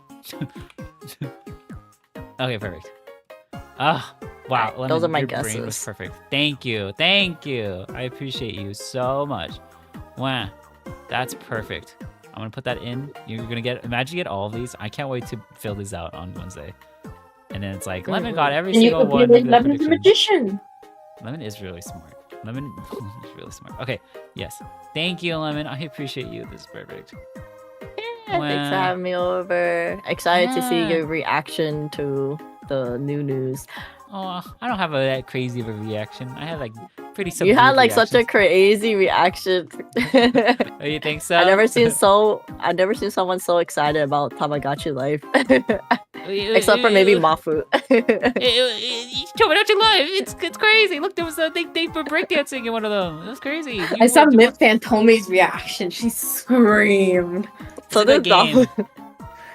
Okay, perfect. Ah, wow. Alright, those are my your brain was guesses. perfect. Thank you. Thank you. I appreciate you so much. Wow. That's perfect. I'm gonna put that in. You're gonna imagine you get all of these. I can't wait to fill these out on Wednesday. And then it's like, Lemon got every And you single could one. be of like the Lemon the predictions. Magician. Lemon is really smart. Lemon is really smart. Okay, yes. Thank you, Lemon. I appreciate you. This is perfect. Yeah, thanks for having me over. Excited to see Yeah. your reaction to the new news. Oh, I don't have that crazy of a reaction. I had like pretty subdued You had like such a reactions. crazy reaction. Oh, you think so? I've never seen someone so excited about Tamagotchi life. Except for maybe Mafu. Tomodachi Life. It's crazy. Look, there was a they were breakdancing in one of them. It was crazy. I saw Mip Fantome's reaction. She screamed. It's a did good game.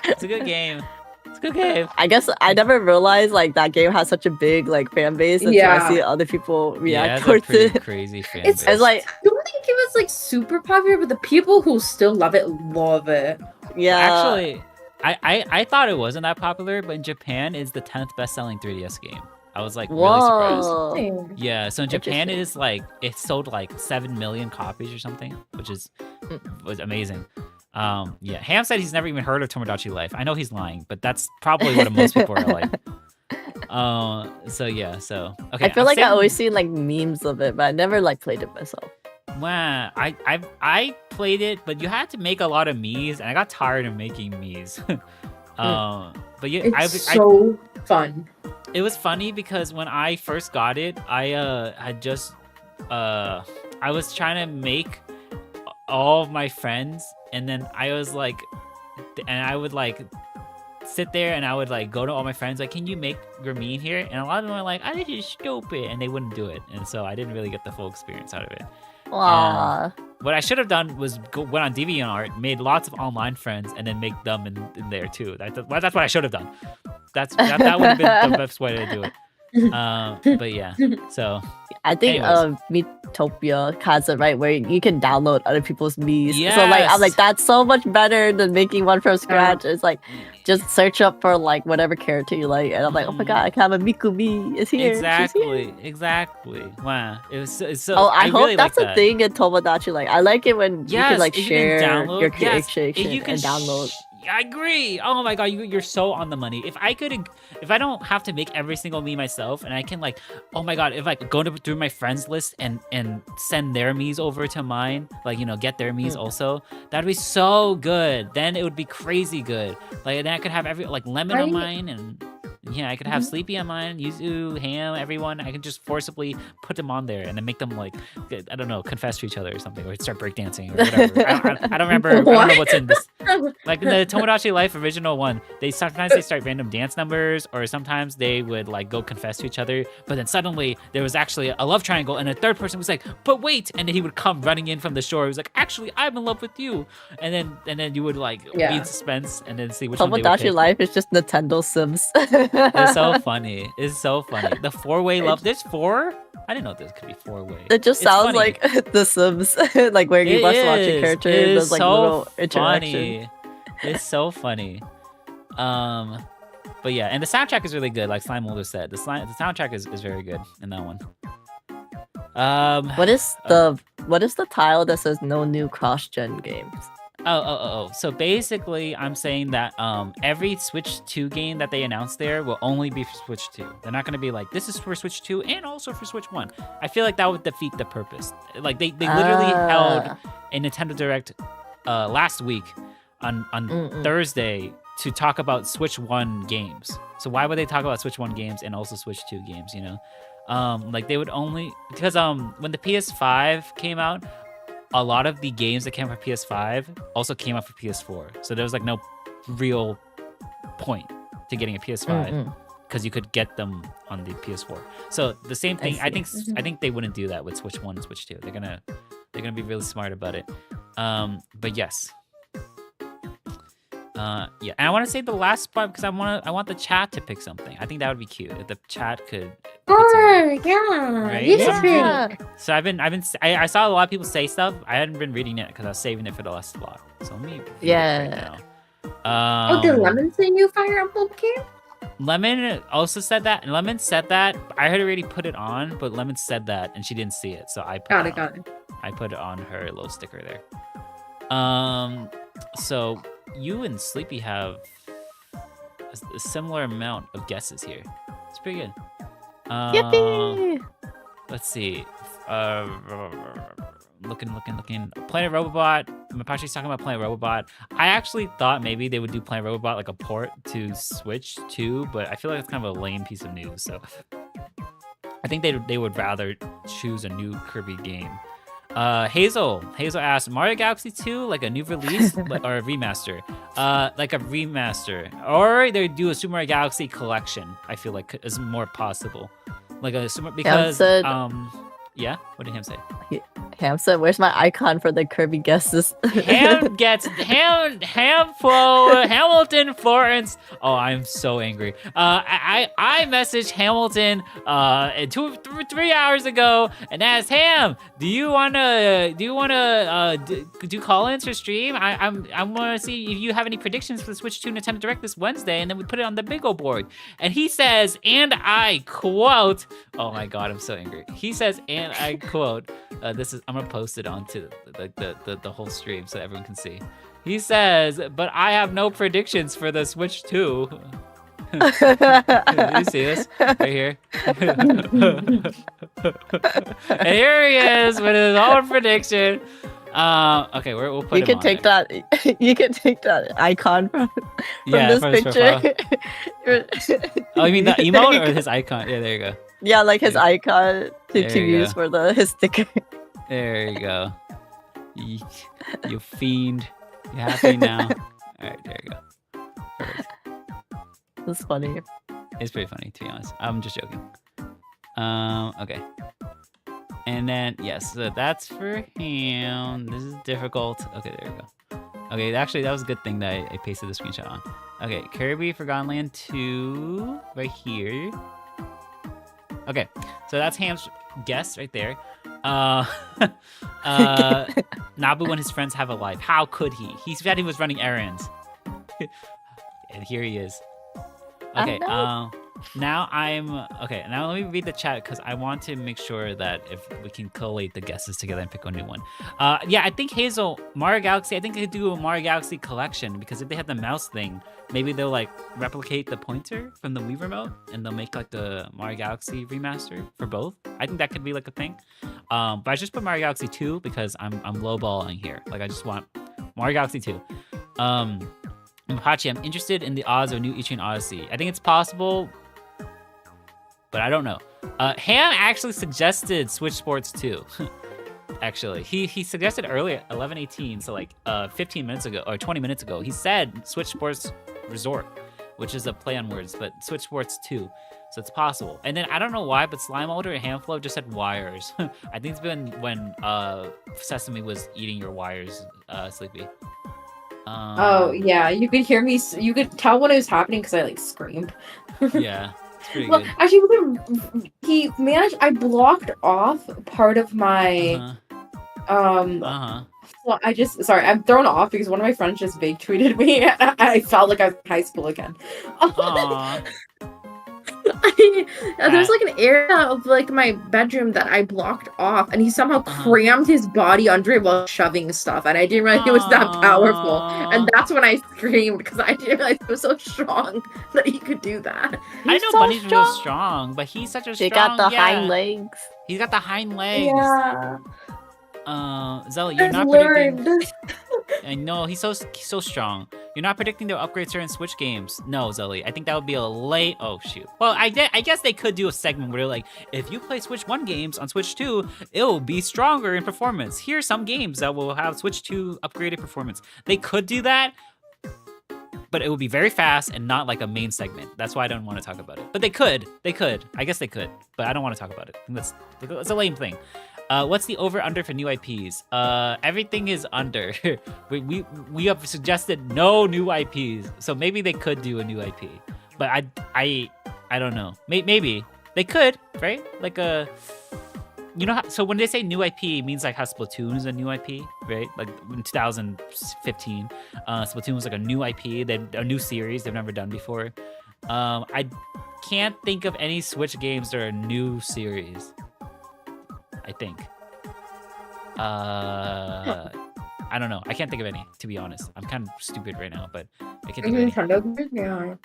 It's a good game. It's a good game. I guess I never realized like that game has such a big like fan base until Yeah. I see other people Yeah, react it's a towards pretty it. crazy fan It's- base. It's like, I don't think it was like super popular, but the people who still love it love it. yeah. Actually, I thought it wasn't that popular, but in Japan, it's the 10th best-selling 3DS game. I was like really surprised. Whoa. Yeah, so in Japan it Interesting. is like it sold like 7 million copies or something, which was amazing. Yeah, Ham said he's never even heard of Tomodachi Life. I know he's lying, but that's probably what most people are like. So yeah, so okay. I feel I'm like I saving- always seen like memes of it, but I never like played it myself. Wow, I played it, but you had to make a lot of Miis, and I got tired of making Miis. But yeah, It's so fun. it was funny because when I first got it, I had just I was trying to make all of my friends, and then I was like, and I would like sit there and I would like go to all my friends like, can you make your meme here? And a lot of them were like, I think it's stupid, and they wouldn't do it, and so I didn't really get the full experience out of it. Wow. What I should have done was went on DeviantArt, made lots of online friends, and then make them in there too. That's what I should have done. That would have been the best way to do it. But yeah, so I think anyways. Metopia has it right where you can download other people's memes. So like I'm Yes. like that's so much better than making one from scratch. It's like just search up for like whatever character you like, and I'm like, oh my god, I can have a Miku me. It's here. She's here. exactly. Wow, it's so. Oh, I hope really that's like a that. thing in Tomodachi. Like I like it when you Yes, can like if you share can download, your yes, creation if you can and download. I agree. Oh my god, you're so on the money. If I don't have to make every single me myself, and I can like, oh my god, if I go through my friends list and send their me's over to mine, like get their me's also, that'd be so good. Then it would be crazy good. Like then I could have every like Lemon on I- mine and Yeah, I could have Sleepy on mine, Yuzu, Ham, everyone. I can just forcibly put them on there and then make them like, I don't know, confess to each other or something, or start breakdancing or whatever. I don't remember. I don't know what's in this. Like in the Tomodachi Life original one, sometimes they start random dance numbers, or sometimes they would like go confess to each other. But then suddenly there was actually a love triangle, and a third person was like, "But wait!" And then he would come running in from the shore. He was like, "Actually, I'm in love with you." And then you would like be in suspense and then see which one they would Tomodachi pick. Life is just Nintendo Sims. It's so funny. It's so funny. The 4-way love. There's 4? I didn't know this could be 4-way. It just It's sounds funny. like The Sims, like where you must watch a character and It's there's like so little interaction. funny. It's so funny. But yeah, and the soundtrack is really good. Like Slime Molder said, the soundtrack is very good in that one. What is the tile that says no new cross-gen games? Oh. So basically, I'm saying that every Switch 2 game that they announced there will only be for Switch 2. They're not going to be like, this is for Switch 2 and also for Switch 1. I feel like that would defeat the purpose. Like, they literally held a Nintendo Direct last week on Thursday to talk about Switch 1 games. So why would they talk about Switch 1 games and also Switch 2 games, you know? Like, they would only... Because when the PS5 came out, a lot of the games that came out for PS5 also came out for PS4. So there was like no real point to getting a PS5 because you could get them on the PS4. So the same thing. I think they wouldn't do that with Switch 1 and Switch 2. They're gonna be really smart about it. But yes. Yeah, and I want to say the last spot because I want the chat to pick something. I think that would be cute if the chat could. Sure, yeah. Right? Yeah. So I saw a lot of people say stuff. I hadn't been reading it because I was saving it for the last spot. So let me read it right now. Did Lemon say new Fire Emblem game? Lemon also said that, and Lemon said that. I had already put it on, but Lemon said that, and she didn't see it, so I put it on. I put it on her little sticker there. So you and Sleepy have a similar amount of guesses here. It's pretty good. Yippee! Let's see. Looking. Planet Robobot. Mapashi's talking about Planet Robobot. I actually thought maybe they would do Planet Robobot like a port to Switch too, but I feel like it's kind of a lame piece of news. So I think they would rather choose a new Kirby game. Hazel asked, Mario Galaxy 2 like a new release or a remaster? Like a remaster, or they do a Super Mario Galaxy collection. I feel like is more possible. Like a super because yeah. What did Ham say? Ham said, "Where's my icon for the Kirby guesses?" Ham gets Hamilton, Florence. Oh, I'm so angry. I messaged Hamilton 3 hours ago and asked Ham, do you wanna do call-ins for stream? I want to see if you have any predictions for the Switch 2 Nintendo Direct this Wednesday, and then we put it on the big old board. And he says, and I quote, oh my god, I'm so angry. He says, and I quote, I'm gonna post it onto the whole stream so everyone can see. He says, but I have no predictions for the Switch 2. You see this right here? And here he is with his own prediction. Okay, we'll put you can take that. You can take that icon from this picture. Oh, you mean the emote or his icon? Yeah, there you go. Yeah, like his icon to use for his sticker. There you go. You fiend. You happy now? All right, there you go. Perfect. That's funny. It's pretty funny, to be honest. I'm just joking. Okay. And then, yes, so that's for him. This is difficult. Okay, there we go. Okay, actually, that was a good thing that I pasted the screenshot on. Okay, Kirby Forgotten Land 2 right here. Okay, so that's Ham's guess right there. Nabu and his friends have a life. How could he? He said he was running errands. And here he is. Okay, now let me read the chat because I want to make sure that if we can collate the guesses together and pick a new one. Yeah, I think Hazel, Mario Galaxy, I think they could do a Mario Galaxy collection because if they have the mouse thing, maybe they'll like replicate the pointer from the Wii remote and they'll make like the Mario Galaxy remaster for both. I think that could be like a thing. But I just put Mario Galaxy 2 because I'm lowballing here. Like I just want Mario Galaxy 2. Mapachi, I'm interested in the odds of a new Etrian Odyssey. I think it's possible, but I don't know. Ham actually suggested Switch Sports 2. Actually, he suggested earlier 11:18, so like 15 minutes ago or 20 minutes ago. He said Switch Sports Resort, which is a play on words, but Switch Sports 2. So it's possible. And then I don't know why, but Slime Molder and Hamflow just had wires. I think it's been when Sesame was eating your wires, Sleepy. Oh yeah, you could hear me. You could tell when it was happening because I like screamed. Yeah, it's pretty Well, good. actually, he managed. I blocked off part of my Well, sorry, I'm thrown off because one of my friends just vague tweeted me. And I felt like I was in high school again. Aw. There's like an area of like my bedroom that I blocked off, and he somehow crammed his body under it while shoving stuff, and I didn't realize it was that powerful. And that's when I screamed because I didn't realize it was so strong that he could do that. I know so Bunny's real strong, but he's such a They strong. got the yeah. hind legs. He's got the hind legs. Yeah, Zelly, you're I've not learned. predicting. I know he's so strong. You're not predicting they'll upgrade certain Switch games. No, Zelly. I think that would be a late. Oh shoot. Well, I guess they could do a segment where they're like, if you play Switch 1 games on Switch 2, it'll be stronger in performance. Here's some games that will have Switch 2 upgraded performance. They could do that, but it would be very fast and not like a main segment. That's why I don't want to talk about it. But they could. I guess they could. But I don't want to talk about it. That's a lame thing. What's the over/under for new IPs? Everything is under. we have suggested no new IPs, so maybe they could do a new IP, but I don't know. Maybe they could, right? Like so when they say new IP, it means like how Splatoon is a new IP, right? Like in 2015, Splatoon was like a new IP, a new series they've never done before. I can't think of any Switch games that are a new series. I think. I don't know. I can't think of any, to be honest. I'm kind of stupid right now, but I can't think of any. Yeah.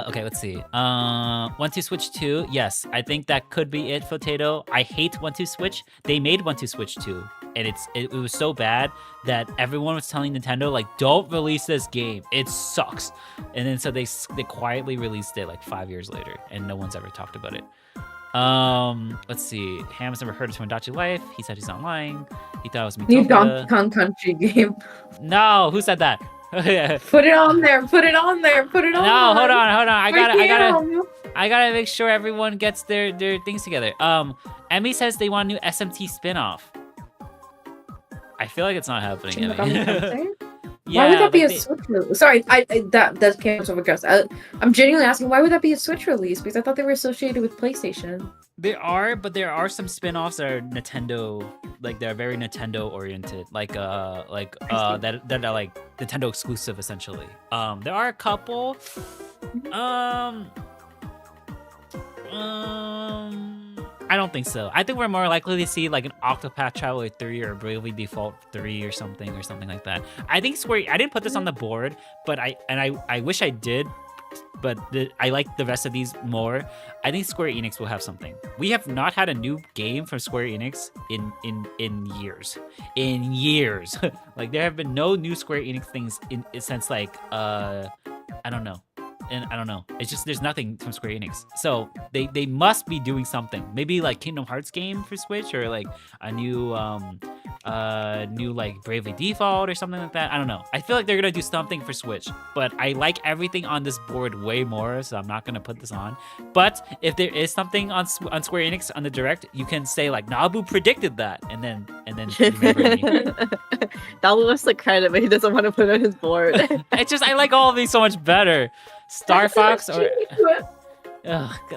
Okay, let's see. 1-2 Switch 2. Yes, I think that could be it, Potato. I hate 1-2 Switch. They made 1-2 Switch 2, and it was so bad that everyone was telling Nintendo, like, don't release this game. It sucks. And then so they quietly released it like 5 years later, and no one's ever talked about it. Let's see. Ham's never heard of Tomodachi Life. He said he's not lying. He thought it was New Miitopia. Donkey Kong Country game. No, who said that? Put it on there. Put it on there. Put it on. No, hold on. I Right gotta make sure everyone gets their things together. Emmy says they want a new SMT spin-off. I feel like it's not happening, Emmy. Yeah, why would that be like a Switch release? Sorry, that came off address. I'm genuinely asking, why would that be a Switch release? Because I thought they were associated with PlayStation. There are some spin-offs that are Nintendo, like they're very Nintendo oriented, that are like Nintendo exclusive essentially. There are a couple. I don't think so. I think we're more likely to see like an Octopath Traveler 3 or Bravely Default 3 or something like that. I think I didn't put this on the board, but I wish I did, but I like the rest of these more. I think Square Enix will have something. We have not had a new game from Square Enix in years. In years. Like there have been no new Square Enix things since like I don't know. And I don't know. It's just there's nothing from Square Enix. So they must be doing something. Maybe like Kingdom Hearts game for Switch or like a new like Bravely Default or something like that. I don't know. I feel like they're gonna do something for Switch, but I like everything on this board way more, so I'm not gonna put this on. But if there is something on Square Enix on the Direct, you can say like Nabu predicted that, and then remember me. That was the credit, but he doesn't want to put it on his board. It's just I like all of these so much better. Star Fox or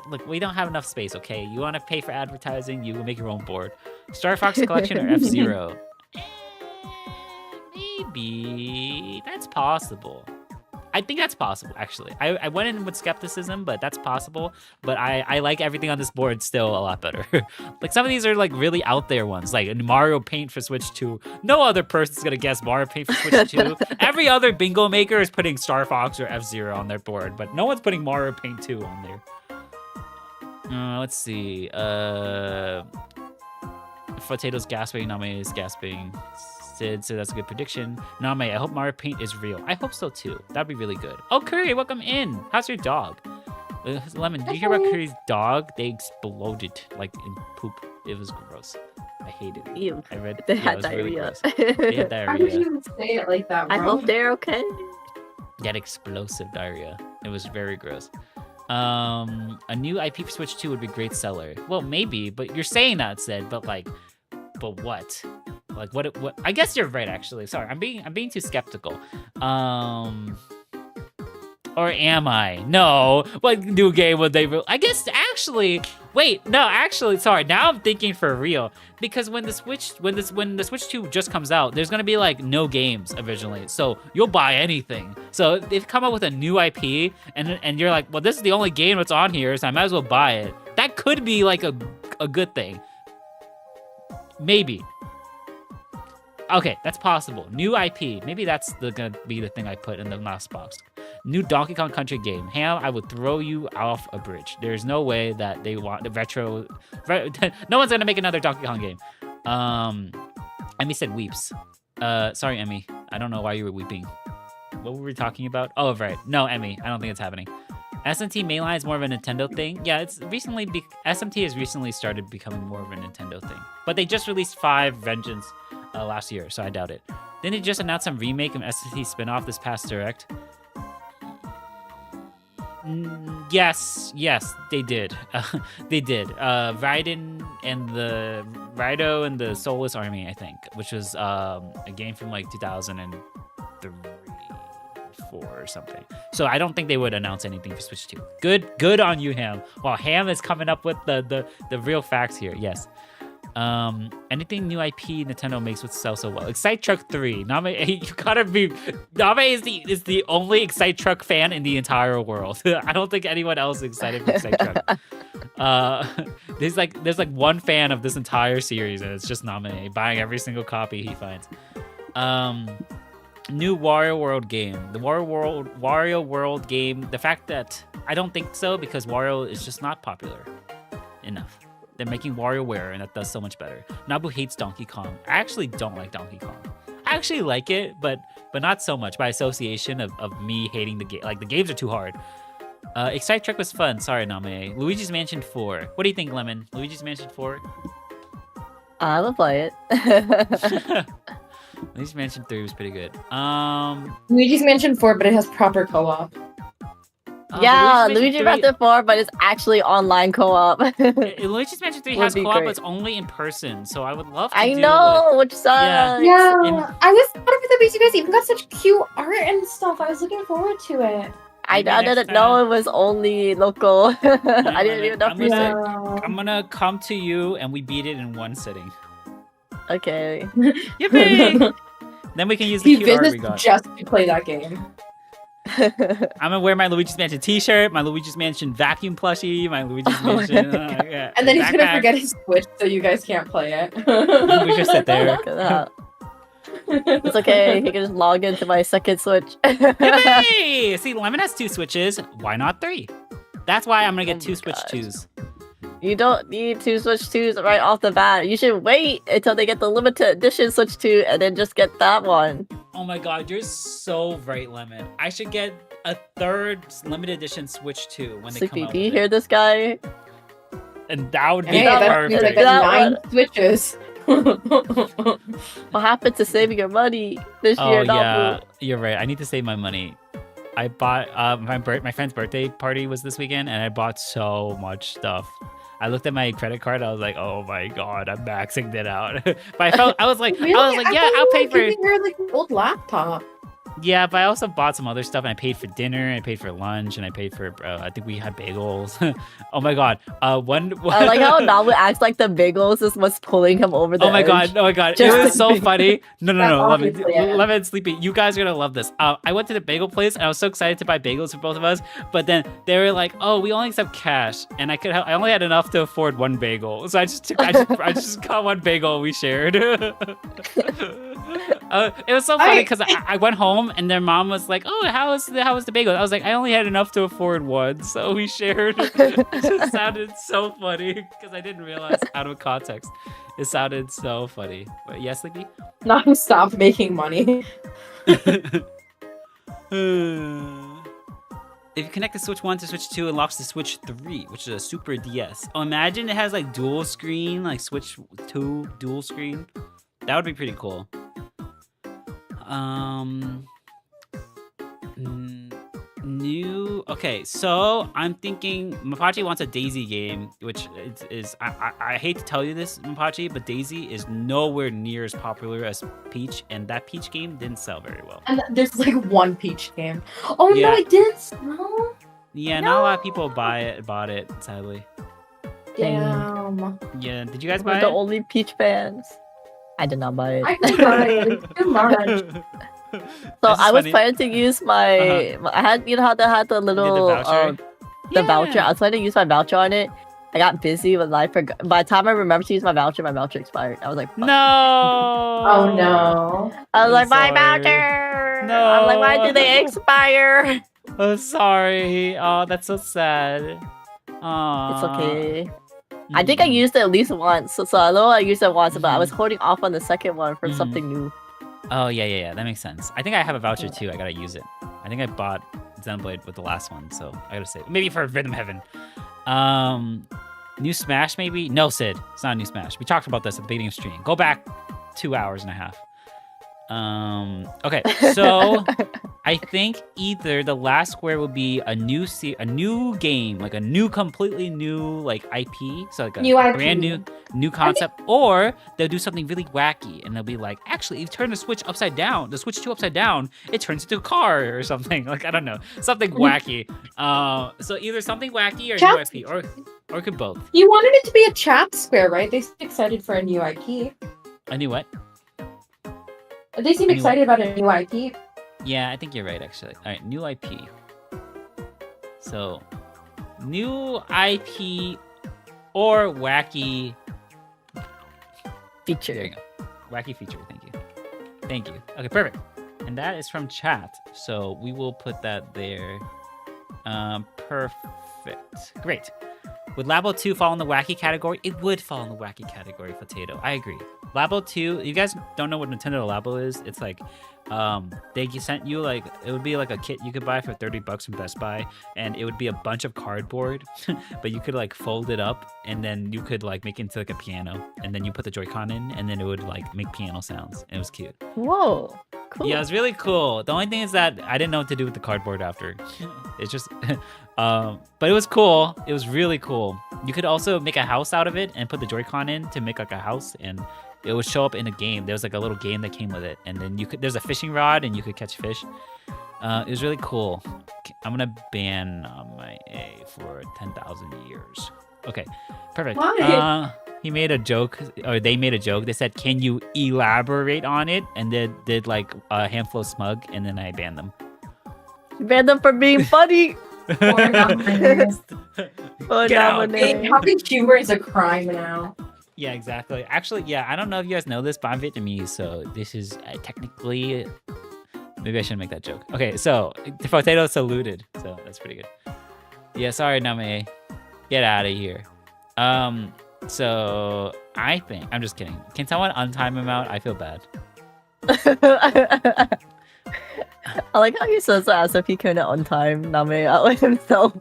look, we don't have enough space, okay? You want to pay for advertising, you will make your own board. Star Fox Collection or F-Zero? Maybe that's possible. I think that's possible, actually. I went in with skepticism, but that's possible. But I like everything on this board still a lot better. Like some of these are like really out there ones, like Mario Paint for Switch 2. No other person's gonna guess Mario Paint for Switch 2. Every other bingo maker is putting Star Fox or F-Zero on their board, but no one's putting Mario Paint 2 on there. Let's see. Potatoes gasping, Name is gasping. talented, so that's a good prediction. Name, I hope Mario Paint is real. I hope so too. That'd be really good. Oh, Curry, welcome in. How's your dog? Lemon, did you hear about Curry's dog? They exploded like in poop. It was gross. I hated it. Ew. I read They yeah, had it was really diarrhea. gross. They had How did diarrhea. you say it like that, bro? I hope they're okay. They had explosive diarrhea. It was very gross. A new IP for Switch 2 would be great seller. Well, maybe, but you're saying that, Sid, but what? Like what I guess you're right actually. Sorry, I'm being too skeptical. Or am I? No. What new game would they I guess actually wait, no, actually, sorry. Now I'm thinking for real. Because when the Switch 2 just comes out, there's gonna be like no games originally. So you'll buy anything. So they've come up with a new IP and you're like, well, this is the only game that's on here, so I might as well buy it. That could be like a good thing. Maybe. Okay, that's possible. New IP. Maybe that's gonna be the thing I put in the last box. New Donkey Kong Country game. Ham, I would throw you off a bridge. There's no way that they want the retro. No one's gonna make another Donkey Kong game. Emmy said weeps. Sorry, Emmy. I don't know why you were weeping. What were we talking about? Oh, right. No, Emmy. I don't think it's happening. SMT mainline is more of a Nintendo thing. Yeah, it's recently SMT has recently started becoming more of a Nintendo thing. But they just released 5 Vengeance last year, so I doubt it. Then they just announced some remake of SMT spinoff this past direct. Yes, they did. They did. Raiden and the Raido and the Soulless Army, I think, which was a game from like 2003, 4 or something. So I don't think they would announce anything for Switch 2. Good on you, Ham. Well, Ham is coming up with the real facts here. Yes. Anything new IP Nintendo makes would sell so well. Excite Truck 3. Name, you gotta be. Name is the only Excite Truck fan in the entire world. I don't think anyone else is excited for Excite Truck. There's like one fan of this entire series, and it's just Name buying every single copy he finds. New Wario World game. The Wario World game. The fact that I don't think so because Wario is just not popular enough. They're making WarioWare, and that does so much better. Nabu hates Donkey Kong. I actually don't like Donkey Kong. I actually like it, but not so much by association of me hating the game. Like, the games are too hard. Excite Truck was fun. Sorry, Name. Luigi's Mansion 4. What do you think, Lemon? Luigi's Mansion 4? I will play it. Luigi's Mansion 3 was pretty good. Luigi's Mansion 4, but it has proper co-op. Yeah, Luigi Mansion 4, but it's actually online co-op. Luigi's Mansion 3 has co-op, but it's only in person, so I would love to I know, which sucks. Yeah, I was thought of it because you guys even got such cute art and stuff. I was looking forward to it. I didn't know it was only local. I didn't even know for sure. I'm gonna come to you and we beat it in one sitting. Okay. Yippee! Then we can use the cute art we got. Just to play that game. I'm gonna wear my Luigi's Mansion t-shirt, my Luigi's Mansion vacuum plushie, my Luigi's Mansion yeah, and then he's backpack. gonna forget his Switch, so you guys can't play it. We just sit there. Look at that. It's okay, he can just log into my second Switch. Hey! See, Lemon has 2 Switches. Why not 3? That's why I'm gonna get 2 Switch 2s. You don't need 2 Switch 2s right off the bat. You should wait until they get the limited edition Switch 2 and then just get that one. Oh my god, you're so right, Lemon. I should get a 3rd limited edition Switch 2 when they Sleepy, come out. do you with hear it. this guy? And that would be Hey, that means I perfect. got 9 Switches. What happened to saving your money this year, yeah, Nabu? you're right. I need to save my money. I bought my friend's birthday party was this weekend, and I bought so much stuff. I looked at my credit card. I was like, "Oh my god, I'm maxing it out." But I was like, Really? yeah, I'll pay for it. Your like old laptop. Yeah, but I also bought some other stuff, and I paid for dinner, and I paid for lunch, and I paid for. I think we had bagels. Oh my god, one. I like how Nabu acts like the bagels is what's pulling him over the Oh my edge. god! Oh my god! Just It was so the- funny. No, That's obviously it. Lemon and Sleepy. You guys are gonna love this. I went to the bagel place and I was so excited to buy bagels for both of us. But then they were like, "Oh, we only accept cash," and I only had enough to afford one bagel, so I just got one bagel. We shared. It was so funny because I went home and their mom was like, "Oh, how was the bagel?" I was like, "I only had enough to afford one, so we shared." It just sounded so funny because I didn't realize out of context. It sounded so funny. But yeah, Sleepy. Non-stop making money. If you connect the Switch 1 to Switch 2, it unlocks the Switch 3, which is a Super DS. Oh, imagine it has like dual screen, like Switch 2 dual screen. That would be pretty cool. New. Okay, so I'm thinking Mapachi wants a Daisy game, which is I hate to tell you this, Mapachi, but Daisy is nowhere near as popular as Peach, and that Peach game didn't sell very well. And there's like one Peach game. Oh Yeah. no, it didn't. No. Yeah, not a lot of people bought it, sadly. Damn. Yeah, did you guys We're buy the it? only Peach fans. I did not buy it. I can buy it. It's too much. So I was funny. planning to use my. I had, you know how they had the little voucher? the voucher. Yeah. I was planning to use my voucher on it. I got busy with life. By the time I remembered to use my voucher expired. I was like, fuck. No. Oh no. I was I'm like, my sorry. voucher. No. I'm like, why did they expire? I'm sorry. Oh, that's so sad. Aww. It's okay. I think I used it at least once. So I know I used it once, but I was holding off on the second one for something new. Oh, yeah. That makes sense. I think I have a voucher too. I gotta use it. I think I bought Xenoblade with the last one, so I gotta save it. Maybe for Rhythm Heaven. New Smash, maybe? No, Sid. It's not a new Smash. We talked about this at the beginning of stream. Go back 2 hours and a half. Okay, so I think either the last square will be a new game, like a new, completely new, like IP, so like a New IP. brand new concept, or they'll do something really wacky, and they'll be like, actually, if you turn the Switch upside down, the Switch 2 upside down, it turns into a car or something. Like, I don't know, something wacky. So either something wacky or new IP, or it could both. You wanted it to be a chat square, right? They seem excited for a new IP. A new what? They seem New- excited about a new IP. Yeah, I think you're right, actually. All right, new IP. So, new IP or wacky Feature. There you go. Wacky feature. Thank you. Okay, perfect. And that is from chat. So we will put that there. Perfect. Great. Would Labo 2 fall in the wacky category? It would fall in the wacky category, Potato. I agree. Labo 2, you guys don't know what Nintendo Labo is? It's like, they sent you like, it would be like a kit you could buy for $30 from Best Buy, and it would be a bunch of cardboard, but you could like fold it up, and then you could like make it into like a piano, and then you put the Joy-Con in, and then it would like make piano sounds, and it was cute. Whoa. Cool. Yeah, it was really cool. The only thing is that I didn't know what to do with the cardboard after. It's just, but it was cool. It was really cool. You could also make a house out of it and put the Joy-Con in to make like a house, and it would show up in a game. There was like a little game that came with it, and then there's a fishing rod, and you could catch fish. It was really cool. I'm gonna ban my A for 10,000 years. Okay, perfect. Why? He made a joke, or they made a joke. They said, "Can you elaborate on it?" And they did like a handful of smug, and then I banned them. Ban them for being funny. Or nominated. Oh, Get out. nominated. Having humor is a crime now. Yeah, exactly. Actually, yeah, I don't know if you guys know this, but I'm Vietnamese, so this is technically. Maybe I shouldn't make that joke. Okay, so the potato saluted, so that's pretty good. Yeah, sorry, Name. Get out of here. So I think I'm just kidding. Can someone untime him out? I feel bad. I like how he says that as if he couldn't on time Name out with himself.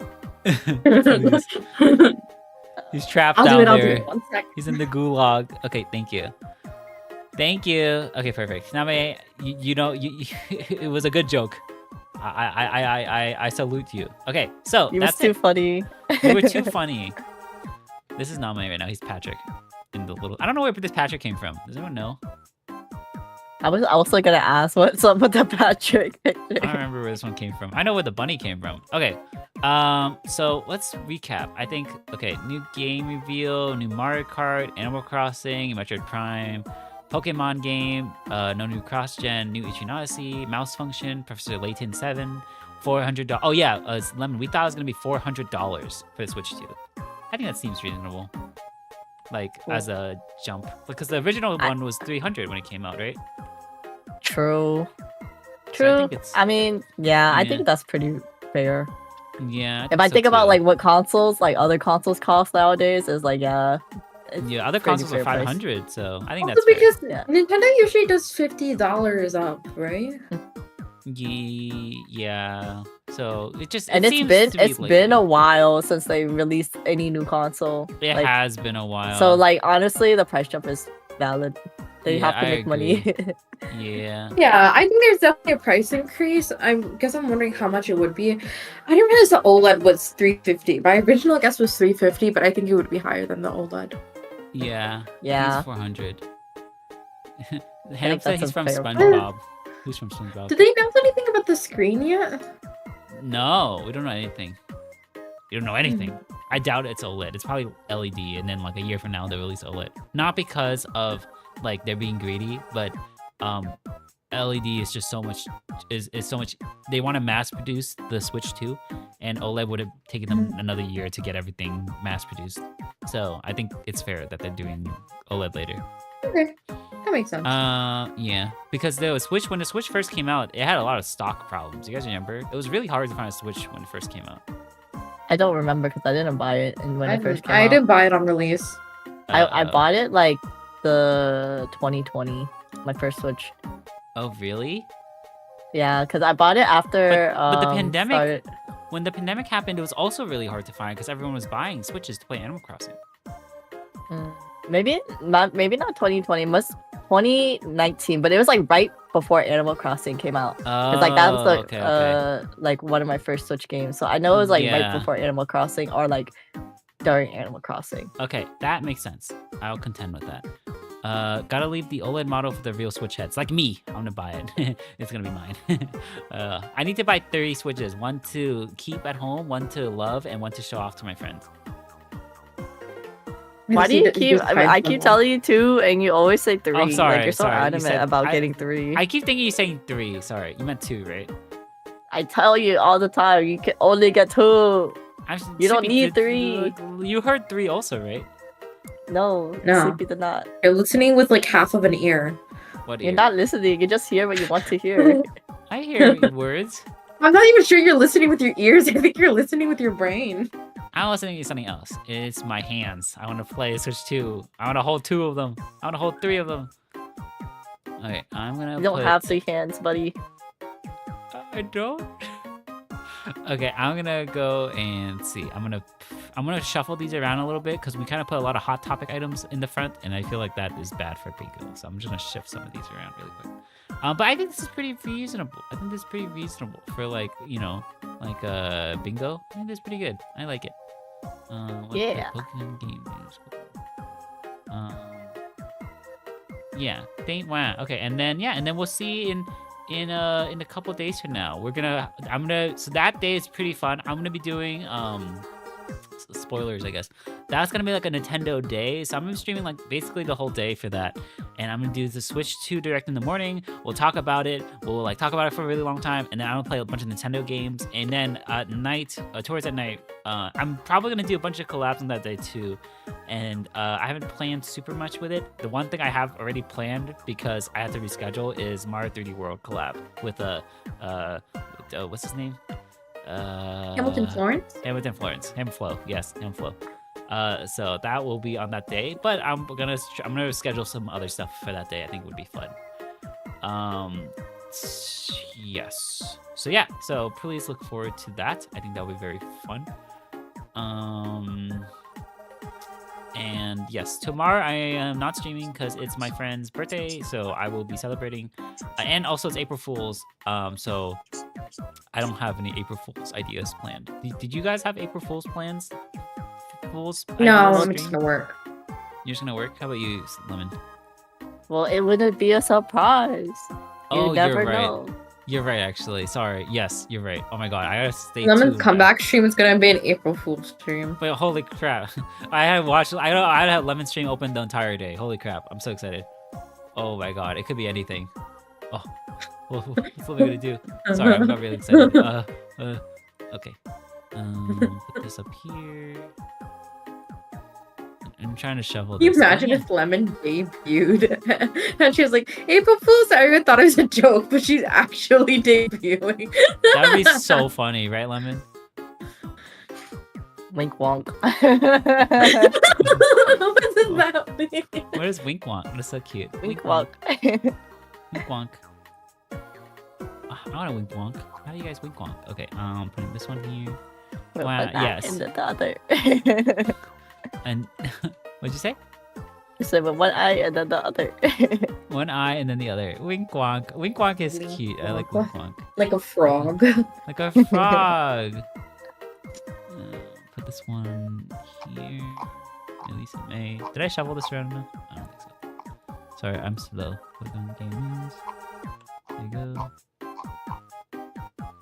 He's trapped I'll do down it. I'll do there. it. 1 sec. He's in the gulag. Okay, thank you. Thank you. Okay, perfect. Name, you know, it was a good joke. I salute you. Okay, so You was that's too it. funny. You were too funny. This is Name right now. He's Patrick. In the little. I don't know where this Patrick came from. Does anyone know? I was also gonna ask what's up with the Patrick I picture. don't remember where this one came from. I know where the bunny came from. Okay. So let's recap. I think, okay, new game reveal, new Mario Kart, Animal Crossing, Metroid Prime, Pokemon game, no new cross-gen, new Ichiban Odyssey, mouse function, Professor Layton 7, $400. Oh yeah, Lemon, we thought it was gonna be $400 for the Switch 2. I think that seems reasonable. Like, Cool. as a jump. Because the original one was $300 when it came out, right? True. So True. I think it's I mean, yeah, I Yeah. think that's pretty fair. yeah. If I so think about too. like what consoles, like other consoles cost nowadays, is like it's yeah, other pretty consoles are fair price. 500, so I think Also that's fair. because Yeah. Nintendo usually does $50 up, right? Yeah. So it just And it it's seems been to be a lately. while since they released any new console. It Like, has been a while. so like honestly, the price jump is valid. They Yeah, have to I make money. yeah. Yeah, I think there's definitely a price increase. I guess I'm wondering how much it would be. I didn't realize the OLED was 350. My original guess was 350, but I think it would be higher than the OLED. Yeah. Yeah. He's 400. I Ham think said that's he's a from fair SpongeBob. Who's from SpongeBob? Did they announce anything about the screen yet? No, we don't know anything. You don't know anything. I doubt it's OLED. It's probably LED, and then like a year from now they'll release OLED. Not because of like they're being greedy, but LED is just so much is so much. They want to mass produce the Switch 2, and OLED would have taken them another year to get everything mass produced. So I think it's fair that they're doing OLED later. Okay, that makes sense. Yeah, because the Switch, when the Switch first came out, it had a lot of stock problems. You guys remember? It was really hard to find a Switch when it first came out. I don't remember because I didn't buy it and when it first came I out. didn't buy it on release. I bought it like the 2020, my first Switch. Oh, really? Yeah, because I bought it after. But the pandemic, started- when the pandemic happened, it was also really hard to find because everyone was buying Switches to play Animal Crossing. Maybe not 2020, must 2019, but it was like right before Animal Crossing came out. It's like that was like okay. like one of my first Switch games. So I know it was like Yeah. right before Animal Crossing or like during Animal Crossing. Okay, that makes sense. I'll contend with that. Gotta leave the OLED model for the real Switch heads. Like me, I'm gonna buy it. It's gonna be mine. I need to buy 30 Switches. One to keep at home, one to love, and one to show off to my friends. Why do you keep? I keep telling you 2, and you always say 3. Oh, sorry, like you're so sorry. You adamant said- about getting 3. I keep thinking you're saying 3. Sorry, you meant 2, right? I tell you all the time, you can only get 2. You don't Sleepy need did- 3. You heard 3 also, right? No, No. Sleepy did not. You're listening with like half of an ear. What You're ear? not listening. You just hear what you want to hear. I hear words. I'm not even sure you're listening with your ears. I think you're listening with your brain. I'm listening to something else. It's my hands. I want to play Switch 2. I want to hold 2 of them. I want to hold 3 of them. Okay, I'm gonna. You don't put... have 3 hands, buddy. I don't. Okay, I'm gonna go and see. I'm gonna shuffle these around a little bit because we kind of put a lot of hot topic items in the front, and I feel like that is bad for bingo. So I'm just gonna shift some of these around really quick. But I think this is pretty reasonable. I think this is pretty reasonable for like like bingo. I think this is pretty good. I like it. What's the Yeah. Pokemon game is? Yeah. Wow. Okay, and then we'll see in a couple days from now. So that day is pretty fun. I'm gonna be doing spoilers, I guess. That's gonna be like a Nintendo day, so I'm gonna be streaming like basically the whole day for that. And I'm gonna do the Switch 2 Direct in the morning. We'll talk about it. We'll like talk about it for a really long time, and then I'm gonna play a bunch of Nintendo games. And then at night, towards at night, I'm probably gonna do a bunch of collabs on that day too. And I haven't planned super much with it. The one thing I have already planned because I had to reschedule is Mario 3D World collab with what's his name? Hamilton Florence? Hamilton Florence. Hamflo. Yes, Hamflo. So that will be on that day, but I'm gonna schedule some other stuff for that day. I think would be fun. Yes. So yeah. So please look forward to that. I think that will be very fun. And yes, tomorrow I am not streaming because it's my friend's birthday, so I will be celebrating. And also it's April Fool's, so I don't have any April Fool's ideas planned. Did you guys have April Fool's plans? No, ideas I'm just stream? gonna work. You're just gonna work? How about you, Lemon? Well, it wouldn't be a surprise. Oh, You never you're right. know. You're right, actually. Sorry. Yes, you're right. Oh my god, I gotta stay Lemon's tuned. comeback stream is gonna be an April Fool's stream. Wait, holy crap! I had Lemon stream open the entire day. Holy crap! I'm so excited. Oh my god, it could be anything. Oh, what's Lemon gonna do? Sorry, I'm not really excited. Okay. Put this up here. I'm trying to shovel Can you this. imagine Yeah. if Lemon debuted and she was like, April Fool's, I even thought it was a joke, but she's actually debuting. That would be so funny, right, Lemon? Wink wonk. What does that mean? What is wink wonk? That's so cute. Wink wonk. Wink wonk. I want a wink wonk. How do you guys wink wonk? Okay, putting this one here. Put Wow, that yes. in the other. And what'd you say? I said with one eye and then the other. One eye and then the other. Wink wonk. Wink wonk is cute. I like wink wonk. Like a frog. Like a frog. Put this one here. At least it may. Did I shovel this around enough? I don't think so. Sorry, I'm slow. Click on games. There you go.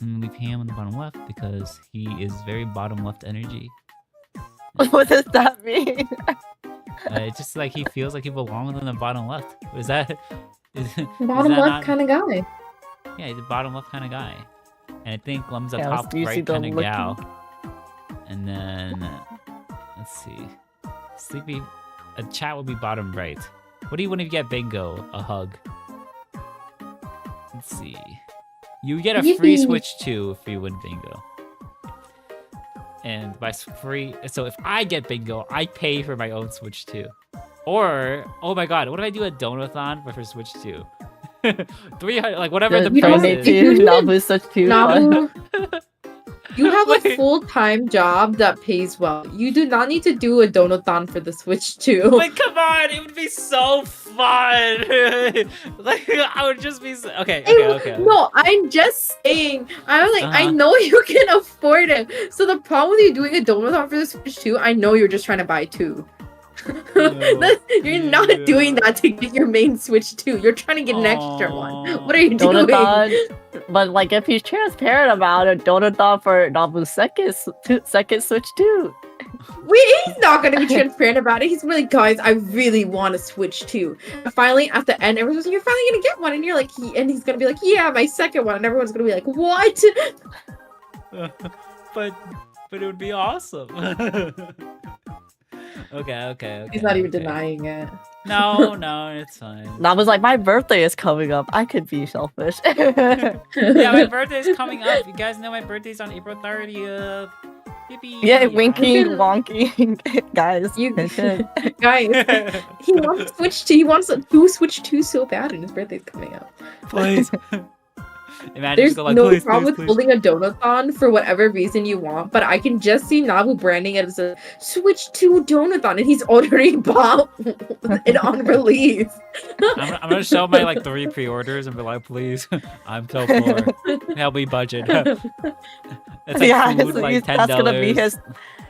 And leave Ham on the bottom left because he is very bottom left energy. What does that mean? It's just like he feels like he belongs in the bottom left. Is that? Is Bottom that left not- kind of guy. Yeah, he's a bottom left kind of guy. And I think Lum's a Yeah, top you see right the kind of looking- gal. And then, let's see. Sleepy, a chat would be bottom right. What do you want if you get bingo? A hug. Let's see. You get a free Yippee. Switch 2 if you win bingo. And by free, so if I get bingo, I pay for my own Switch 2. Or, oh my god, what if I do a donathon but for Switch 2? 300, like whatever the You don't price have is. to- to Nabu such too fun. Nabu, you have a Wait. full-time job that pays well. You do not need to do a donathon for the Switch 2. Like, come on, it would be so fun. Like, I would just be okay. No, I'm just saying. I'm like, I Uh-huh. know you can afford it. So the problem with you doing a donathon for the Switch 2, I know you're just trying to buy two. You're not Yeah. doing that to get your main Switch 2. You're trying to get an extra one. Aw. What are you doing? Donathon, but like if he's transparent about it, Donathon for Nabu's second Switch too. He's not gonna be transparent about it. He's really, guys, I really want to Switch 2. And finally, at the end, everyone's like, you're finally gonna get one, and you're like, and he's gonna be like, yeah, my second one, and everyone's gonna be like, what? but it would be awesome. Okay. He's not even okay. denying it. No, it's fine. Nabu's like, my birthday is coming up. I could be selfish. Yeah, my birthday's coming up. You guys know my birthday's on April 30th. Yippee. Yeah, winking, wonking, guys. You- attention. Guys, he wants Switch 2. He wants to Switch 2 so bad, and his birthday's coming up. Please. Imagine There's just go like, no please, problem please, with holding a donathon for whatever reason you want, but I can just see Nabu branding it as a Switch 2 donathon, and he's already bought it on release. I'm gonna show my like 3 pre-orders and be like, please, I'm so poor. Help me budget. It's like Yeah, food, so like $10. that's gonna be his.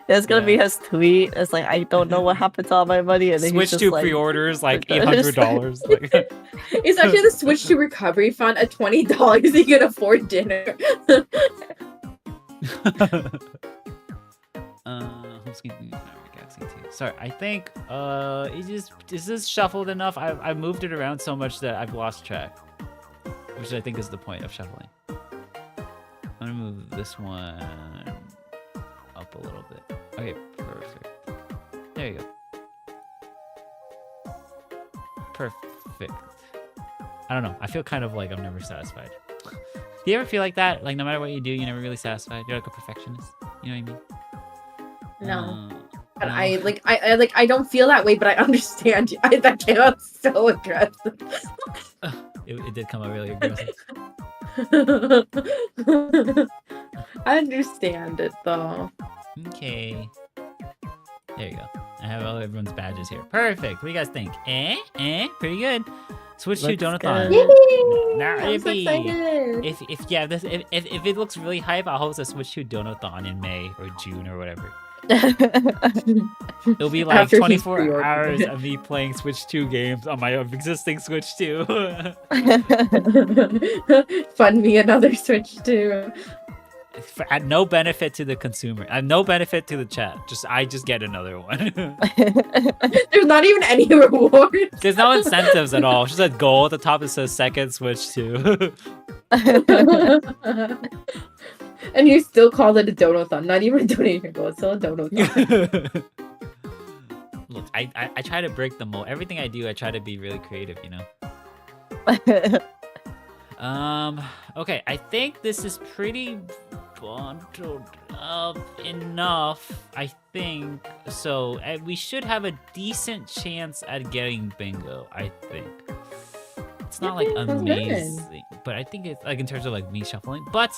That's gonna be Yeah. his tweet. It's like I don't know what happened to all my money, and then Switch he's just 2 like, pre-orders like $800. $800. Like, It's actually the Switch 2 recovery fund at $20 you can afford dinner. Who's getting Backseat too? Sorry, I think is this shuffled enough? I moved it around so much that I've lost track, which I think is the point of shuffling. I'm gonna move this one up a little bit. Okay, perfect. There you go. Perfect. I don't know. I feel kind of like I'm never satisfied. Do you ever feel like that? Like no matter what you do, you're never really satisfied. You're like a perfectionist. You know what I mean? No. But No. I don't feel that way, but I understand you. That came out so aggressive. It did come out really aggressive. I understand it though. Okay. There you go. I have all everyone's badges here. Perfect. What do you guys think? Pretty good. Switch to Looks Donathon. good. Yippee! Nah, I'm so yippee. excited. If it looks really hype, I'll host a Switch to Donathon in May or June or whatever. It'll be like After he's 24 pre-ordered hours it. of me playing Switch 2 games on my existing Switch 2. Fund me another Switch 2. At no benefit to the consumer. At no benefit to the chat. I just get another one. There's not even any rewards. There's no incentives at all. It's just a goal at the top that says second Switch 2. And you still call it a donathon. Not even a donation goal. It's still a donathon. Look, I try to break the mold. Everything I do, I try to be really creative, you know. Okay, I think this is pretty bundled up enough, I think. So we should have a decent chance at getting bingo, I think. It's not like sounds good. amazing, but I think it's like in terms of like me shuffling, but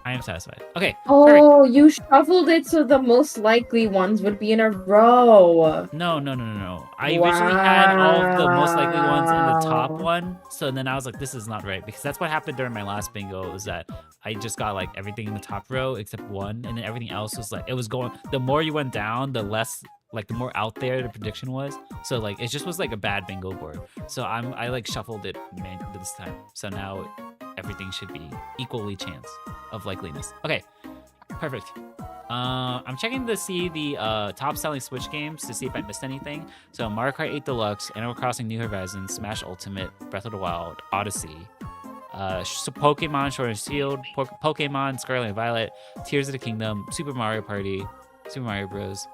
I am satisfied. Okay, perfect. Oh, you shuffled it so the most likely ones would be in a row. No. I originally had all of the most likely ones in the top Wow. one. So then I was like, this is not right. Because that's what happened during my last bingo, was that I just got like everything in the top row except one. And then everything else was like, it was going, the more you went down, the less, like the more out there the prediction was. So like, it just was like a bad bingo board. So I like shuffled it this time. So now everything should be equally chance of likeliness. Okay, perfect. I'm checking to see the top selling Switch games to see if I missed anything. So Mario Kart 8 Deluxe, Animal Crossing New Horizons, Smash Ultimate, Breath of the Wild, Odyssey, Pokemon Sword and Shield, Pokemon Scarlet and Violet, Tears of the Kingdom, Super Mario Party, Super Mario Bros,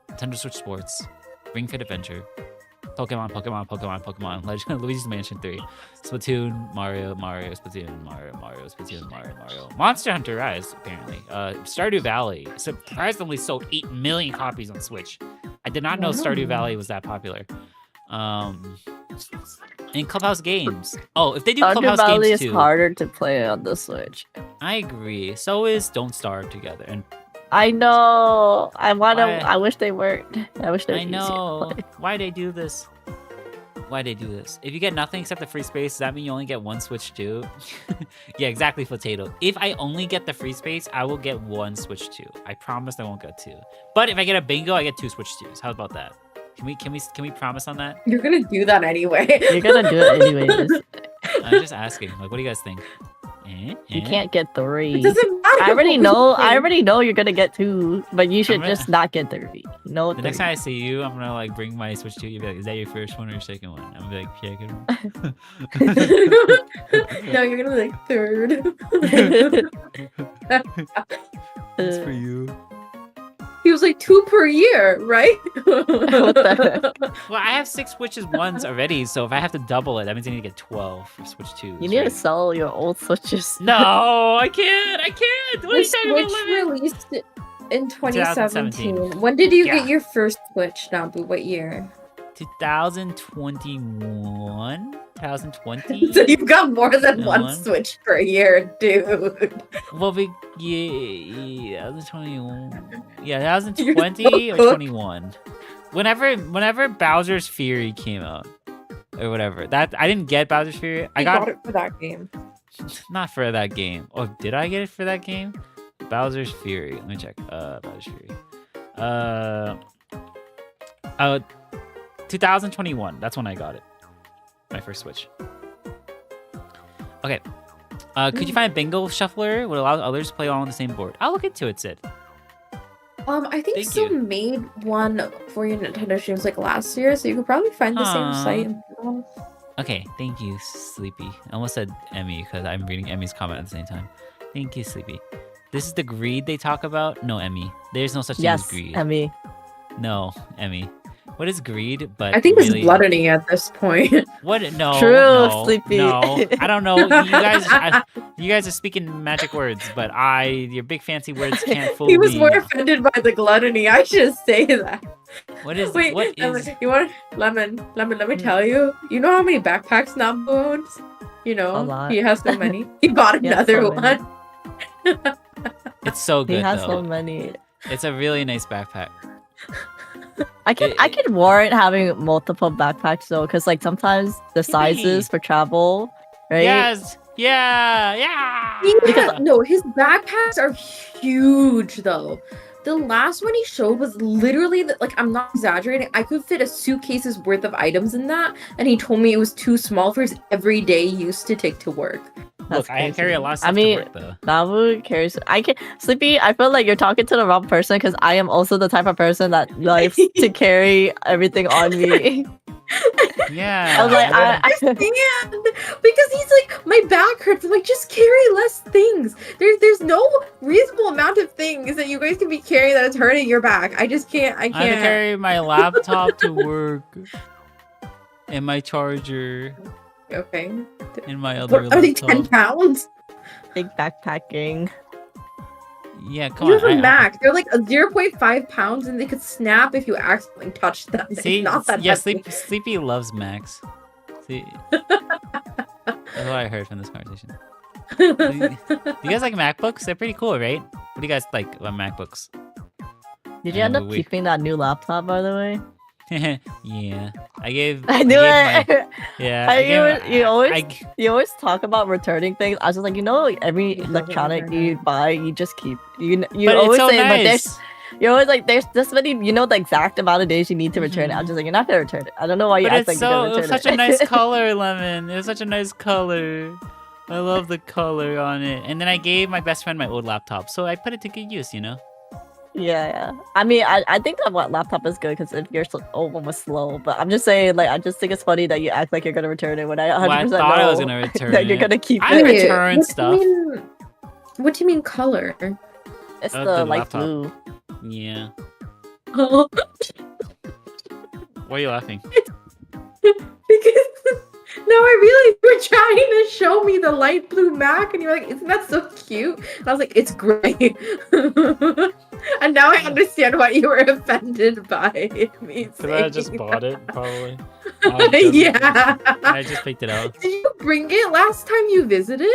Nintendo Switch Sports, Ring Fit Adventure, Pokemon, Legend of Luigi's Mansion 3, Splatoon, Mario, Splatoon, Mario, Monster Hunter Rise, apparently. Stardew Valley, surprisingly sold 8 million copies on Switch. I did not know Stardew Valley was that popular. And Clubhouse Games. Oh, if they do Stardew Clubhouse Valley Games is too. harder to play on the Switch. I agree. So is Don't Starve Together. And I know. I Why- wish they weren't. I wish they were I easier to know. play. Why they do this? If you get nothing except the free space, does that mean you only get one Switch too? Yeah, exactly, Potato. If I only get the free space, I will get one Switch 2. I promise I won't get 2. But if I get a bingo, I get 2 Switch 2s. How about that? Can we promise on that? You're gonna do that anyway. You're gonna do it anyways. I'm just asking. Like, what do you guys think? You can't get 3. It doesn't matter. I already what we know. I think. already know you're gonna get 2, but you should gonna- just not get 3. No, The next time I see you, I'm gonna like bring my Switch 2. You'll be like, "Is that your first one or your second one?" I'm gonna be like, "Yeah, good one." No, you're gonna be like third. It's for you. He was like 2 per year, right? What the heck? Well, I have 6 Switches ones already, so if I have to double it, that means I need to get 12 for Switch 2. You need to sell your old Switches. No, I can't. What are you The talking about? Switch Lemon? released in 2017. 2017. When did you Yeah. get your first Switch, Nabu? What year? 2021? 2020? So you've got more than No one one? Switch per year, dude. Well, yeah, 2021. Yeah, You're 2020 or so 21. Whenever Bowser's Fury came out, or whatever. That I didn't get Bowser's Fury. I You got it for that game. not for that game. Oh, did I get it for that game? Bowser's Fury. Let me check. Bowser's Fury. 2021. That's when I got it. My first Switch. Okay. Could you find a bingo shuffler would allow others to play all on the same board? I'll look into it, Sid. I think Thank Sid you. made one for your Nintendo streams like last year, so you could probably find the same Aw. site. Okay, thank you, Sleepy. I almost said Emmy because I'm reading Emmy's comment at the same time. Thank you, Sleepy. This is the greed they talk about? No, Emmy. There's no such thing as Yes, greed. Emmy. No, Emmy. What is greed? But I think really, it's gluttony at this point. What? No. True, no, Sleepy. No, I don't know. You guys are speaking magic words, but your big fancy words can't fool He was me. more offended by the gluttony. I should say that. What is? Wait, what Lemon, is? you want Lemon? Let me tell you. You know how many backpacks Nabu owns? You A know, lot. he has so many. He bought He has another so many. one. It's so He good has though. so many. It's a really nice backpack. I can warrant having multiple backpacks though, because like sometimes the sizes for travel, right? Yes. Yeah. Yeah. Yeah, no, his backpacks are huge though. The last one he showed was literally like, I'm not exaggerating. I could fit a suitcase's worth of items in that, and he told me it was too small for his everyday use to take to work. Look, That's I crazy. carry a lot of stuff I mean, to work though. Nabu carries. I can Sleepy. I feel like you're talking to the wrong person because I am also the type of person that likes to carry everything on me. Yeah. I was like, understand because he's like, my back hurts. I'm like, just carry less things. There's no reasonable amount of things that you guys can be carrying that is hurting your back. I just can't. I I have to can't. carry my laptop to work. And my charger. Okay. And my other What, are they 10 laptop. pounds? big backpacking. Yeah, come You on. have a Mac. They're like a 0.5 pounds, and they could snap if you accidentally touch them. It's See, not that yeah, heavy. Sleepy loves Macs. See, that's what I heard from this conversation. Do you guys like MacBooks? They're pretty cool, right? What do you guys like about MacBooks? Did you I end know, up we- keeping that new laptop, by the way? Yeah, I gave. I knew gave it. my- yeah, I I gave, knew it. You always- I- You always talk about returning things. I was just like, every electronic you buy, you just keep. You but always it's so say, but nice. there's. You're always like, there's this many. You know the exact amount of days you need to return it. I'm just like, you're not gonna return it. I don't know why you But act it's like you're so gonna it was return such it. a nice color, Lemon. It was such a nice color. I love the color on it. And then I gave my best friend my old laptop, so I put it to good use. You know. Yeah. I mean, I think that what laptop is good because if your old one was slow, but I'm just saying, like, I just think it's funny that you act like you're gonna return it when I 100% Well, I thought know I was gonna return that you're it. gonna keep I it. return What stuff. Do you mean, what do you mean color? It's Of the the light laptop. blue. Yeah. Oh, Why are you laughing? because no, I realized you were trying to show me the light blue Mac, and you're like, "Isn't that so cute?" And I was like, "It's gray." And now I understand why you were offended by me. Because I just bought it, probably. I Yeah. just picked it out. Did you bring it last time you visited?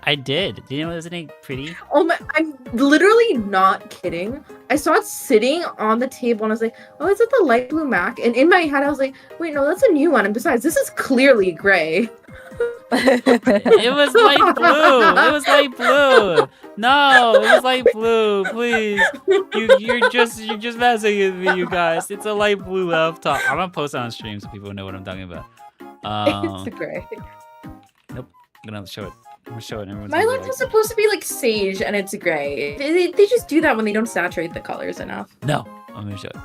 I did. Did you know isn't it pretty? Oh my! I'm literally not kidding. I saw it sitting on the table, and I was like, "Oh, is it the light blue Mac?" And in my head, I was like, "Wait, no, that's a new one." And besides, this is clearly gray. It was light blue. It was light blue. No, it was light blue. Please, you're just messing with me, you guys. It's a light blue laptop. I'm gonna post it on stream so people know what I'm talking about. It's gray. I'm gonna show it. I'm gonna show it. And everyone's My gonna be laptop's supposed to be like sage, and it's gray. They just do that when they don't saturate the colors enough. No, I'm gonna show it.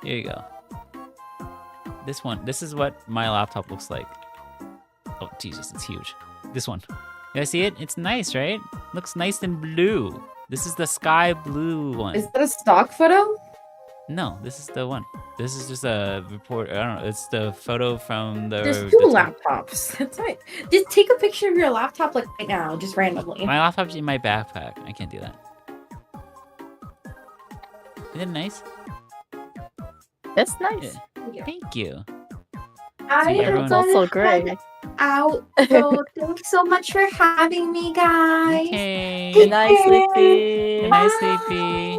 Here you go. This one. This is what my laptop looks like. Oh Jesus, it's huge. This one. You guys see it? It's nice, right? Looks nice and blue. This is the sky blue one. Is that a stock photo? No, this is the one. This is just a report. I don't know. It's the photo from the. There's the two time. laptops. That's right. Just take a picture of your laptop like right now, just randomly. My laptop's in my backpack. I can't do that. Isn't it nice? It's nice. Yeah. Thank you. I See, everyone- It's also gray. out. So thanks so much for having me, guys. Okay. Good night, Sleepy. Good night, Sleepy.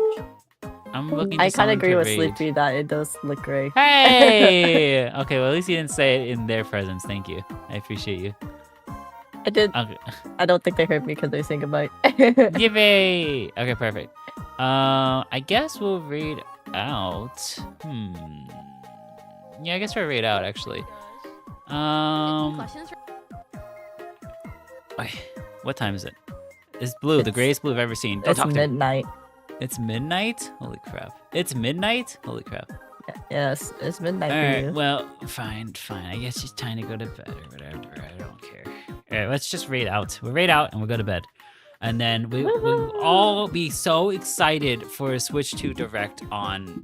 I'm looking. I for kind someone of agree to with raid. Sleepy that it does look gray. Hey. Okay. Well, at least you didn't say it in their presence. Thank you. I appreciate you. I did. Okay. I don't think they heard me because they saying goodbye. Yippee! Okay, perfect. I guess we'll raid out. Yeah, I guess we'll raid out actually. Okay, what time is it? It's blue, the It's- greatest blue I've ever seen. Don't It's talk to me. midnight. It's midnight? Holy crap. It's midnight? Holy crap. Yes, it's midnight for Alright, you. well, fine. I guess it's time to go to bed or whatever. I don't care. Alright, let's just raid out. We'll raid out and we'll go to bed. And then we'll all be so excited for Switch 2 Direct on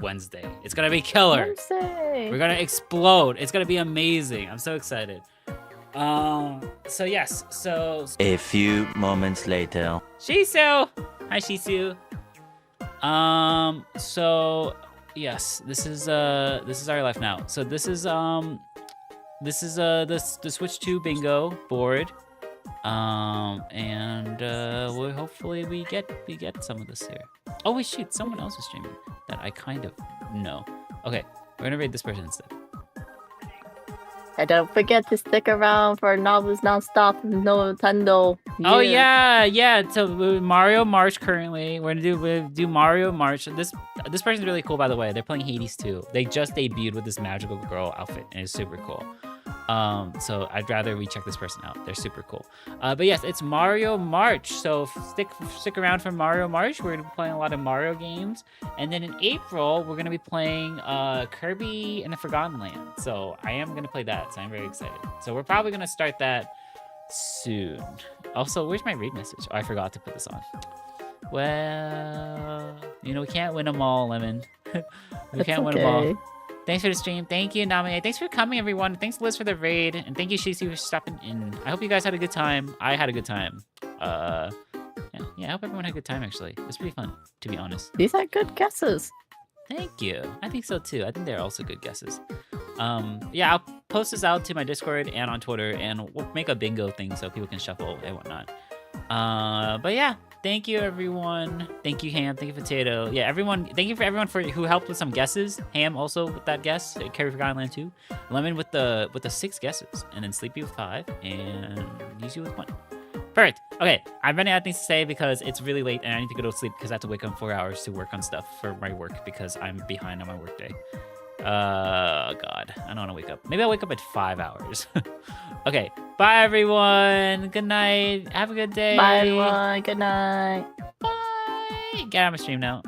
Wednesday. It's gonna be killer. Wednesday. We're gonna explode. It's gonna be amazing. I'm so excited. So yes, so A few moments later. Shisu! Hi Shisu. So yes, this is our life now. So this is the Switch 2 bingo board. And we'll hopefully we get some of this here. Oh wait, shoot, someone else is streaming that I kind of know. Okay, we're gonna raid this person instead. And don't forget to stick around for Nabu's nonstop Nintendo. Oh yeah. So Mario March currently. We're gonna do Mario March. This person's really cool, by the way. They're playing Hades 2. They just debuted with this magical girl outfit, and it's super cool. So I'd rather we check this person out. They're super cool. But yes, it's Mario March. So stick around for Mario March. We're gonna be playing a lot of Mario games, and then in April we're gonna be playing Kirby and the Forgotten Land. So I am gonna play that. So I'm very excited. So we're probably gonna start that soon. Also, where's my raid message? Oh, I forgot to put this on. Well, you know, we can't win them all, Lemon. We can't win them all. Thanks for the stream. Thank you, Nami. Thanks for coming, everyone. Thanks, Liz, for the raid. And thank you, Shishi, for stopping in. I hope you guys had a good time. I had a good time. Yeah, I hope everyone had a good time, actually. It was pretty fun, to be honest. These are good guesses. Thank you. I think so, too. I think they're also good guesses. Yeah, I'll post this out to my Discord and on Twitter, and we'll make a bingo thing so people can shuffle and whatnot. But yeah, thank you, everyone. Thank you, Ham. Thank you, Potato. Yeah, everyone. Thank you for everyone who helped with some guesses. Ham also with that guess. Carry Forgotten Land 2. Lemon with the 6 guesses, and then Sleepy with 5, and Yuzu with 1. Perfect. Okay, I'm running out of things to say because it's really late and I need to go to sleep because I have to wake up in 4 hours to work on stuff for my work because I'm behind on my work day. God, I don't want to wake up. Maybe I'll wake up at 5 hours. Okay, bye everyone. Good night. Have a good day. Bye everyone. Good night. Bye. Get out of my stream now.